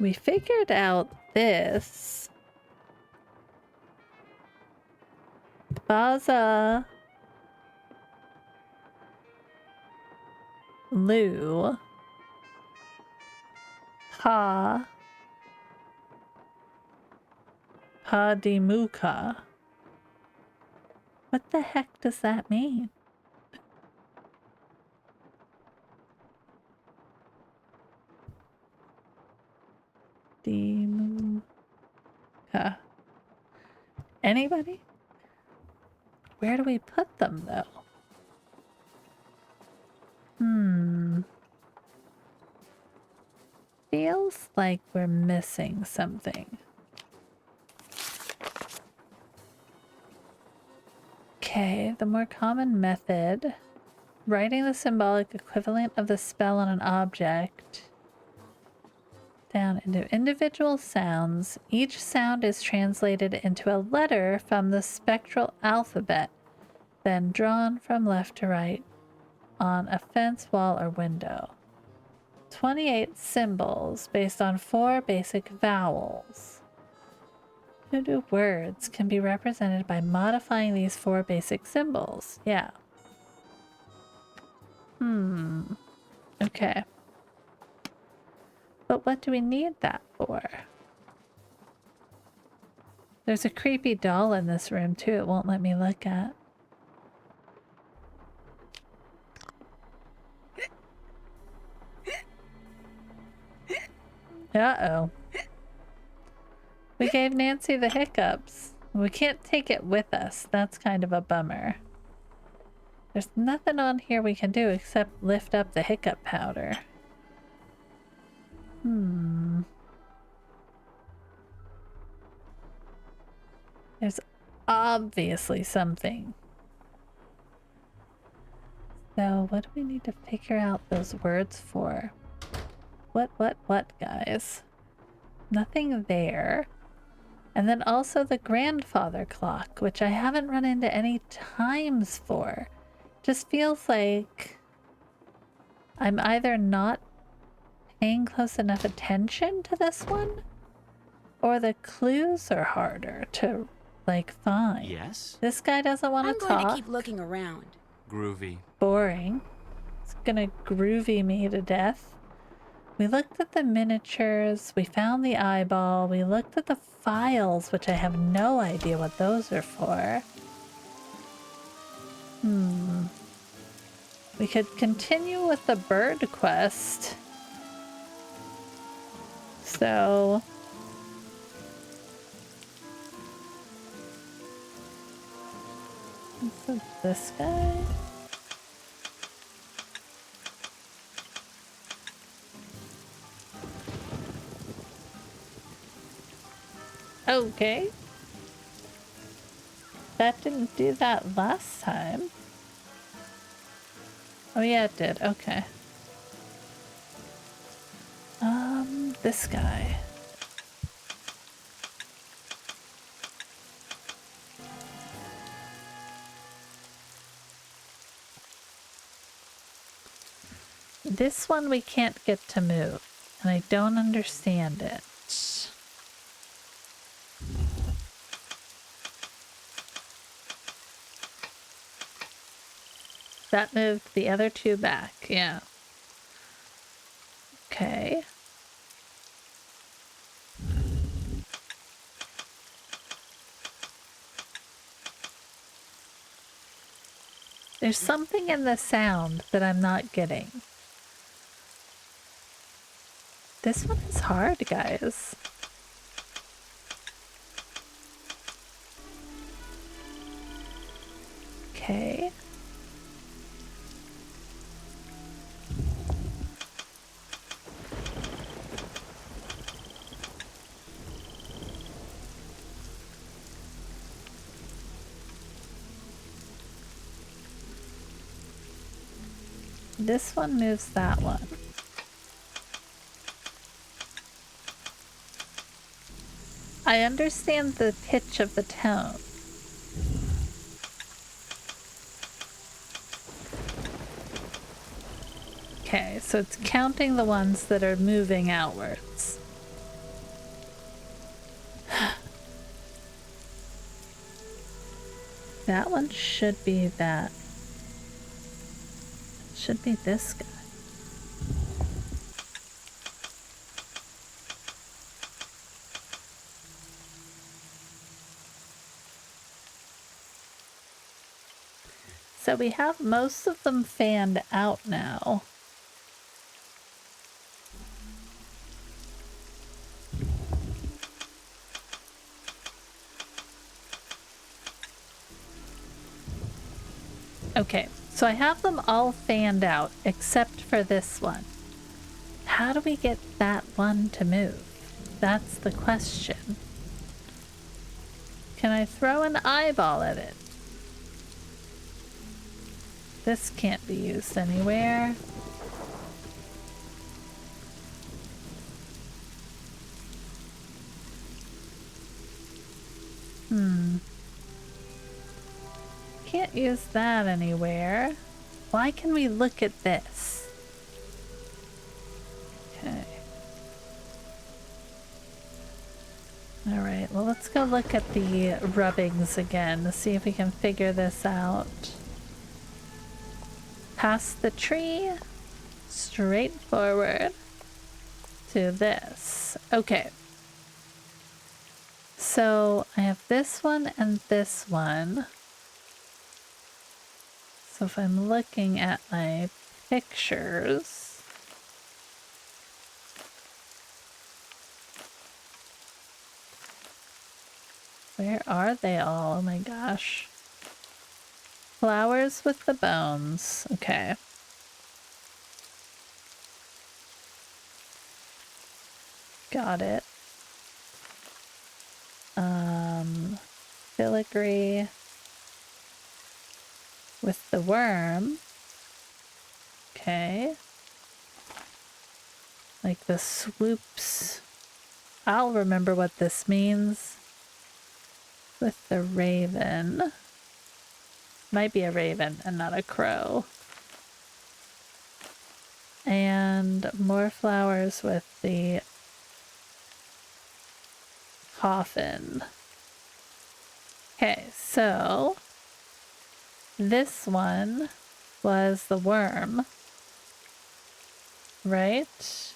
we figured out this. Baza Lu Ha Padimuka. What the heck does that mean? Dimuka. Anybody? Where do we put them though? Feels like we're missing something. Okay, the more common method. Writing the symbolic equivalent of the spell on an object down into individual sounds. Each sound is translated into a letter from the spectral alphabet, then drawn from left to right on a fence, wall, or window. 28 symbols based on 4 basic vowels. Voodoo words can be represented by modifying these 4 basic symbols. Yeah. Okay. But what do we need that for? There's a creepy doll in this room too it won't let me look at. Uh-oh. We gave Nancy the hiccups. We can't take it with us. That's kind of a bummer. There's nothing on here we can do except lift up the hiccup powder. There's obviously something. So what do we need to figure out those words for? What, guys? Nothing there. And then also the grandfather clock, which I haven't run into any times for. Just feels like I'm either not paying close enough attention to this one, or the clues are harder to, like, find. Yes? This guy doesn't want to talk. I'm going to keep looking around. Groovy. Boring. It's gonna groovy me to death. We looked at the miniatures, we found the eyeball, we looked at the files, which I have no idea what those are for. We could continue with the bird quest. So... this guy? Okay. That didn't do that last time. Oh yeah, it did. Okay. This guy. This one we can't get to move, and I don't understand it. That moved the other two back, yeah. Okay. There's something in the sound that I'm not getting. This one is hard, guys. Okay. This one moves that one. I understand the pitch of the tone. Okay, so it's counting the ones that are moving outwards. That one should be that. Should be this guy. So we have most of them fanned out now. Okay, so I have them all fanned out except for this one. How do we get that one to move? That's the question. Can I throw an eyeball at it? This can't be used anywhere. Can't use that anywhere. Why can we look at this? Okay. Alright, well let's go look at the rubbings again to see if we can figure this out. Past the tree, straight forward to this. Okay. So I have this one and this one. So if I'm looking at my pictures, where are they all? Oh my gosh. Flowers with the bones. Okay. Got it. Filigree with the worm. Okay. Like the swoops. I'll remember what this means. With the raven. Might be a raven and not a crow. And more flowers with the coffin. Okay, so this one was the worm, right?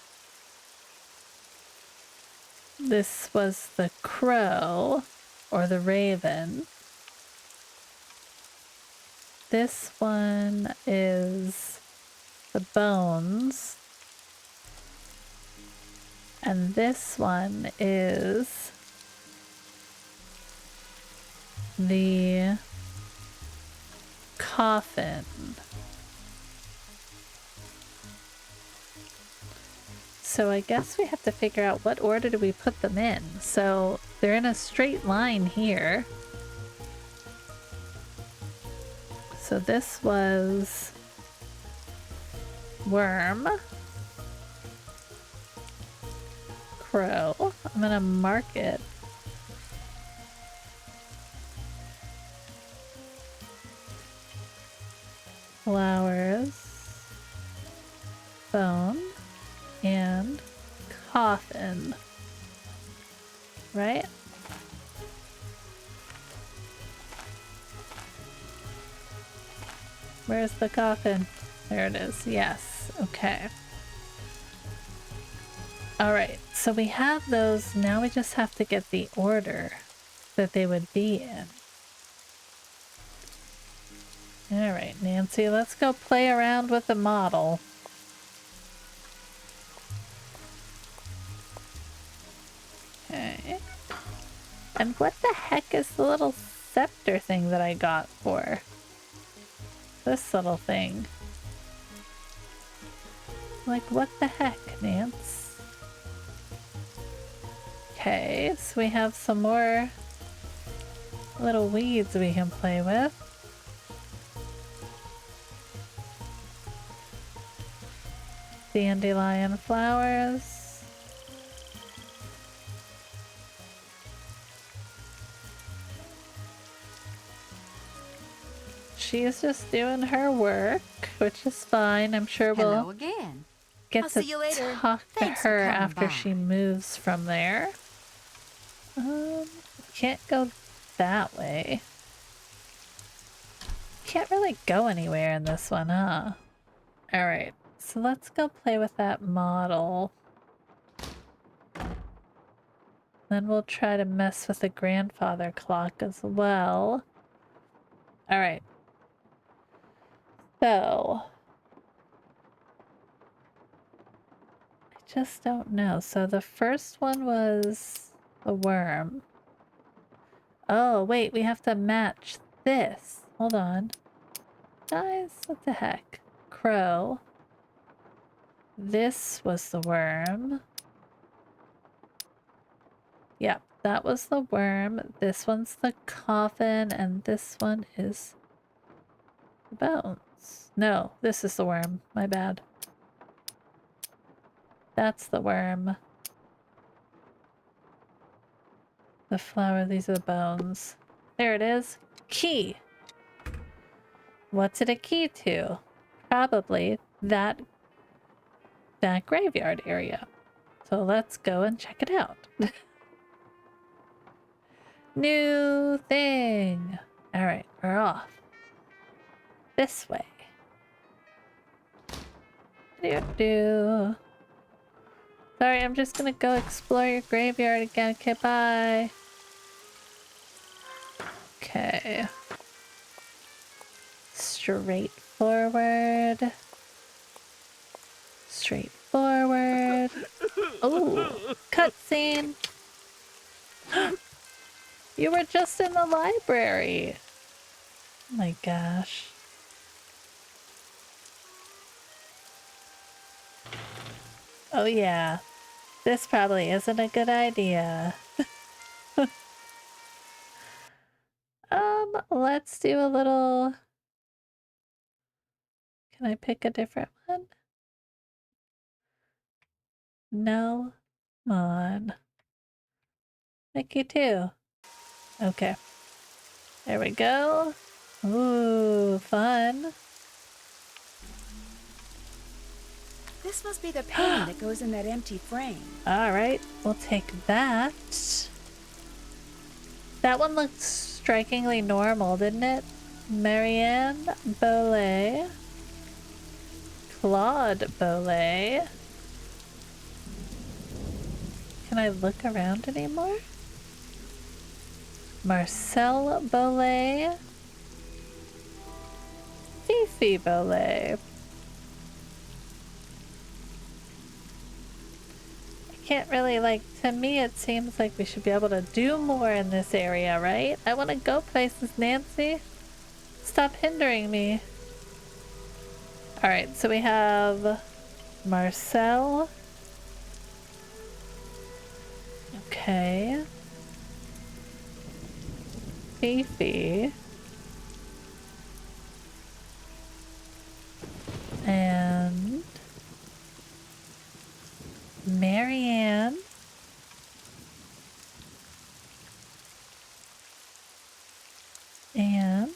This was the crow or the raven. This one is the bones. And this one is the coffin. So I guess we have to figure out what order do we put them in. So they're in a straight line here. So this was worm. Crow. I'm gonna mark it. Flowers, bone, and coffin. Right? Where's the coffin? There it is. Yes. Okay. Alright, so we have those. Now we just have to get the order that they would be in. Alright, Nancy, let's go play around with the model. Okay. And what the heck is the little scepter thing that I got for? This little thing. Like, what the heck, Nance? Okay, so we have some more little weeds we can play with. Dandelion flowers. She's just doing her work, which is fine. I'm sure Hello we'll again. get I'll to see you later. talk to Thanks for her coming after by. she moves from there. Can't go that way. Can't really go anywhere in this one, huh? Alright, so let's go play with that model. Then we'll try to mess with the grandfather clock as well. Alright. So... I just don't know. So the first one was the worm. Oh, wait, we have to match this. Hold on. Guys, what the heck? Crow. This was the worm. Yep, that was the worm. This one's the coffin, and this one is the bones. No, this is the worm. My bad. That's the worm. The flower, these are the bones. There it is. Key. What's it a key to? Probably that graveyard area. So let's go and check it out. New thing. All right, we're off. This way. Do. Sorry, I'm just gonna go explore your graveyard again. Okay, bye. Okay. Straightforward. Straightforward. Oh, cutscene. You were just in the library. Oh my gosh. Oh yeah. This probably isn't a good idea. Let's do a little... Can I pick a different one? No? Come on. Mickey too. Okay. There we go. Ooh, fun. This must be the painting that goes in that empty frame. Alright, we'll take that. That one looked strikingly normal, didn't it? Marianne Bollet. Claude Bollet. Can I look around anymore? Marcel Bollet. Fifi Bollet. Can't really, like, to me it seems like we should be able to do more in this area, right? I want to go places, Nancy. Stop hindering me. Alright, so we have Marcel. Okay. Fifi. And Marianne. And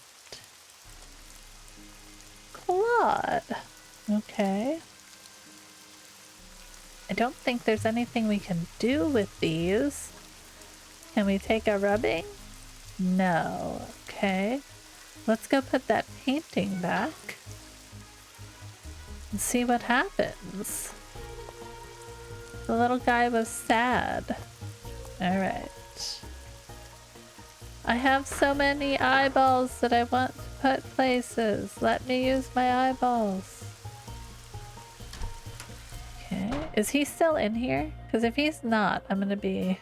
Claude. Okay. I don't think there's anything we can do with these. Can we take a rubbing? No. Okay. Let's go put that painting back and see what happens. The little guy was sad. Alright. I have so many eyeballs that I want to put places. Let me use my eyeballs. Okay. Is he still in here? Because if he's not, I'm gonna be...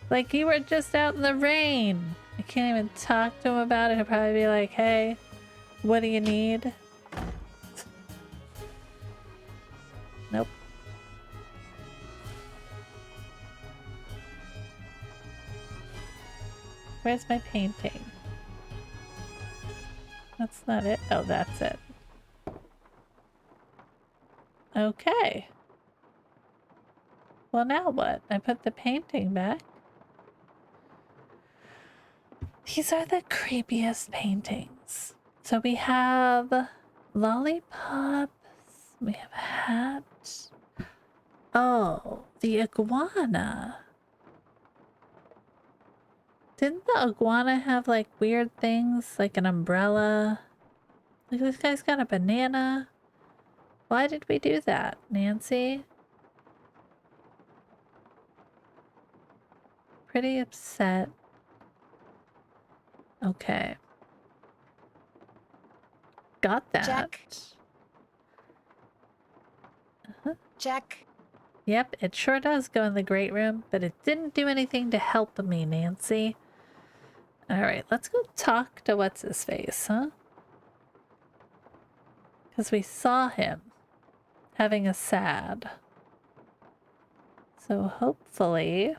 Like, you were just out in the rain. I can't even talk to him about it. He'll probably be like, hey, what do you need? Nope. Where's my painting? That's not it. Oh, that's it. Okay. Well, now what? I put the painting back. These are the creepiest paintings. So we have lollipops. We have a hat. Oh, the iguana. Didn't the iguana have like weird things, like an umbrella? Like this guy's got a banana. Why did we do that, Nancy? Pretty upset. Okay. Got that. Check. Check. Yep, it sure does go in the great room, but it didn't do anything to help me, Nancy. Alright, let's go talk to what's-his-face, huh? Because we saw him having a sad. So hopefully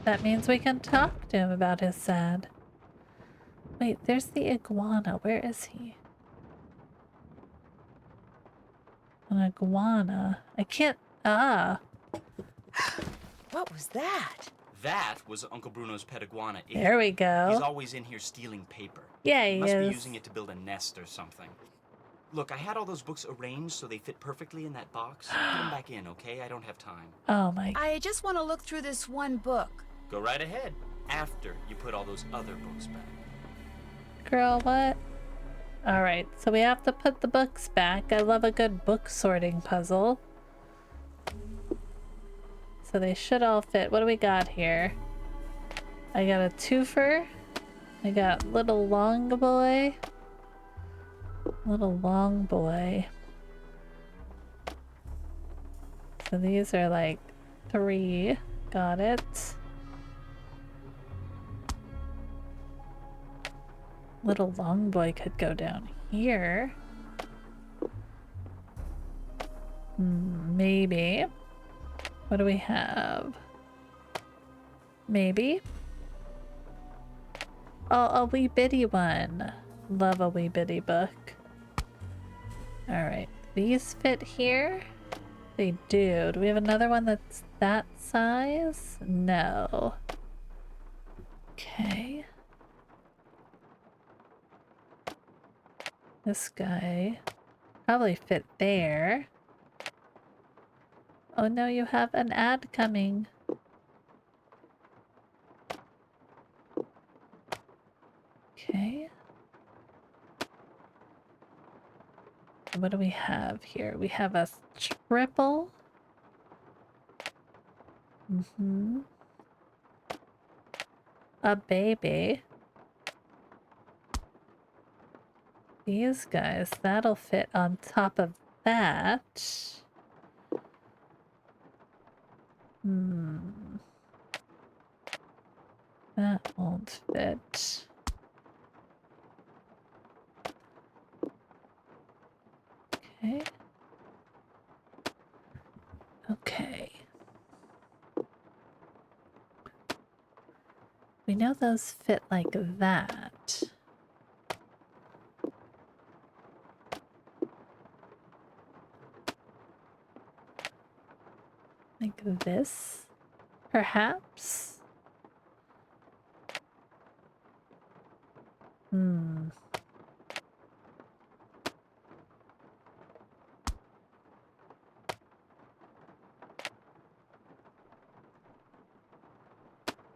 that means we can talk to him about his sad. Wait, there's the iguana. Where is he? An iguana. I can't. Ah. What was that? That was Uncle Bruno's pet iguana. There we go. He's always in here stealing paper. Yeah, he must is. be using it to build a nest or something. Look, I had all those books arranged so they fit perfectly in that box. Put them back in, okay? I don't have time. Oh my. I just want to look through this one book. Go right ahead. After you put all those other books back. Girl, what? Alright, so we have to put the books back. I love a good book sorting puzzle. So they should all fit. What do we got here? I got a twofer. I got little long boy. Little long boy. So these are like 3. Got it. Little long boy could go down here. Maybe. What do we have? Maybe. Oh, a wee bitty one. Love a wee bitty book. Alright, these fit here? They do. Do we have another one that's that size? No. Okay. This guy probably fit there. Oh no, you have an ad coming. Okay. What do we have here? We have a triple. A baby. These guys, that'll fit on top of that. That won't fit. Okay. Okay. We know those fit like that. Like this, perhaps?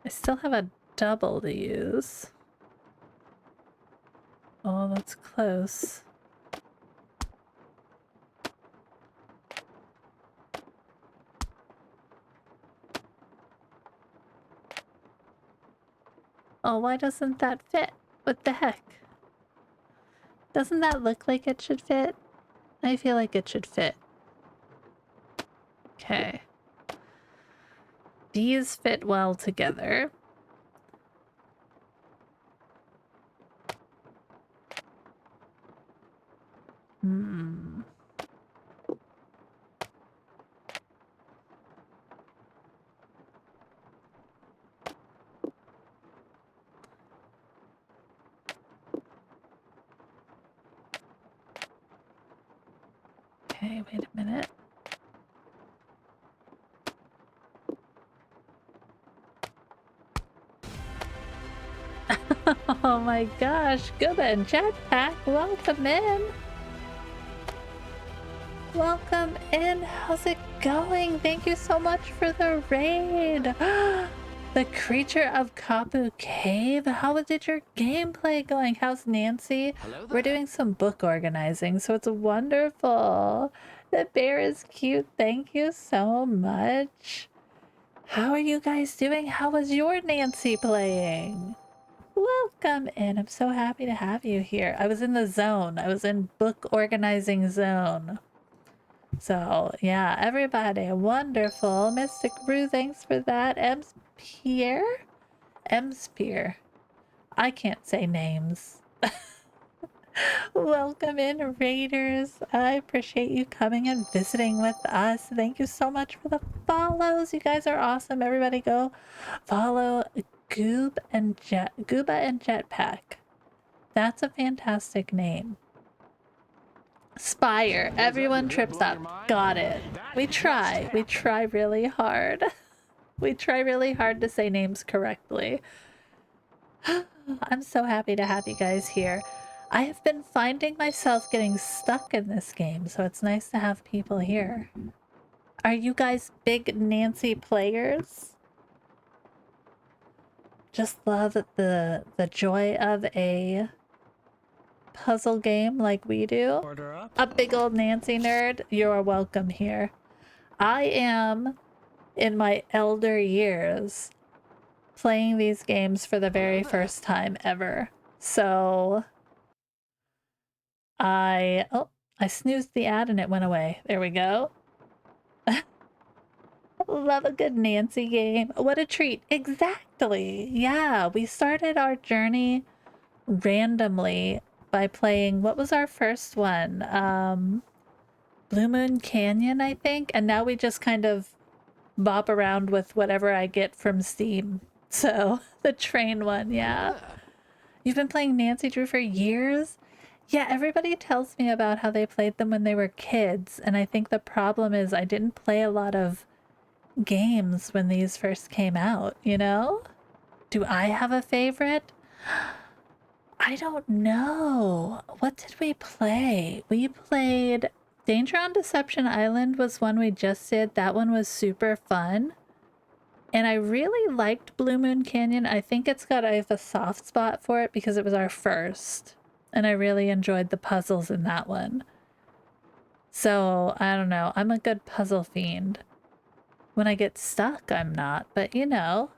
I still have a double to use. Oh, that's close. Oh, why doesn't that fit? What the heck? Doesn't that look like it should fit? I feel like it should fit. Okay. These fit well together. Okay, wait a minute. Oh my gosh, Gooba and Jetpack, welcome in. Welcome in. How's it going? Thank you so much for the raid. The creature of Kapu Cave. How did your gameplay going? How's Nancy? We're doing some book organizing, so it's wonderful. The bear is cute. Thank you so much. How are you guys doing? How was your Nancy playing? Welcome in. I'm so happy to have you here. I was in the zone. I was in book organizing zone. So, yeah, everybody, wonderful. Mystic Brew, thanks for that. Ems Pierre? Ems Pierre. I can't say names. Welcome in, Raiders. I appreciate you coming and visiting with us. Thank you so much for the follows. You guys are awesome. Everybody go follow Gooba and Jetpack. That's a fantastic name. Spire. Everyone trips up. Got it. We try. We try really hard. We try really hard to say names correctly. I'm so happy to have you guys here. I have been finding myself getting stuck in this game, so it's nice to have people here. Are you guys big Nancy players? Just love the joy of a puzzle game like we do. A big old Nancy nerd, you're welcome here. I am in my elder years playing these games for the very first time ever. So I snoozed the ad and it went away. There we go. Love a good Nancy game. What a treat. Exactly. Yeah, we started our journey randomly by playing, what was our first one? Blue Moon Canyon, I think. And now we just kind of bop around with whatever I get from Steam. So, the train one, yeah. You've been playing Nancy Drew for years? Yeah, everybody tells me about how they played them when they were kids. And I think the problem is I didn't play a lot of games when these first came out, you know? Do I have a favorite? I don't know. What did we play? We played Danger on Deception Island was one we just did. That one was super fun. And I really liked Blue Moon Canyon. I think I have a soft spot for it because it was our first. And I really enjoyed the puzzles in that one. So, I don't know. I'm a good puzzle fiend. When I get stuck, I'm not. But, you know.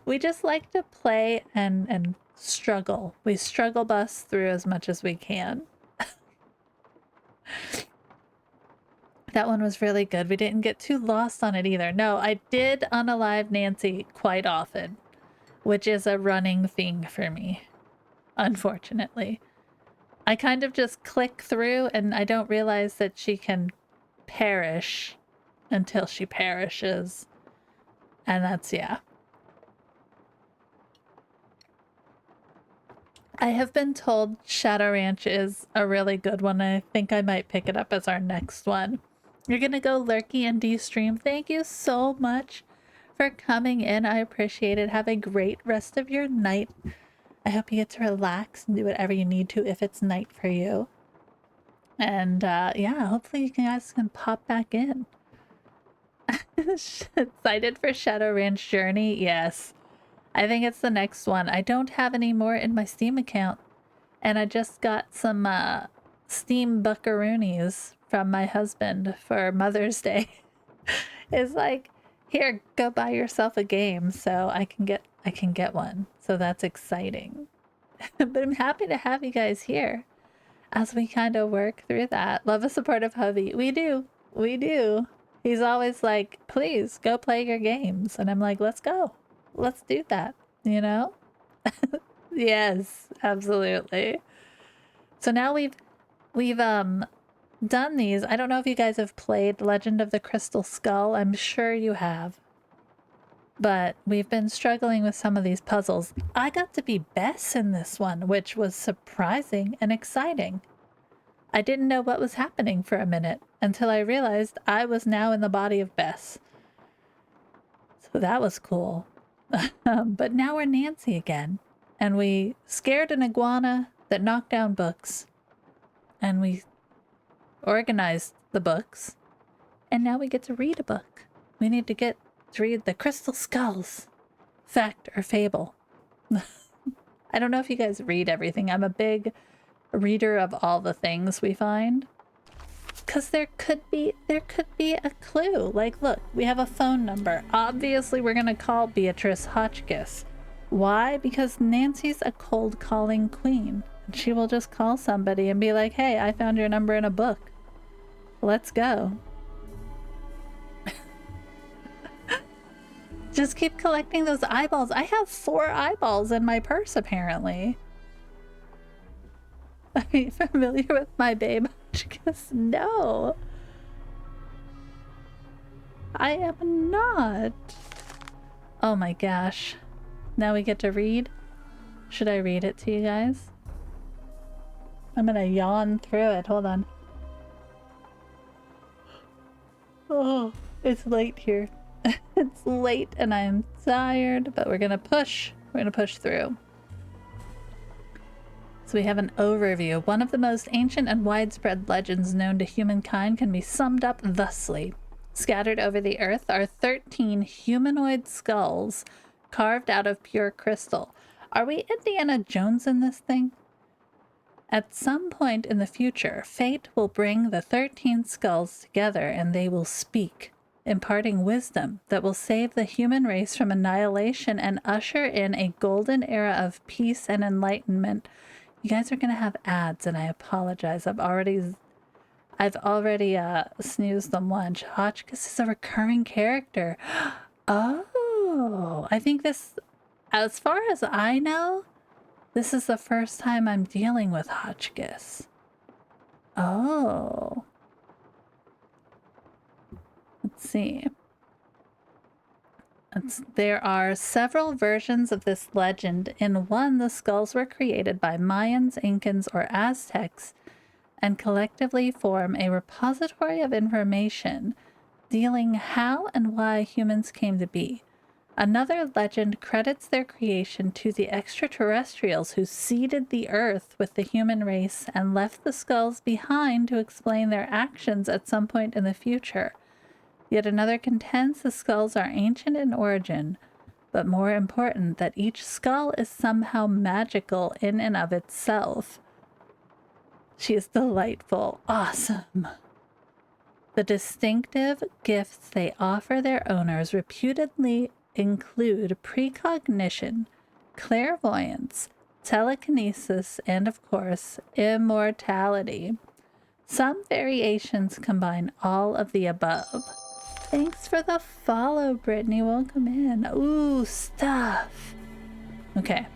We just like to play and struggle. We struggle bust through as much as we can. That one was really good. We didn't get too lost on it either. No, I did unalive Nancy quite often, which is a running thing for me, unfortunately. I kind of just click through and I don't realize that she can perish until she perishes. And that's, yeah. I have been told Shadow Ranch is a really good one. I think I might pick it up as our next one. You're gonna go Lurky and D-Stream. Thank you so much for coming in. I appreciate it. Have a great rest of your night. I hope you get to relax and do whatever you need to if it's night for you. And yeah, hopefully you guys can pop back in. Excited for Shadow Ranch Journey? Yes. I think it's the next one. I don't have any more in my Steam account. And I just got some Steam buckaroonies from my husband for Mother's Day. It's like, here, go buy yourself a game so I can get one. So that's exciting. But I'm happy to have you guys here as we kind of work through that. Love a supportive hubby. We do. We do. He's always like, please go play your games. And I'm like, let's go. Let's do that, you know? Yes, absolutely. So now we've done these. I don't know if you guys have played Legend of the Crystal Skull. I'm sure you have. But we've been struggling with some of these puzzles. I got to be Bess in this one, which was surprising and exciting. I didn't know what was happening for a minute until I realized I was now in the body of Bess. So that was cool. But now we're Nancy again, and we scared an iguana that knocked down books, and we organized the books, and now we get to read a book. We need to get to read The Crystal Skulls, Fact or Fable. I don't know if you guys read everything. I'm a big reader of all the things we find, because there could be a clue. Like, look, we have a phone number. Obviously we're gonna call Beatrice Hotchkiss. Why? Because Nancy's a cold calling queen, and she will just call somebody and be like, hey, I found your number in a book, let's go. Just keep collecting those eyeballs. I have 4 eyeballs in my purse, apparently. Are you familiar with my babe? No. I am not. Oh my gosh. Now we get to read? Should I read it to you guys? I'm gonna yawn through it. Hold on. Oh, it's late here. It's late and I'm tired, but we're gonna push. We're gonna push through. So we have an overview. One of the most ancient and widespread legends known to humankind can be summed up thusly. Scattered over the earth are 13 humanoid skulls carved out of pure crystal. Are we Indiana Jones in this thing? At some point in the future, fate will bring the 13 skulls together and they will speak, imparting wisdom that will save the human race from annihilation and usher in a golden era of peace and enlightenment. You guys are going to have ads, and I apologize. I've already snoozed them once. Hotchkiss is a recurring character. Oh, I think this, as far as I know, this is the first time I'm dealing with Hotchkiss. Oh. Let's see. There are several versions of this legend. In one, the skulls were created by Mayans, Incans, or Aztecs and collectively form a repository of information dealing how and why humans came to be. Another legend credits their creation to the extraterrestrials who seeded the earth with the human race and left the skulls behind to explain their actions at some point in the future. Yet another contends the skulls are ancient in origin, but more important, that each skull is somehow magical in and of itself. She is delightful. Awesome. The distinctive gifts they offer their owners reputedly include precognition, clairvoyance, telekinesis, and of course, immortality. Some variations combine all of the above. Thanks for the follow, Brittany. Welcome in. Ooh, stuff. Okay.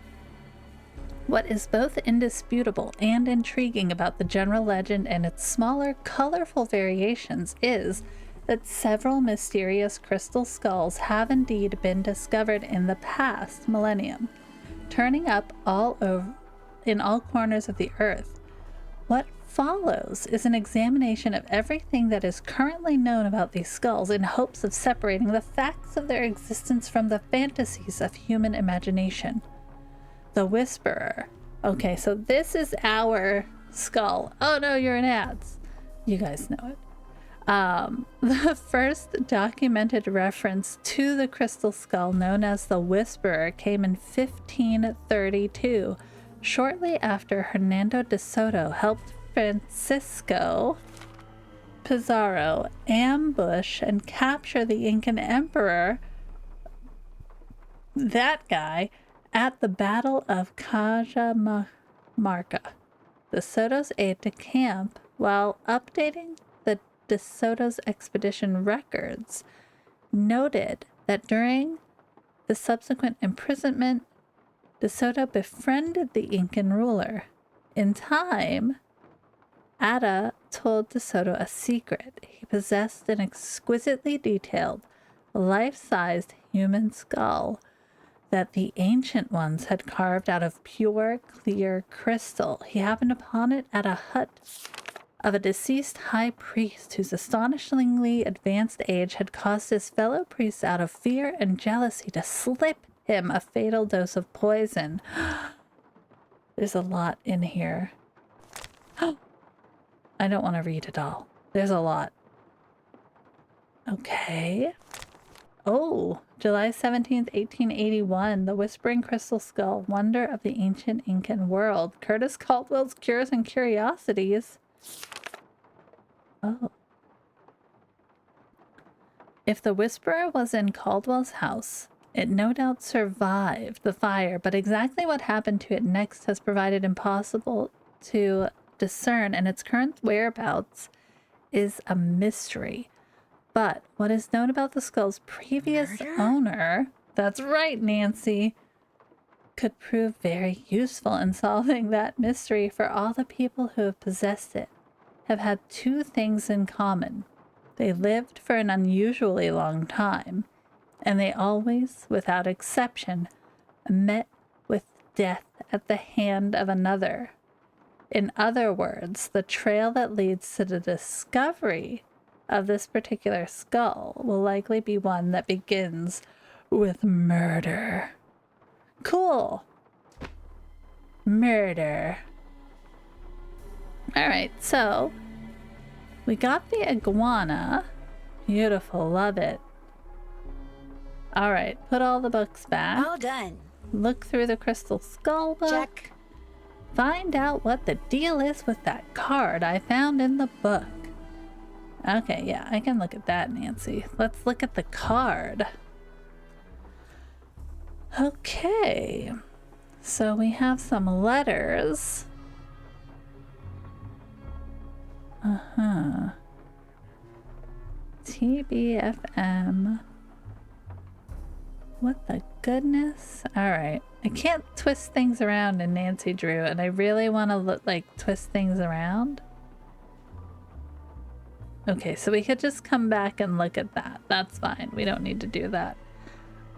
What is both indisputable and intriguing about the general legend and its smaller, colorful variations is that several mysterious crystal skulls have indeed been discovered in the past millennium, turning up in all corners of the earth. What follows is an examination of everything that is currently known about these skulls in hopes of separating the facts of their existence from the fantasies of human imagination. The Whisperer. Okay, so this is our skull. Oh no, you're in ads. You guys know it. The first documented reference to the crystal skull, known as the Whisperer, came in 1532, shortly after Hernando de Soto helped Francisco Pizarro ambush and capture the Incan emperor, that guy, at the Battle of Cajamarca. De Soto's aide-de-camp, while updating the De Soto's expedition records, noted that during the subsequent imprisonment, De Soto befriended the Incan ruler. In time, Ada told De Soto a secret. He possessed an exquisitely detailed, life-sized human skull that the ancient ones had carved out of pure, clear crystal. He happened upon it at a hut of a deceased high priest whose astonishingly advanced age had caused his fellow priests out of fear and jealousy to slip him a fatal dose of poison. There's a lot in here. I don't want to read it all. There's a lot. Okay. Oh, July 17th, 1881, The Whispering Crystal Skull, Wonder of the Ancient Incan World. Curtis Caldwell's Cures and Curiosities. Oh. If the Whisperer was in Caldwell's house, it no doubt survived the fire, but exactly what happened to it next has provided impossible to discern, and its current whereabouts is a mystery. But what is known about the skull's previous owner, that's right, Nancy, could prove very useful in solving that mystery, for all the people who have possessed it have had two things in common. They lived for an unusually long time, and they always, without exception, met with death at the hand of another. In other words, the trail that leads to the discovery of this particular skull will likely be one that begins with murder. Cool. Murder. All right, so we got the iguana. Beautiful, love it. All right, put all the books back. All done. Look through the crystal skull book. Check. Find out what the deal is with that card I found in the book. Okay, yeah, I can look at that, Nancy. Let's look at the card. Okay, so we have some letters. TBFM. What the goodness? Alright. I can't twist things around in Nancy Drew, and I really want to twist things around. Okay, so we could just come back and look at that. That's fine. We don't need to do that.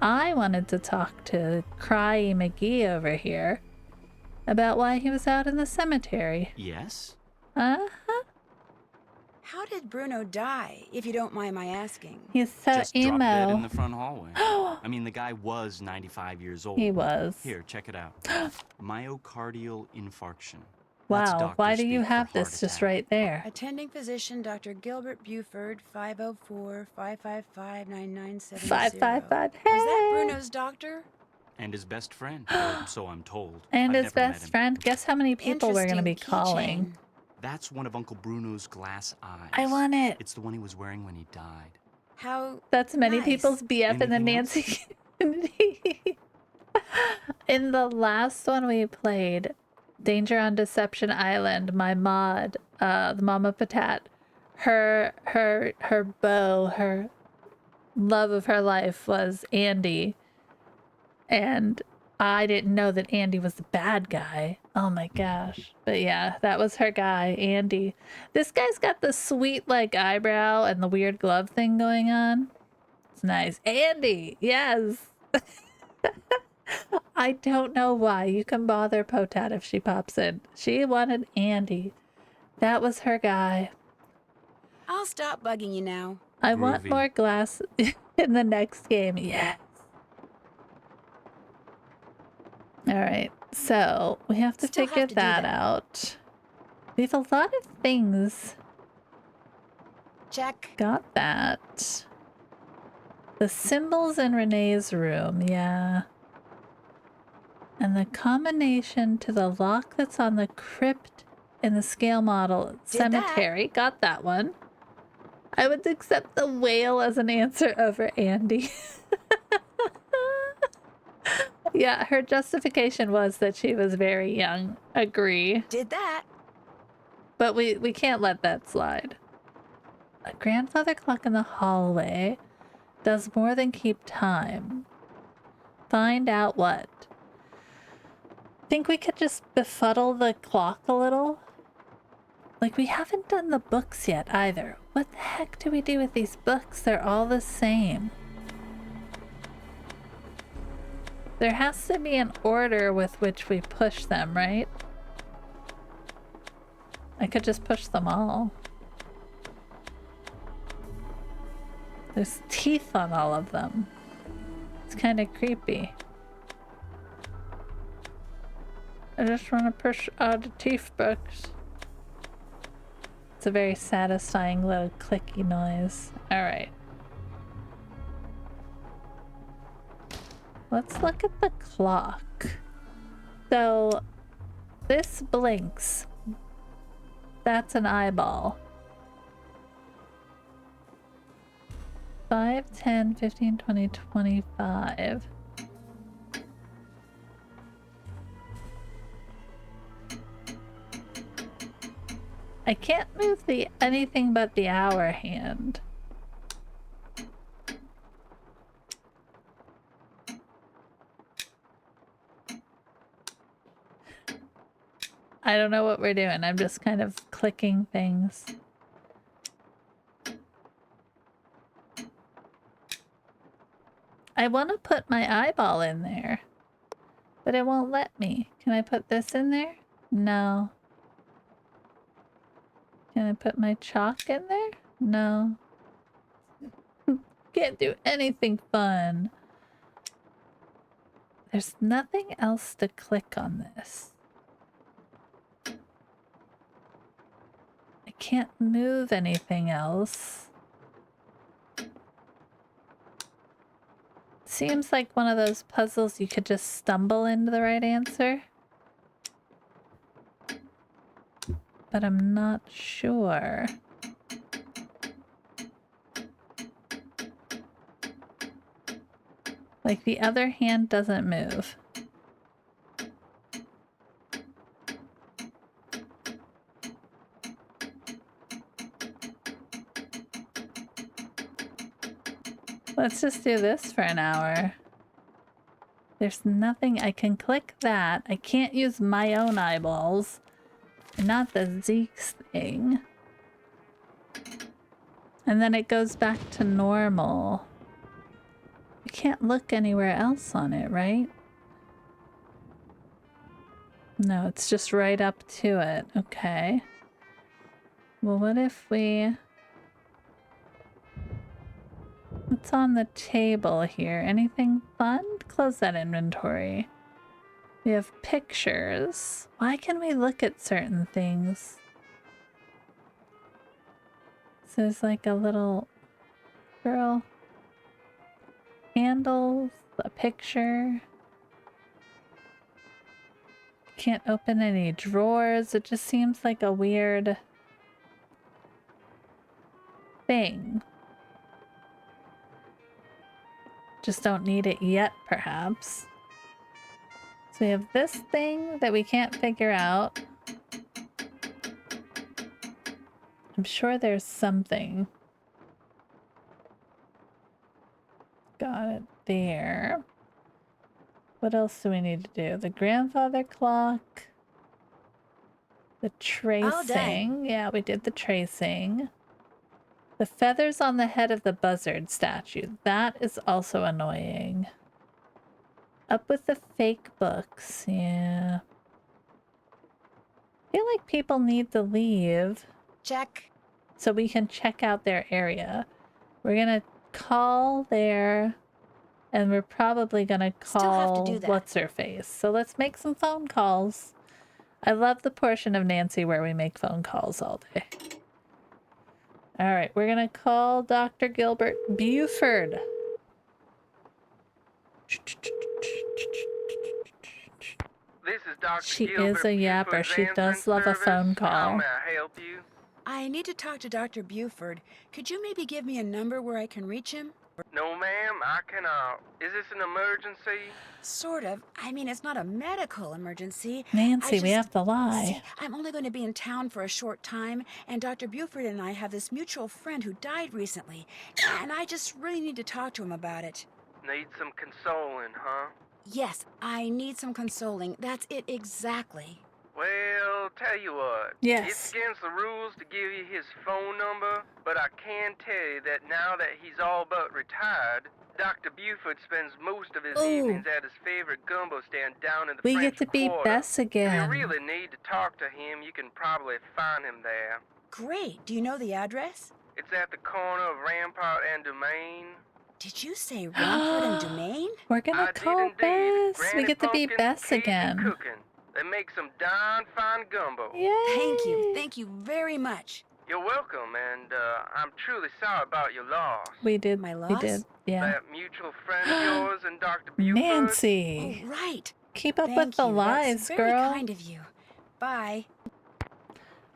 I wanted to talk to Cryy McGee over here about why he was out in the cemetery. Yes? Uh-huh. How did Bruno die, if you don't mind my asking? He's so Just dropped dead in emo. the front hallway. I mean, the guy was 95 years old. He was. Here, check it out. Myocardial infarction. That's Wow, doctor why do you speak for have heart this just attack. right there? Attending physician Dr. Gilbert Buford, 504-555-9970. 555. Was that Hey! Bruno's doctor? And his best friend, or so I'm told. And I've his never met best him. friend. Guess how many people we're going to be Interesting keychain. calling? That's one of Uncle Bruno's glass eyes. I want it. It's the one he was wearing when he died. How That's many nice. people's BF in the Anything else? Nancy community. In the last one we played, Danger on Deception Island, my mod, the Mama Patat, her beau, her love of her life was Andy. And I didn't know that Andy was the bad guy. Oh my gosh. But yeah, that was her guy, Andy. This guy's got the sweet eyebrow and the weird glove thing going on. It's nice. Andy, yes. I don't know why. You can bother Potat if she pops in. She wanted Andy. That was her guy. I'll stop bugging you now. I want Groovy. more glass in the next game. Yes. All right. So we have to Still figure have to do that that. out. We have a lot of things. Check. Got that. The symbols in Renee's room. Yeah. And the combination to the lock that's on the crypt in the scale model Did that. cemetery. Got that one. I would accept the whale as an answer over Andy. Yeah, her justification was that she was very young. Agree. Did that. But we can't let that slide. A grandfather clock in the hallway does more than keep time. Find out what. Think we could just befuddle the clock a little? We haven't done the books yet either. What the heck do we do with these books? They're all the same. There has to be an order with which we push them, right? I could just push them all. There's teeth on all of them. It's kind of creepy. I just want to push all the teeth books. It's a very satisfying little clicky noise. Alright. Let's look at the clock. So, this blinks. That's an eyeball. 5, 10, 15, 20, 25. I can't move the anything but the hour hand. I don't know what we're doing. I'm just kind of clicking things. I want to put my eyeball in there, but it won't let me. Can I put this in there? No. Can I put my chalk in there? No. Can't do anything fun. There's nothing else to click on this. I can't move anything else. Seems like one of those puzzles you could just stumble into the right answer. But I'm not sure. Like the other hand doesn't move. Let's just do this for an hour. There's nothing I can click that. I can't use my own eyeballs. Not the Zeke's thing. And then it goes back to normal. You can't look anywhere else on it, right? No, it's just right up to it. Okay. Well, what if we... What's on the table here? Anything fun? Close that inventory. We have pictures. Why can we look at certain things? So there's like a little girl. Handles, a picture. Can't open any drawers. It just seems like a weird thing. Just don't need it yet, perhaps. So we have this thing that we can't figure out. I'm sure there's something. Got it there. What else do we need to do? The grandfather clock. The tracing. Yeah, we did the tracing. The feathers on the head of the buzzard statue. That is also annoying. Up with the fake books. Yeah. I feel like people need to leave. Check. So we can check out their area. We're gonna call there, and we're probably gonna call what's-her-face. So let's make some phone calls. I love the portion of Nancy where we make phone calls all day. Alright, we're gonna call Dr. Gilbert Buford. This is Dr. She Gilbert is a yapper. Buford's She does answering love a service. phone How call. may I help you? I need to talk to Dr. Buford. Could you maybe give me a number where I can reach him? No, ma'am, I cannot. Is this an emergency? Sort of. I mean, it's not a medical emergency. Nancy, we have to lie. See, I'm only going to be in town for a short time, and Dr. Buford and I have this mutual friend who died recently, and I just really need to talk to him about it. Need some consoling, huh? Yes, I need some consoling. That's it exactly. Well, tell you what. Yes. It's against the rules to give you his phone number, but I can tell you that now that he's all but retired, Dr. Buford spends most of his Ooh. evenings at his favorite gumbo stand down in the We French get to be Quarter. Bess If again. you really need to talk to him, you can probably find him there. Great. Do you know the address? It's at the corner of Rampart and Domain. Did you say Rampart and Domain? We're gonna I call did indeed. Bess. We Granny get to be Pumpkin's Bess Cajun again. Cooking. They make some darn fine gumbo. Yay! Thank you. Thank you very much. You're welcome, and I'm truly sorry about your loss. We did. My We loss? did. Yeah. That mutual friend of yours and Dr. Buford. Nancy. Oh, right. Keep up Thank with the you. lies, That's very girl. kind of you. Bye.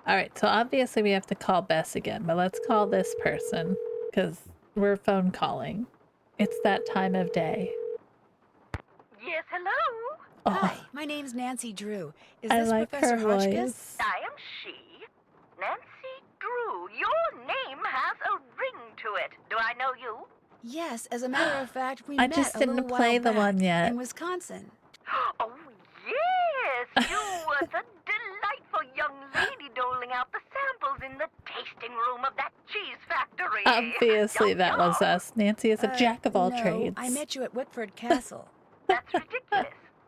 All right, so obviously we have to call Bess again, but let's call this person because we're phone calling. It's that time of day. Yes, hello. Oh, Hi, my name's Nancy Drew. Is I this like Professor her Hotchkiss? voice. I am she, Nancy Drew. Your name has a ring to it. Do I know you? Yes, as a matter of fact, we I met just a didn't little play while the back one yet. in Wisconsin. Oh, yes. You were the delightful young lady doling out the samples in the tasting room of that cheese factory. Obviously, Yum, that was yum. us. Nancy is a jack of all no, trades. I met you at Whitford Castle. That's ridiculous.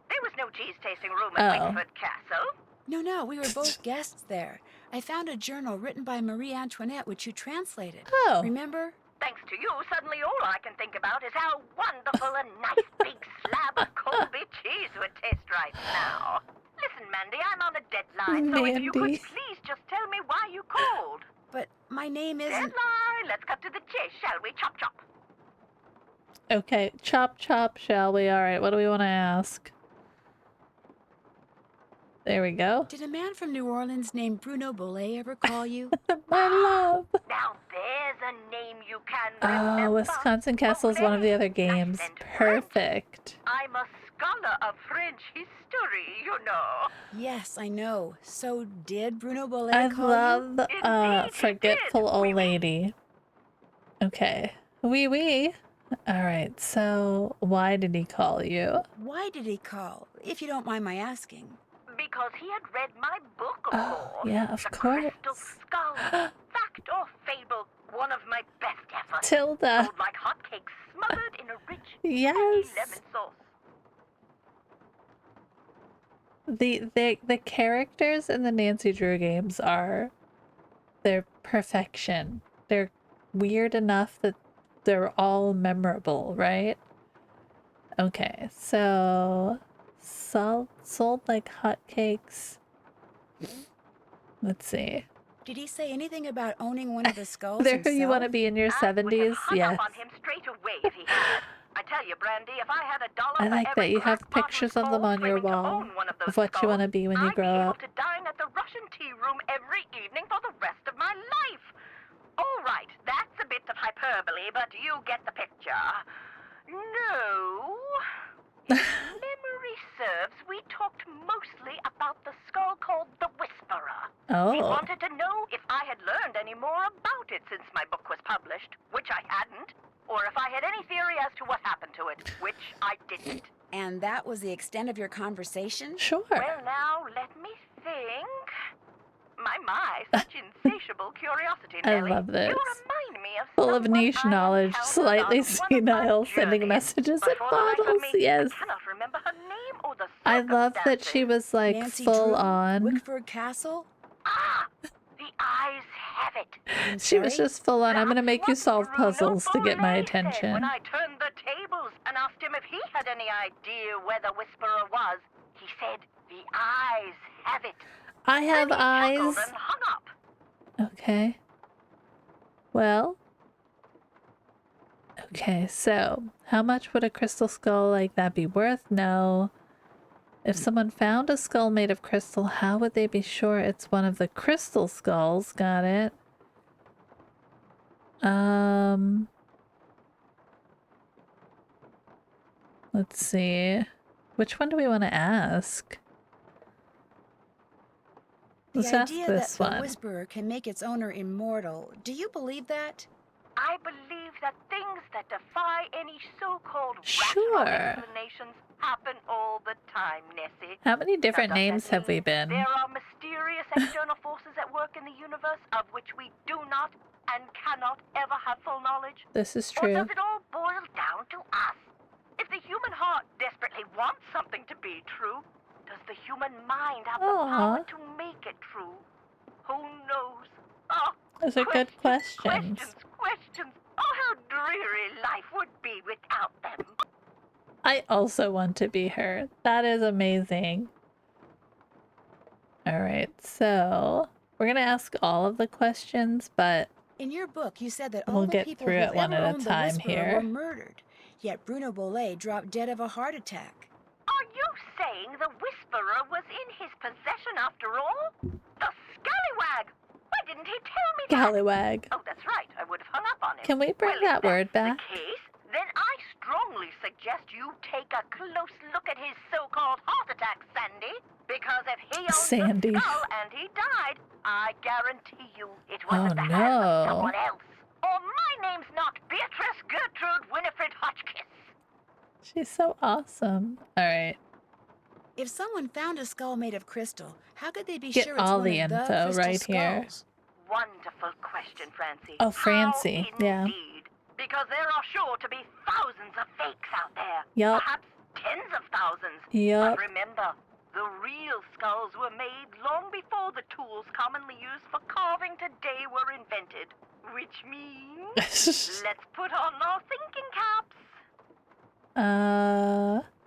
There was no cheese tasting room at Oh. Whitford Castle. No, we were both guests there. I found a journal written by Marie Antoinette, which you translated. Oh. Remember? Thanks to you, suddenly all I can think about is how wonderful a nice big slab of Colby cheese would taste right now. Listen, Mandy, I'm on a deadline, so if you could Mandy. please just tell me why you called. But my name isn't... Deadline! Let's cut to the chase, shall we? Chop, chop. Okay, chop chop, shall we? All right, what do we want to ask? There we go. Did a man from New Orleans named Bruno Bollet ever call you? My love. Now there's a name you can Oh, remember. Wisconsin Castle is one of the other games. Nice and French. Perfect. I'm a scholar of French history, you know. Yes, I know. So did Bruno Bollet I call love Indeed, he forgetful did. old Oui, oui. lady. Okay. Wee wee. All right. So why did he call you? you? Why did he call, if you don't mind my asking? Because he had read my book, of Oh, course. yeah, of the course. Crystal Skull. Fact or fable, one of my best efforts. Tilda. Sold like hotcakes, smothered in a rich, Yes. tangy lemon sauce. The characters in the Nancy Drew games they're perfection. They're weird enough that they're all memorable, right? Okay, so sold like hotcakes. Let's see. Did he say anything about owning one of the skulls There himself? you want to be in your I would have 70s? hung Yes. up on him straight away if he had. I tell you, Brandy, if I had $1 I for like every that you have crack-bottom pictures of them skull on your claiming to wall own one of those of what you want to skulls, be when you I'd be grow able up. to dine at the Russian tea room every evening for the rest of my life. All right, that's a bit of hyperbole, but you get the picture. No. If memory serves, we talked mostly about the skull called the Whisperer. He Oh. wanted to know if I had learned any more about it since my book was published, which I hadn't, or if I had any theory as to what happened to it, which I didn't. And that was the extent of your conversation? Sure. Well, now, let me think. My, such insatiable curiosity, I Nellie. love this. You remind me of Full of someone niche I knowledge, encountered slightly on one of my senile, sending journeys. messages But in for the life of bottles. me, Yes. I cannot remember her name or the I love that she was like Nancy full Drew? on. Wickford Castle? Ah, the eyes have it. I'm She was sorry? just full on. I'm gonna That's make you what solve Bruno puzzles to get my Bollet said attention. when I turned the tables and asked him if he had any idea where the Whisperer was, he said, the eyes have it. I have Then he eyes. chuckled and hung up. Okay. Well. Okay, so how much would a crystal skull like that be worth? No. If someone found a skull made of crystal, how would they be sure it's one of the crystal skulls? Got it. Let's see. Which one do we want to ask? Let's The ask idea this that the one. Whisperer can make its owner immortal, do you believe that? I believe that things that defy any so-called Sure. rational explanations happen all the time, Nessie. How many different Now, does that names have we mean been? There are mysterious external forces at work in the universe of which we do not and cannot ever have full knowledge? This is Or true. does it all boil down to us? If the human heart desperately wants something to be true, does the human mind have the power to make it true? Who knows? Oh, Those are good questions. questions. Oh, how dreary life would be without them. I also want to be her. That is amazing. All right, so we're gonna ask all of the questions, but In your book, you said that we'll all the get people through who it one ever at a owned the time Whisperer here. were murdered. Yet Bruno Bollet dropped dead of a heart attack. Are you saying the Whisperer was in his possession after all? The scallywag! Why didn't he tell me that? Scallywag. Oh, that's right. I would have hung up on him. Can we bring Well, that if word that's back? the case, then I strongly suggest you take a close look at his so-called heart attack, Sandy. Because if he owns Sandy. the skull and he died, I guarantee you it was Oh, at the hands of no. someone else. Or my name's not Beatrice Gertrude Winifred Hotchkiss. She's so awesome. All right, If someone found a skull made of crystal, how could they be get sure it's all one the of the info crystal right here. skulls? Wonderful question, Francie. Oh, Francie, How yeah. indeed. Because there are sure to be thousands of fakes out there. Yup. Perhaps tens of thousands. Yup. But remember, the real skulls were made long before the tools commonly used for carving today were invented. Which means, let's put on our thinking caps.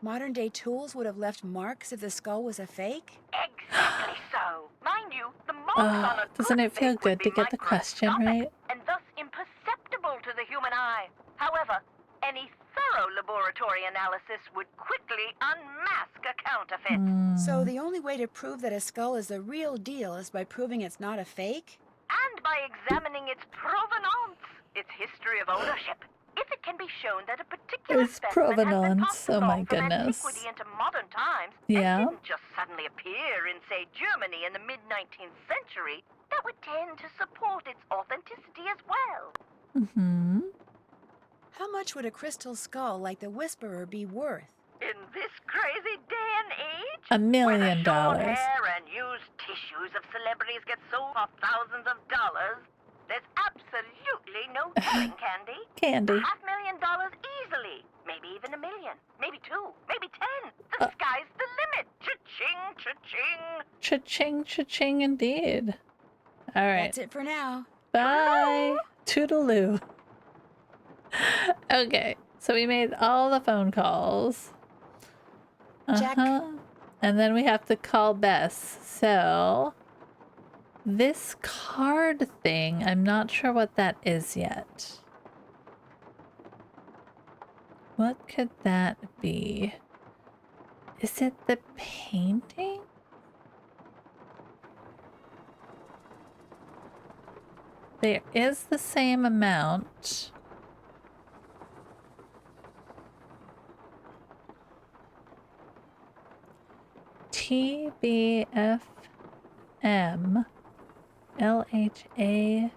Modern day tools would have left marks if the skull was a fake? Exactly so. Mind you, the marks on a doesn't good it feel fake would good to be get the question microscopic right? and thus imperceptible to the human eye. However, any thorough laboratory analysis would quickly unmask a counterfeit. So the only way to prove that a skull is the real deal is by proving it's not a fake? And by examining its provenance, its history of ownership. If it can be shown that a particular Its specimen has been provenance. passed Oh my along from goodness. antiquity into modern times, Yeah. and didn't just suddenly appear in, say, Germany in the mid-19th century, that would tend to support its authenticity as well. Mm-hmm. How much would a crystal skull like the Whisperer be worth? In this crazy day and age, $1 million. where the short hair and used tissues of celebrities get sold for thousands of dollars, there's absolutely no telling, Candy. Candy. $500,000 easily. Maybe even $1 million. Maybe 2. Maybe 10. The sky's the limit. Cha-ching, cha-ching. Cha-ching, cha-ching indeed. All right. That's it for now. Bye. Toodaloo. Okay, so we made all the phone calls. Check. And then we have to call Bess. So this card thing, I'm not sure what that is yet. What could that be? Is it the painting? There is the same amount. TBFM LHAPU.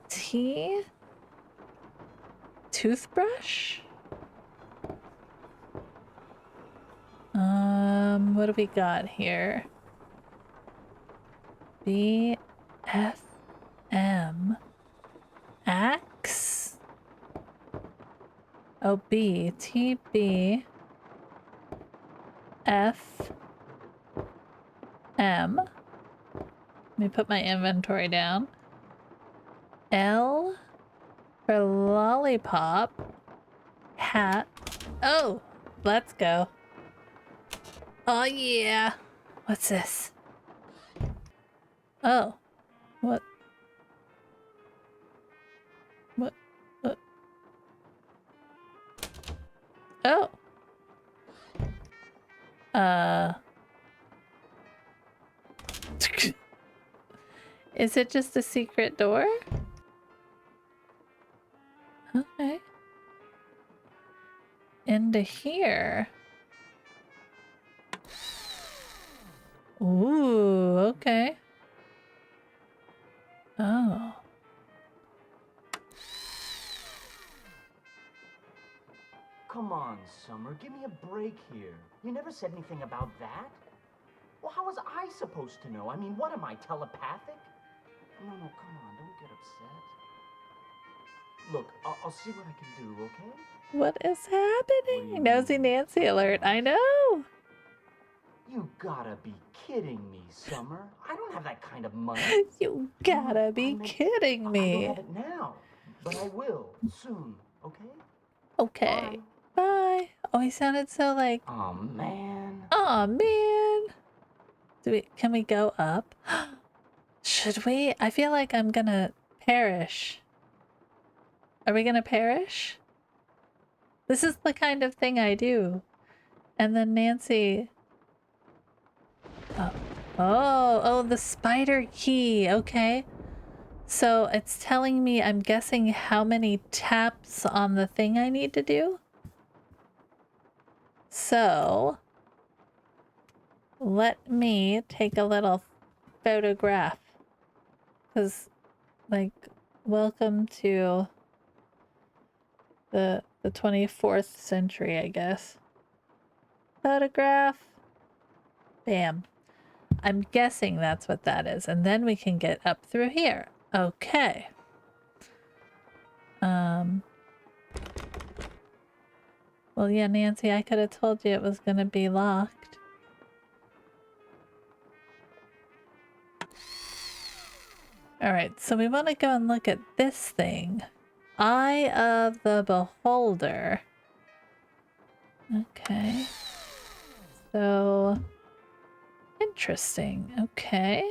T toothbrush. What do we got here? BFM axe. Oh, B T B F M. Let me put my inventory down. L for lollipop. Hat. Oh, let's go. Oh yeah. What's this? Oh. What? What? Oh. Is it just a secret door? Okay. Into here. Ooh, okay. Oh. Come on, on, Summer. Give me a break here. You never said anything about that. Well, how was I supposed to know? I mean, what am I, telepathic? No, come on, don't get upset. Look, I'll see what I can do, okay? What is happening? Nosy Nancy alert. I know. You gotta be kidding me, Summer. I don't have that kind of money. You gotta be kidding I me. don't have it now, but I will soon, okay? Okay. Bye. Oh, he sounded so like. Oh man. Oh man. Can we go up? Should we? I feel like I'm gonna perish. Are we gonna perish? This is the kind of thing I do. And then Nancy. Oh, the spider key. Okay. So it's telling me, I'm guessing, how many taps on the thing I need to do. So let me take a little photograph. Because, like, welcome to the 24th century, I guess. Photograph. Bam. I'm guessing that's what that is. And then we can get up through here. Okay. Well, yeah, Nancy, I could have told you it was going to be locked. Alright, so we want to go and look at this thing. Eye of the Beholder. Okay. So... interesting. Okay.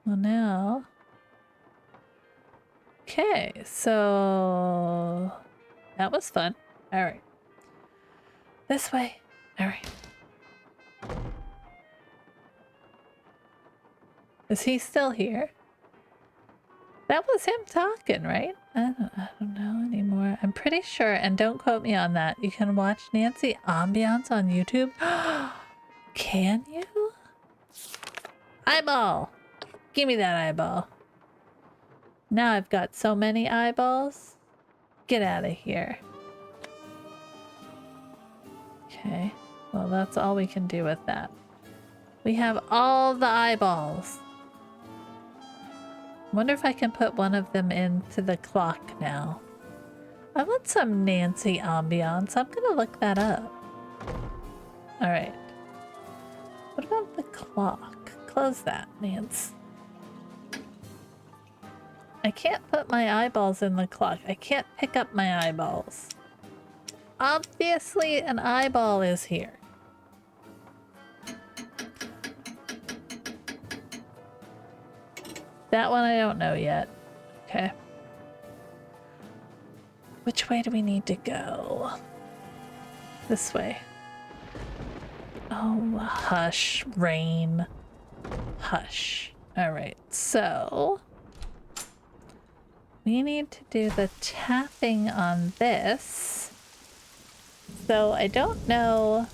Well now... okay, so... that was fun. Alright. This way. Alright. Is he still here? That was him talking, right? I don't know anymore. I'm pretty sure, and don't quote me on that, you can watch Nancy Ambiance on YouTube. Can you? Eyeball! Give me that eyeball. Now I've got so many eyeballs. Get out of here. Okay. Well, that's all we can do with that. We have all the eyeballs. Wonder if I can put one of them into the clock now. I want some Nancy ambiance. I'm gonna look that up. Alright. What about the clock? Close that, Nance. I can't put my eyeballs in the clock. I can't pick up my eyeballs. Obviously, an eyeball is here. That one I don't know yet. Okay. Which way do we need to go? This way. Oh, hush, rain. Hush. Alright, so... we need to do the tapping on this. So I don't know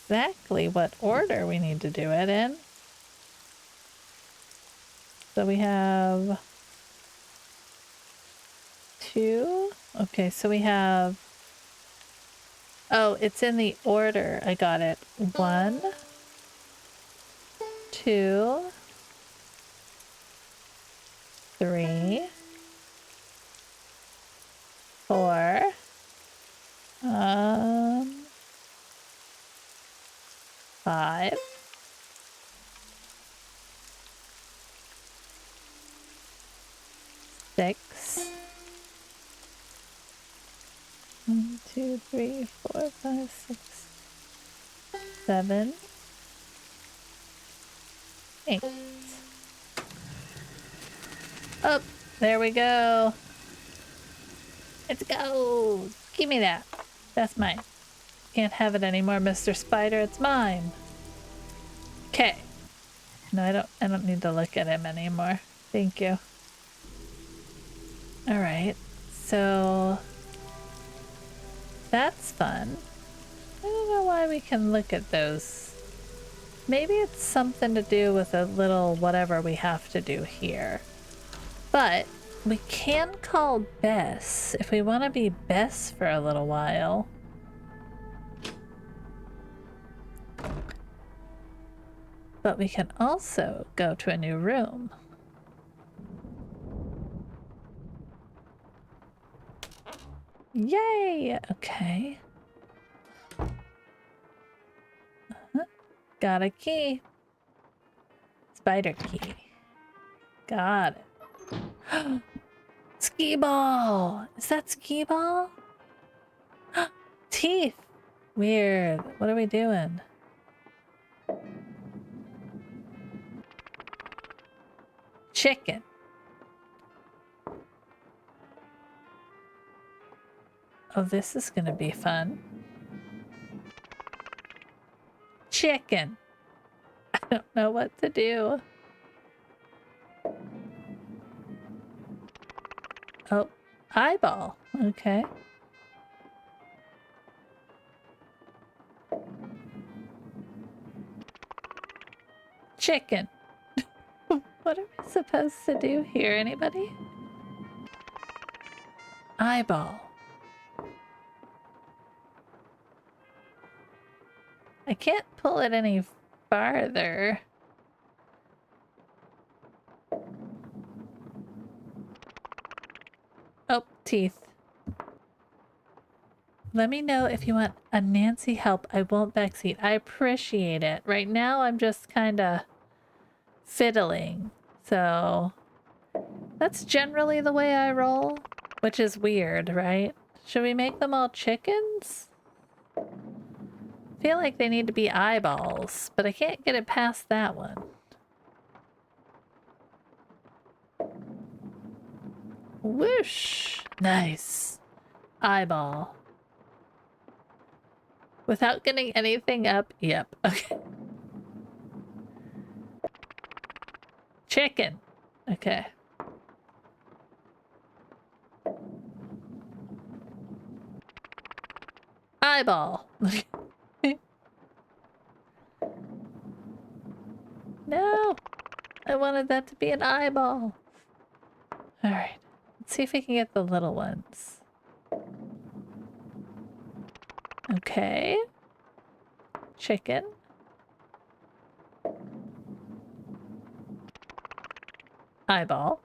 exactly what order we need to do it in. So we have 2. Okay, so we have... oh, it's in the order. I got it. 1, 2, 3, 4, 5, 6. 1, 2, 3, 4, 5, 6, 7, 8. Oh, there we go. Let's go. Give me that. That's mine. Can't have it anymore, Mr. Spider. It's mine. Okay. No, I don't need to look at him anymore. Thank you. All right. So that's fun. I don't know why we can look at those Maybe it's something to do with a little whatever we have to do here. But we can call Bess if we want to be Bess for a little while. But we can also go to a new room. Yay! Okay. Got a key. Spider key. Got it. Skee ball! Is that skee ball? Teeth! Weird. What are we doing? Chicken. Oh, this is gonna be fun. Chicken. I don't know what to do. Oh, eyeball. Okay. Chicken. What are we supposed to do here? Anybody? Eyeball. I can't pull it any farther. Oh, teeth. Let me know if you want a Nancy help. I won't backseat. I appreciate it. Right now, I'm just kind of fiddling. So that's generally the way I roll, which is weird, right? Should we make them all chickens? I feel like they need to be eyeballs, but I can't get it past that one. Whoosh! Nice. Eyeball. Without getting anything up? Yep. Okay. Chicken. Okay. Eyeball. No! I wanted that to be an eyeball. Alright. Let's see if we can get the little ones. Okay. Chicken. Eyeball.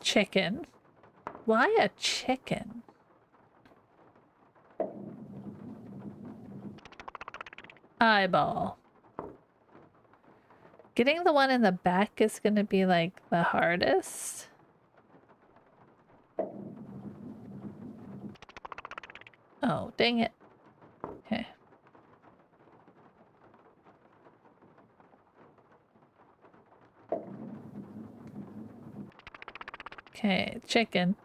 Chicken. Why a chicken? Eyeball. Getting the one in the back is going to be like the hardest. Oh, dang it. Okay. Okay, chicken.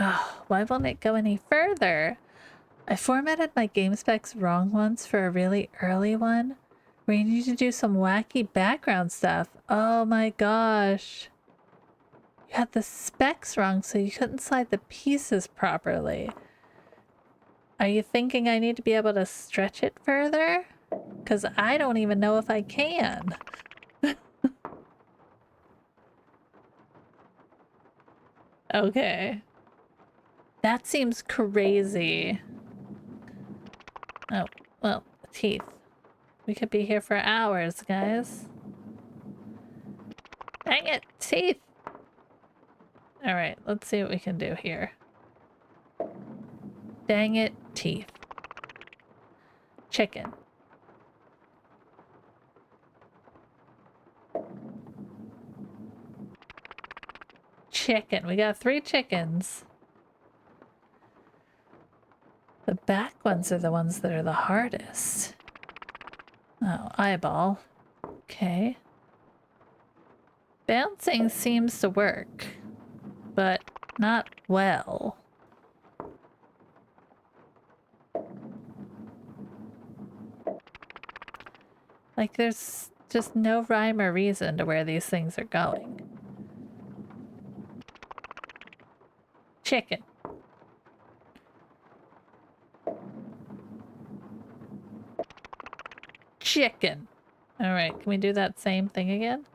Oh, why won't it go any further? I formatted my game specs wrong once for a really early one where you need to do some wacky background stuff. Oh my gosh. You had the specs wrong, so you couldn't slide the pieces properly. Are you thinking I need to be able to stretch it further? Because I don't even know if I can. Okay. That seems crazy. Oh, well, teeth. We could be here for hours, guys. Dang it, teeth! Alright, let's see what we can do here. Dang it, teeth. Chicken. Chicken. We got 3 chickens. The back ones are the ones that are the hardest. Oh, eyeball. Okay. Bouncing seems to work, but not well. Like, there's just no rhyme or reason to where these things are going. Chicken. Chicken. All right, can we do that same thing again?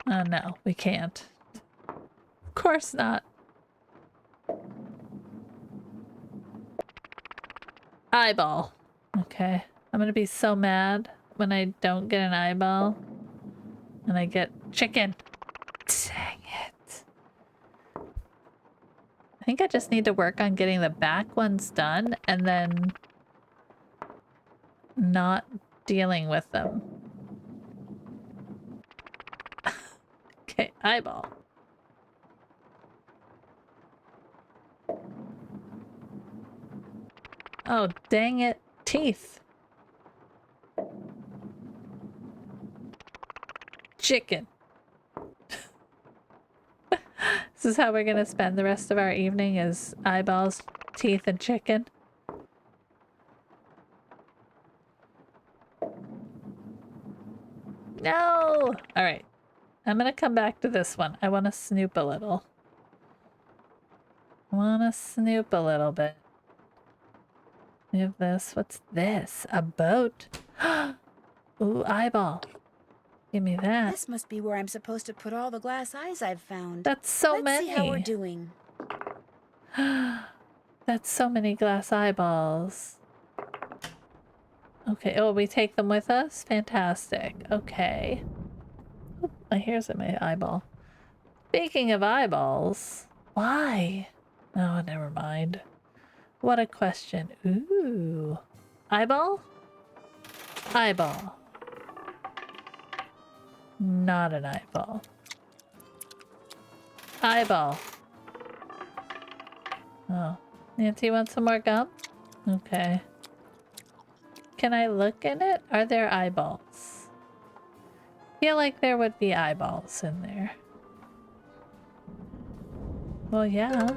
Oh, no, we can't. Of course not. Eyeball. Okay. I'm gonna be so mad when I don't get an eyeball. And I get chicken. Dang it. I think I just need to work on getting the back ones done and then not dealing with them. Okay, eyeball. Oh, dang it. Teeth. Chicken. This is how we're gonna spend the rest of our evening, is eyeballs, teeth, and chicken. No! Alright. I'm gonna come back to this one. I want to snoop a little. I want to snoop a little bit. We have this. What's this? A boat? Ooh, eyeball. Give me that. This must be where I'm supposed to put all the glass eyes I've found. That's so Let's many. see how we're doing. That's so many glass eyeballs. Okay, oh, we take them with us? Fantastic. Okay. Oh, my hair's in my eyeball. Speaking of eyeballs, why? Oh, never mind. What a question. Ooh. Eyeball? Eyeball. Not an eyeball. Eyeball. Oh. Nancy wants some more gum? Okay. Can I look in it? Are there eyeballs? Feel like there would be eyeballs in there. Well, yeah.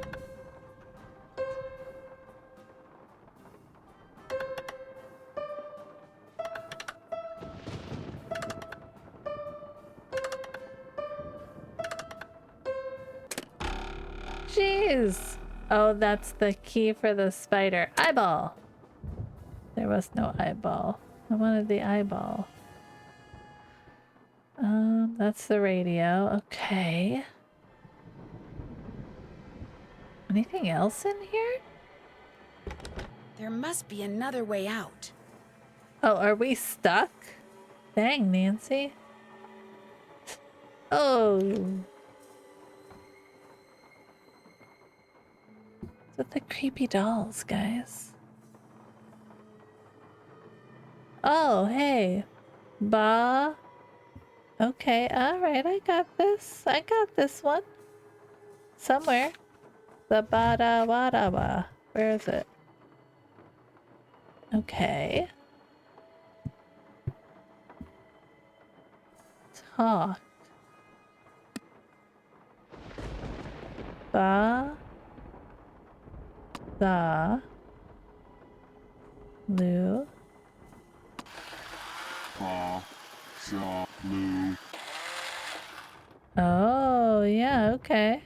Jeez. Oh, that's the key for the spider. Eyeball. There was no eyeball. I wanted the eyeball. That's the radio. Okay. Anything else in here? There must be another way out. Oh, are we stuck? Dang, Nancy. Oh. What's with the creepy dolls, guys? Oh, hey. Ba. Okay, alright, I got this. I got this one. Somewhere. The ba-da wa-da ba. Where is it? Okay. Talk. Ba. Da. Lu. Pa. Sa. Lu. Oh, yeah, okay.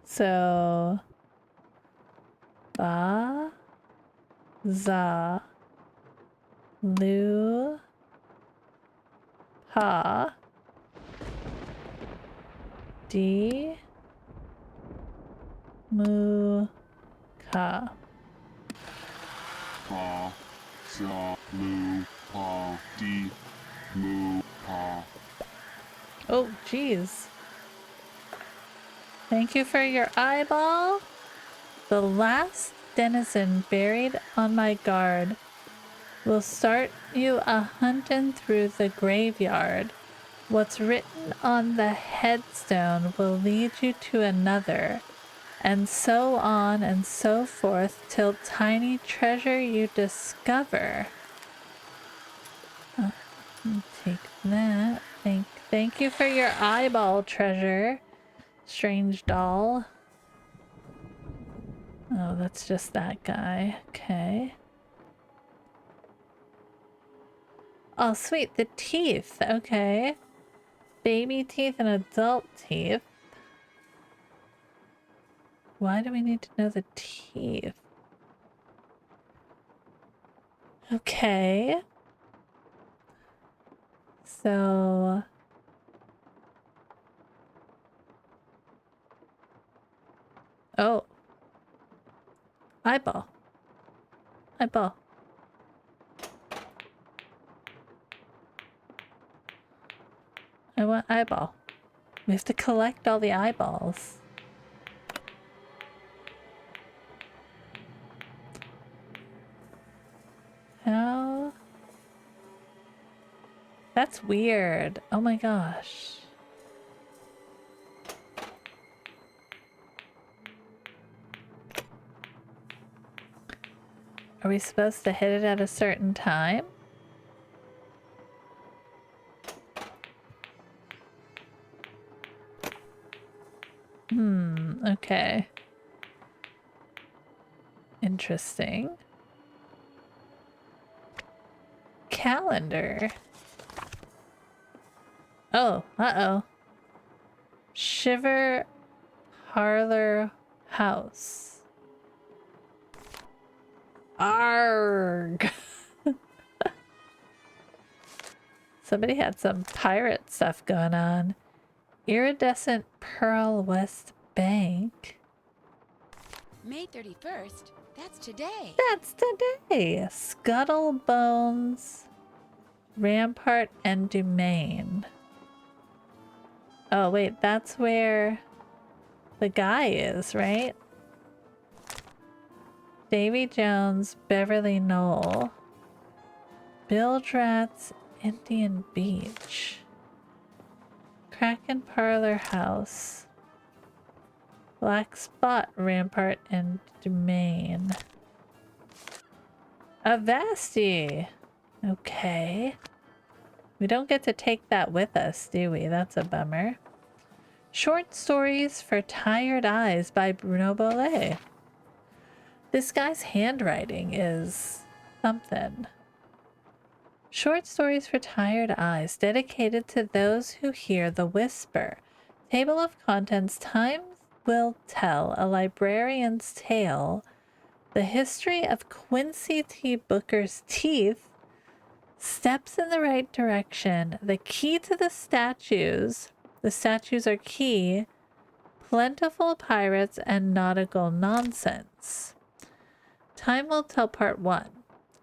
So. Ba. Za. Lu. Pa. Di. Mu. Ka. Pa. Sa. Lu. Pa. Di. Mu. Pa. Oh, geez. Thank you for your eyeball. The last denizen buried on my guard will start you a-hunting through the graveyard. What's written on the headstone will lead you to another, and so on and so forth till tiny treasure you discover. Oh, take that. Thank you for your eyeball treasure, strange doll. Oh, that's just that guy. Okay. Oh, sweet. The teeth. Okay. Baby teeth and adult teeth. Why do we need to know the teeth? Okay. So... Oh. Eyeball. Eyeball. I want eyeball. We have to collect all the eyeballs. How? That's weird. Oh my gosh. Are we supposed to hit it at a certain time? Okay. Interesting. Calendar. Oh, uh-oh. Shiver Parlor House. Arg! Somebody had some pirate stuff going on. Iridescent Pearl West Bank. May 31st? That's today. That's today. Scuttle Bones, Rampart, and Domain. Oh, wait, that's where the guy is, right? Davy Jones, Beverly Knoll, Bildrat's Indian Beach, Kraken Parlor House, Black Spot, Rampart, and Domain. Avasti! Okay. We don't get to take that with us, do we? That's a bummer. Short Stories for Tired Eyes by Bruno Bollet. This guy's handwriting is something. Short Stories for Tired Eyes, dedicated to those who hear the whisper. Table of contents: Time will tell, a librarian's tale, the history of Quincy T. Booker's teeth, steps in the right direction, the key to the statues are key, plentiful pirates, and nautical nonsense. Time will tell part 1.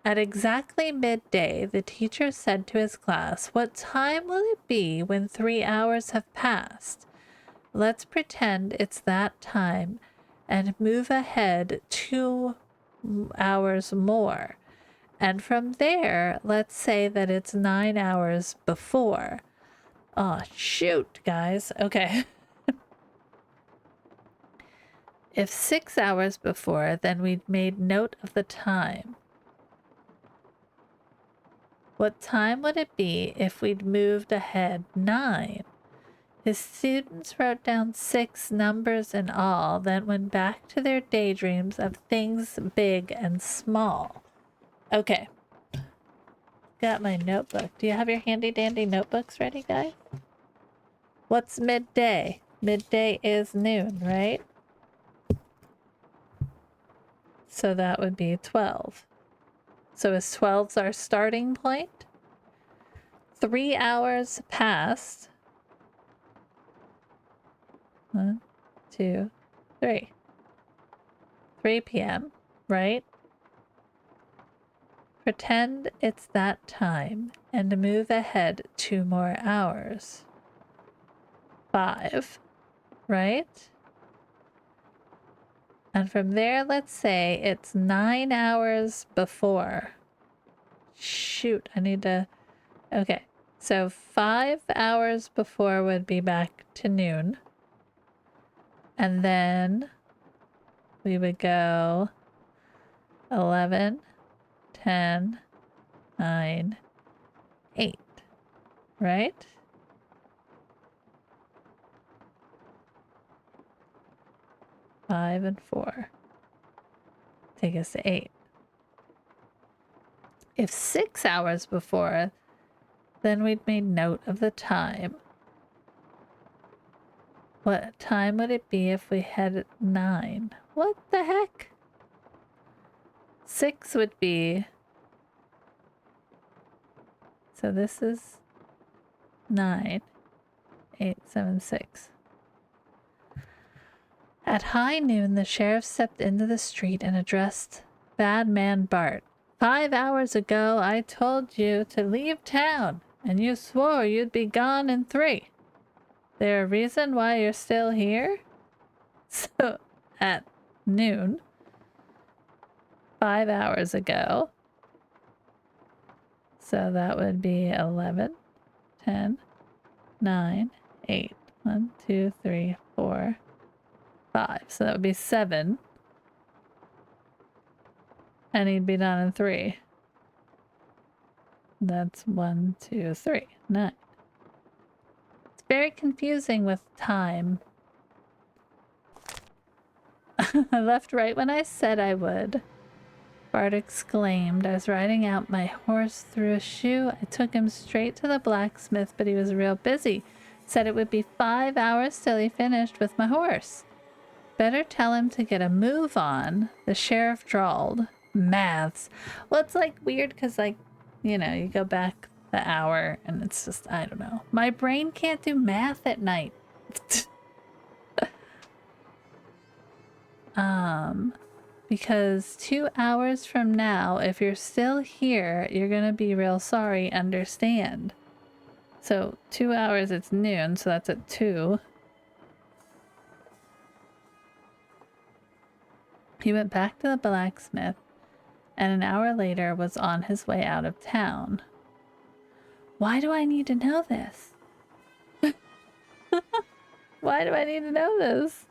At exactly midday, the teacher said to his class, "What time will it be when 3 hours have passed? Let's pretend it's that time and move ahead 2 hours more. And from there, let's say that it's 9 hours before." Oh, shoot, guys. Okay. If 6 hours before, then we'd made note of the time. What time would it be if we'd moved ahead 9? His students wrote down 6 numbers in all, then went back to their daydreams of things big and small. Okay. Got my notebook. Do you have your handy dandy notebooks ready, guys? What's midday? Midday is noon, right? So that would be 12. So is 12's our starting point? 3 hours passed. 1, 2, 3. 3 p.m., right? Pretend it's that time and move ahead 2 more hours. 5, right? And from there, let's say it's 9 hours before. Shoot, I need to... Okay, so 5 hours before would be back to noon. And then we would go 11, 10, 9, 8, right? Five and 4. take us to 8. If 6 hours before, then we'd made note of the time. What time would it be if we had 9? What the heck? 6 would be... So this is 9, 8, 7, 6. At high noon, the sheriff stepped into the street and addressed Bad Man Bart. 5 hours ago, I told you to leave town, and you swore you'd be gone in 3. There a reason why you're still here? So, at noon, 5 hours ago, so that would be 11, 10, 9, 8. 1, 2, 3, 4, 5. So that would be 7. And he'd be done in 3. That's 1, 2, 3, 9. It's very confusing with time. I left right when I said I would. Bart exclaimed. I was riding out my horse through a shoe. I took him straight to the blacksmith, but he was real busy. Said it would be 5 hours till he finished with my horse. Better tell him to get a move on, the sheriff drawled. Maths. Well, it's like weird because, like, you know, you go back the hour and it's just, I don't know. My brain can't do math at night. Because 2 hours from now, if you're still here, you're gonna be real sorry, understand. So 2 hours, it's noon, so that's at 2. He went back to the blacksmith, and an hour later was on his way out of town. Why do I need to know this? Why do I need to know this?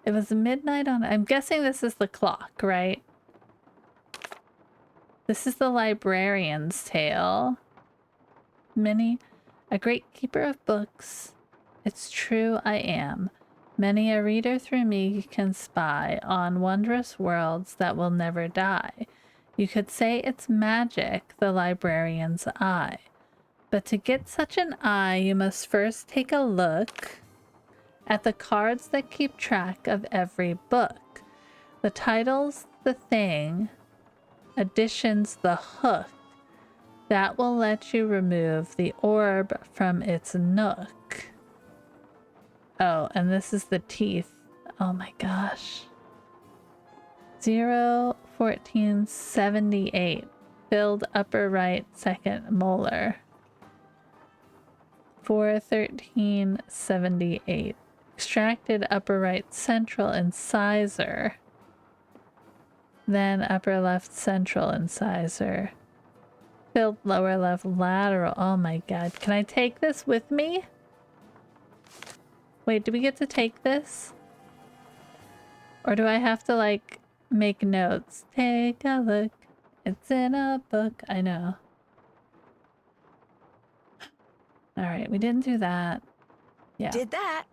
It was midnight on... I'm guessing this is the clock, right? This is the librarian's tale. Many, a great keeper of books. It's true I am. Many a reader through me can spy on wondrous worlds that will never die. You could say it's magic, the librarian's eye. But to get such an eye, you must first take a look at the cards that keep track of every book. The title's the thing, addition's the hook. That will let you remove the orb from its nook. Oh, and this is the teeth. Oh my gosh. 0, 14, 78. Filled upper right second molar. 4, 13, 78. Extracted upper right central incisor. Then upper left central incisor. Filled lower left lateral. Oh my god. Can I take this with me? Wait, do we get to take this? Or do I have to, like, make notes? Take a look. It's in a book. I know. Alright, we didn't do that. Yeah. Did that.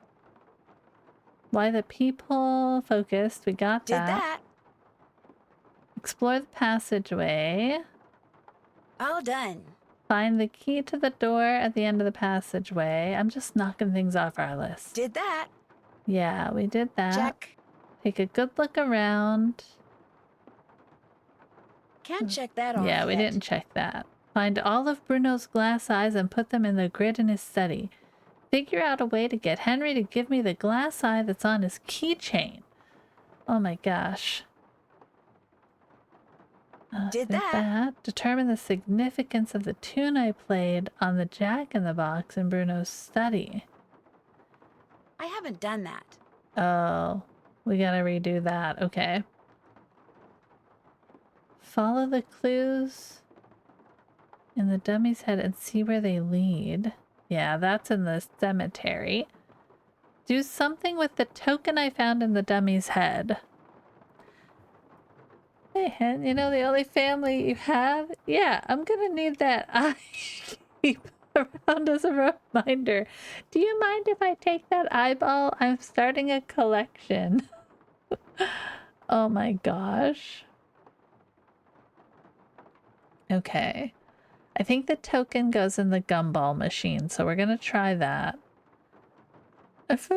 Why the people focused. We got Did that. that. Explore the passageway. All done. Find the key to the door at the end of the passageway. I'm just knocking things off our list. Did that. Yeah, we did that. Check. Take a good look around. Can't check that off Yeah, we yet. didn't check that. Find all of Bruno's glass eyes and put them in the grid in his study. Figure out a way to get Henry to give me the glass eye that's on his keychain. Oh my gosh. Did that. Determine the significance of the tune I played on the Jack-in-the-Box in Bruno's study. I haven't done that. Oh, we gotta redo that. Okay. Follow the clues in the dummy's head and see where they lead. Yeah, that's in the cemetery. Do something with the token I found in the dummy's head. Hey, Hen, you know the only family you have? Yeah, I'm gonna need that eye keep around as a reminder. Do you mind if I take that eyeball? I'm starting a collection. Oh my gosh. Okay. I think the token goes in the gumball machine, so we're gonna try that.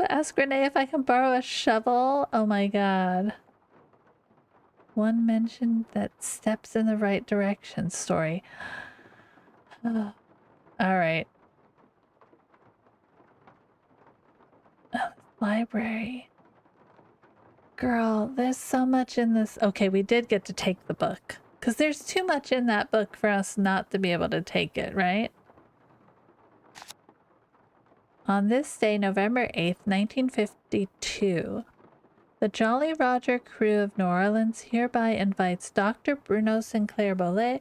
Ask Renee if I can borrow a shovel. Oh my god. One mentioned that steps in the right direction story. Alright. Library. Girl, there's so much in this. Okay, we did get to take the book. Because there's too much in that book for us not to be able to take it, right? On this day, November 8th, 1952, the Jolly Roger crew of New Orleans hereby invites Dr. Bruno Sinclair Bollet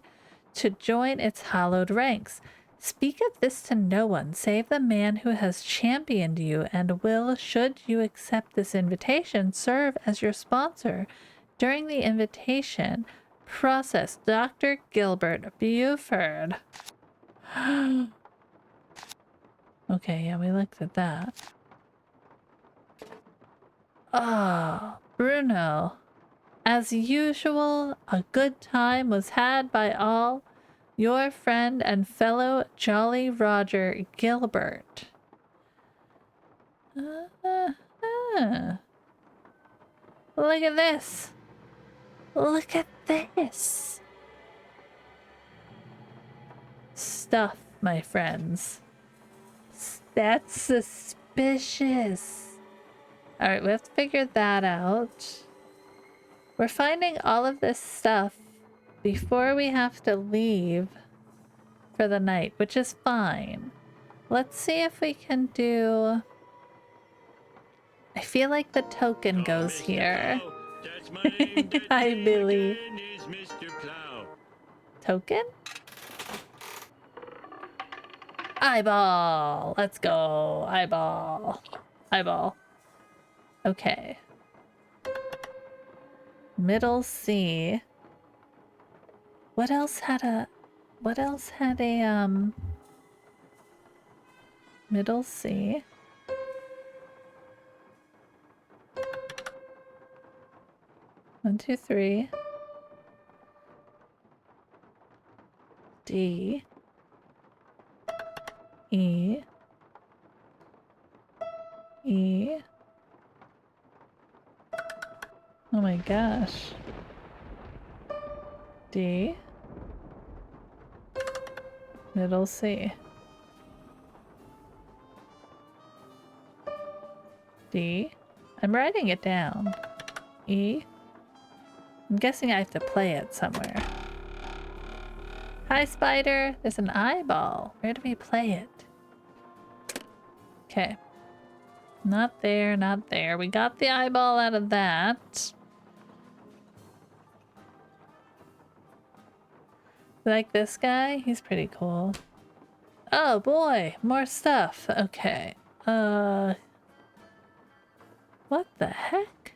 to join its hallowed ranks. Speak of this to no one save the man who has championed you and will, should you accept this invitation, serve as your sponsor during the invitation process. Dr. Gilbert Buford. Okay, yeah, we looked at that. Oh, Bruno. As usual, a good time was had by all. Your friend and fellow Jolly Roger Gilbert. Look at this. Look at this. Stuff, my friends. That's suspicious. Alright, we have to figure that out. We're finding all of this stuff before we have to leave for the night, which is fine. Let's see if we can do... I feel like the token goes here. Hi, Billy. Token? Eyeball! Let's go! Eyeball. Eyeball. Okay. Middle C. What else had a middle C? One, two, three. D. E. E. Oh my gosh. D. Middle C. D. I'm writing it down. E. I'm guessing I have to play it somewhere. Hi, Spider. There's an eyeball. Where do we play it? Okay. Not there, not there. We got the eyeball out of that. Like this guy? He's pretty cool. Oh boy, more stuff. Okay. What the heck?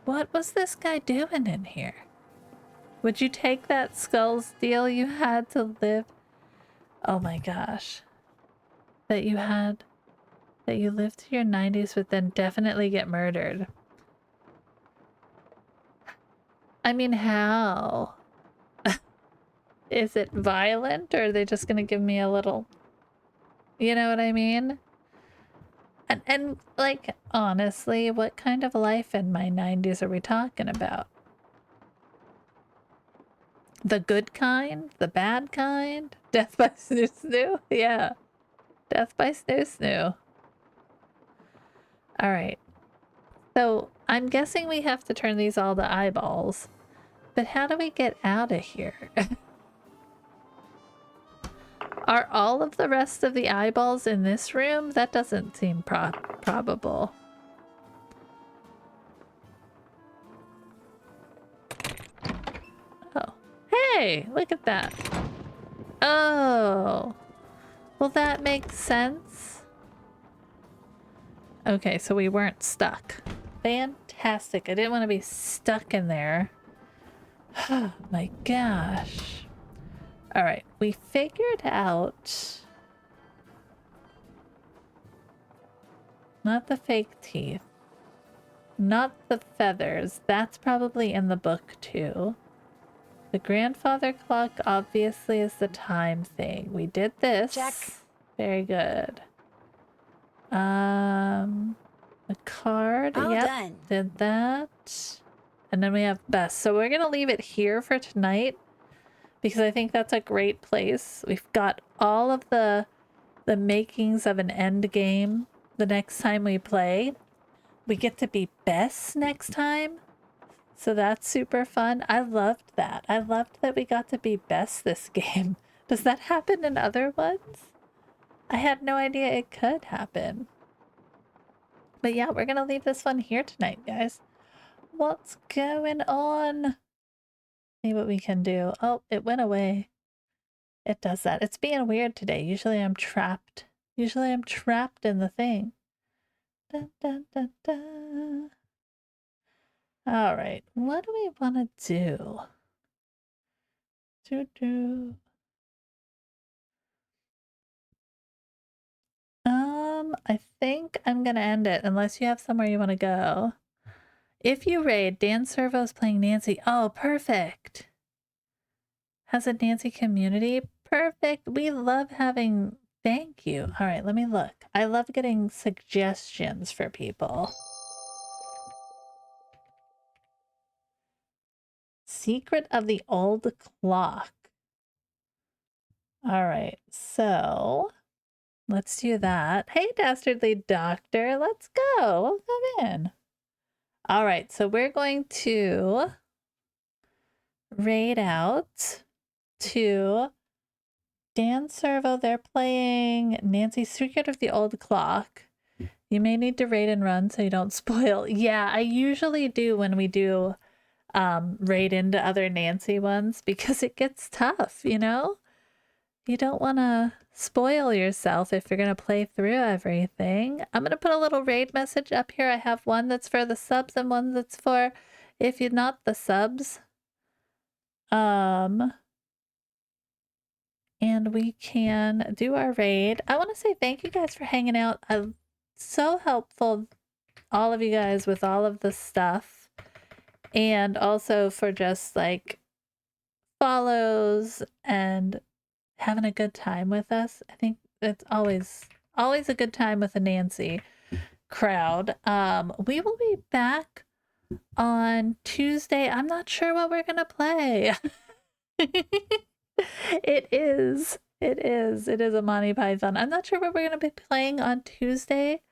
What was this guy doing in here? Would you take that Skulls deal you had to live? Oh my gosh. That you lived to your 90s but then definitely get murdered. I mean, how? Is it violent or are they just gonna give me a little... You know what I mean? And like, honestly, what kind of life in my 90s are we talking about? The good kind? The bad kind? Death by Snoo Snoo? Yeah. Death by Snoo Snoo. Alright. So, I'm guessing we have to turn these all to eyeballs. But how do we get out of here? Are all of the rest of the eyeballs in this room? That doesn't seem probable. Oh. Hey! Look at that. Oh. Well, that makes sense. Okay, so we weren't stuck. Fantastic. I didn't want to be stuck in there. Oh my gosh. Alright, we figured out Not the fake teeth. Not the feathers. That's probably in the book too. The grandfather clock obviously is the time thing. We did this. Check. Very good. The card. All Yep. done. Did that. And then we have Bess. So we're gonna leave it here for tonight because I think that's a great place. We've got all of the makings of an end game the next time we play. We get to be Bess next time. So that's super fun. I loved that. I loved that we got to be Bess this game. Does that happen in other ones? I had no idea it could happen. But yeah, we're going to leave this one here tonight, guys. What's going on? See what we can do. Oh, it went away. It does that. It's being weird today. Usually I'm trapped. Usually I'm trapped in the thing. Dun, dun, dun, dun. All right. What do we want to do? I think I'm gonna end it unless you have somewhere you want to go. If you raid, Dan Servo's playing Nancy. Oh, perfect. Has a Nancy community? Perfect. We love having... Thank you. All right, let me look. I love getting suggestions for people. Secret of the Old Clock. All right, so let's do that. Hey, Dastardly Doctor, let's go. Welcome in. All right, so we're going to raid out to Dan Servo. They're playing Nancy's Secret of the Old Clock. You may need to raid and run so you don't spoil. Yeah, I usually do when we do raid into other Nancy ones because it gets tough, you know? You don't want to spoil yourself if you're going to play through everything. I'm going to put a little raid message up here. I have one that's for the subs and one that's for if you're not the subs. And we can do our raid. I want to say thank you guys for hanging out. So helpful, all of you guys, with all of the stuff. And also for just like follows and having a good time with us. I think it's always a good time with a Nancy crowd. We will be back on Tuesday. I'm not sure what we're gonna play. It is a Monty Python. I'm not sure what we're gonna be playing on Tuesday.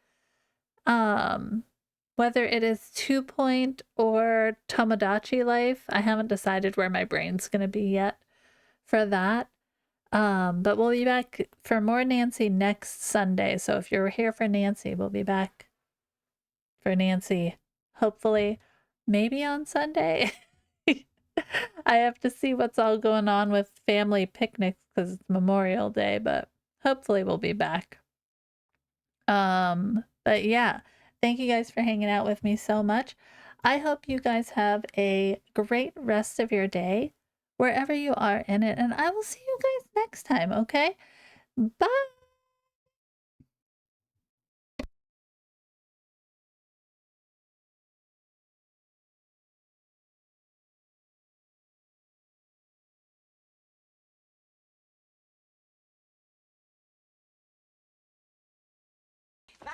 Whether it is 2 Point or Tomodachi Life. I haven't decided where my brain's gonna be yet for that. But we'll be back for more Nancy next Sunday. So if you're here for Nancy, we'll be back for Nancy, hopefully, maybe on Sunday. I have to see what's all going on with family picnics because it's Memorial Day, but hopefully we'll be back. But yeah, thank you guys for hanging out with me so much. I hope you guys have a great rest of your day, wherever you are in it, and I will see you guys next time, okay? Bye!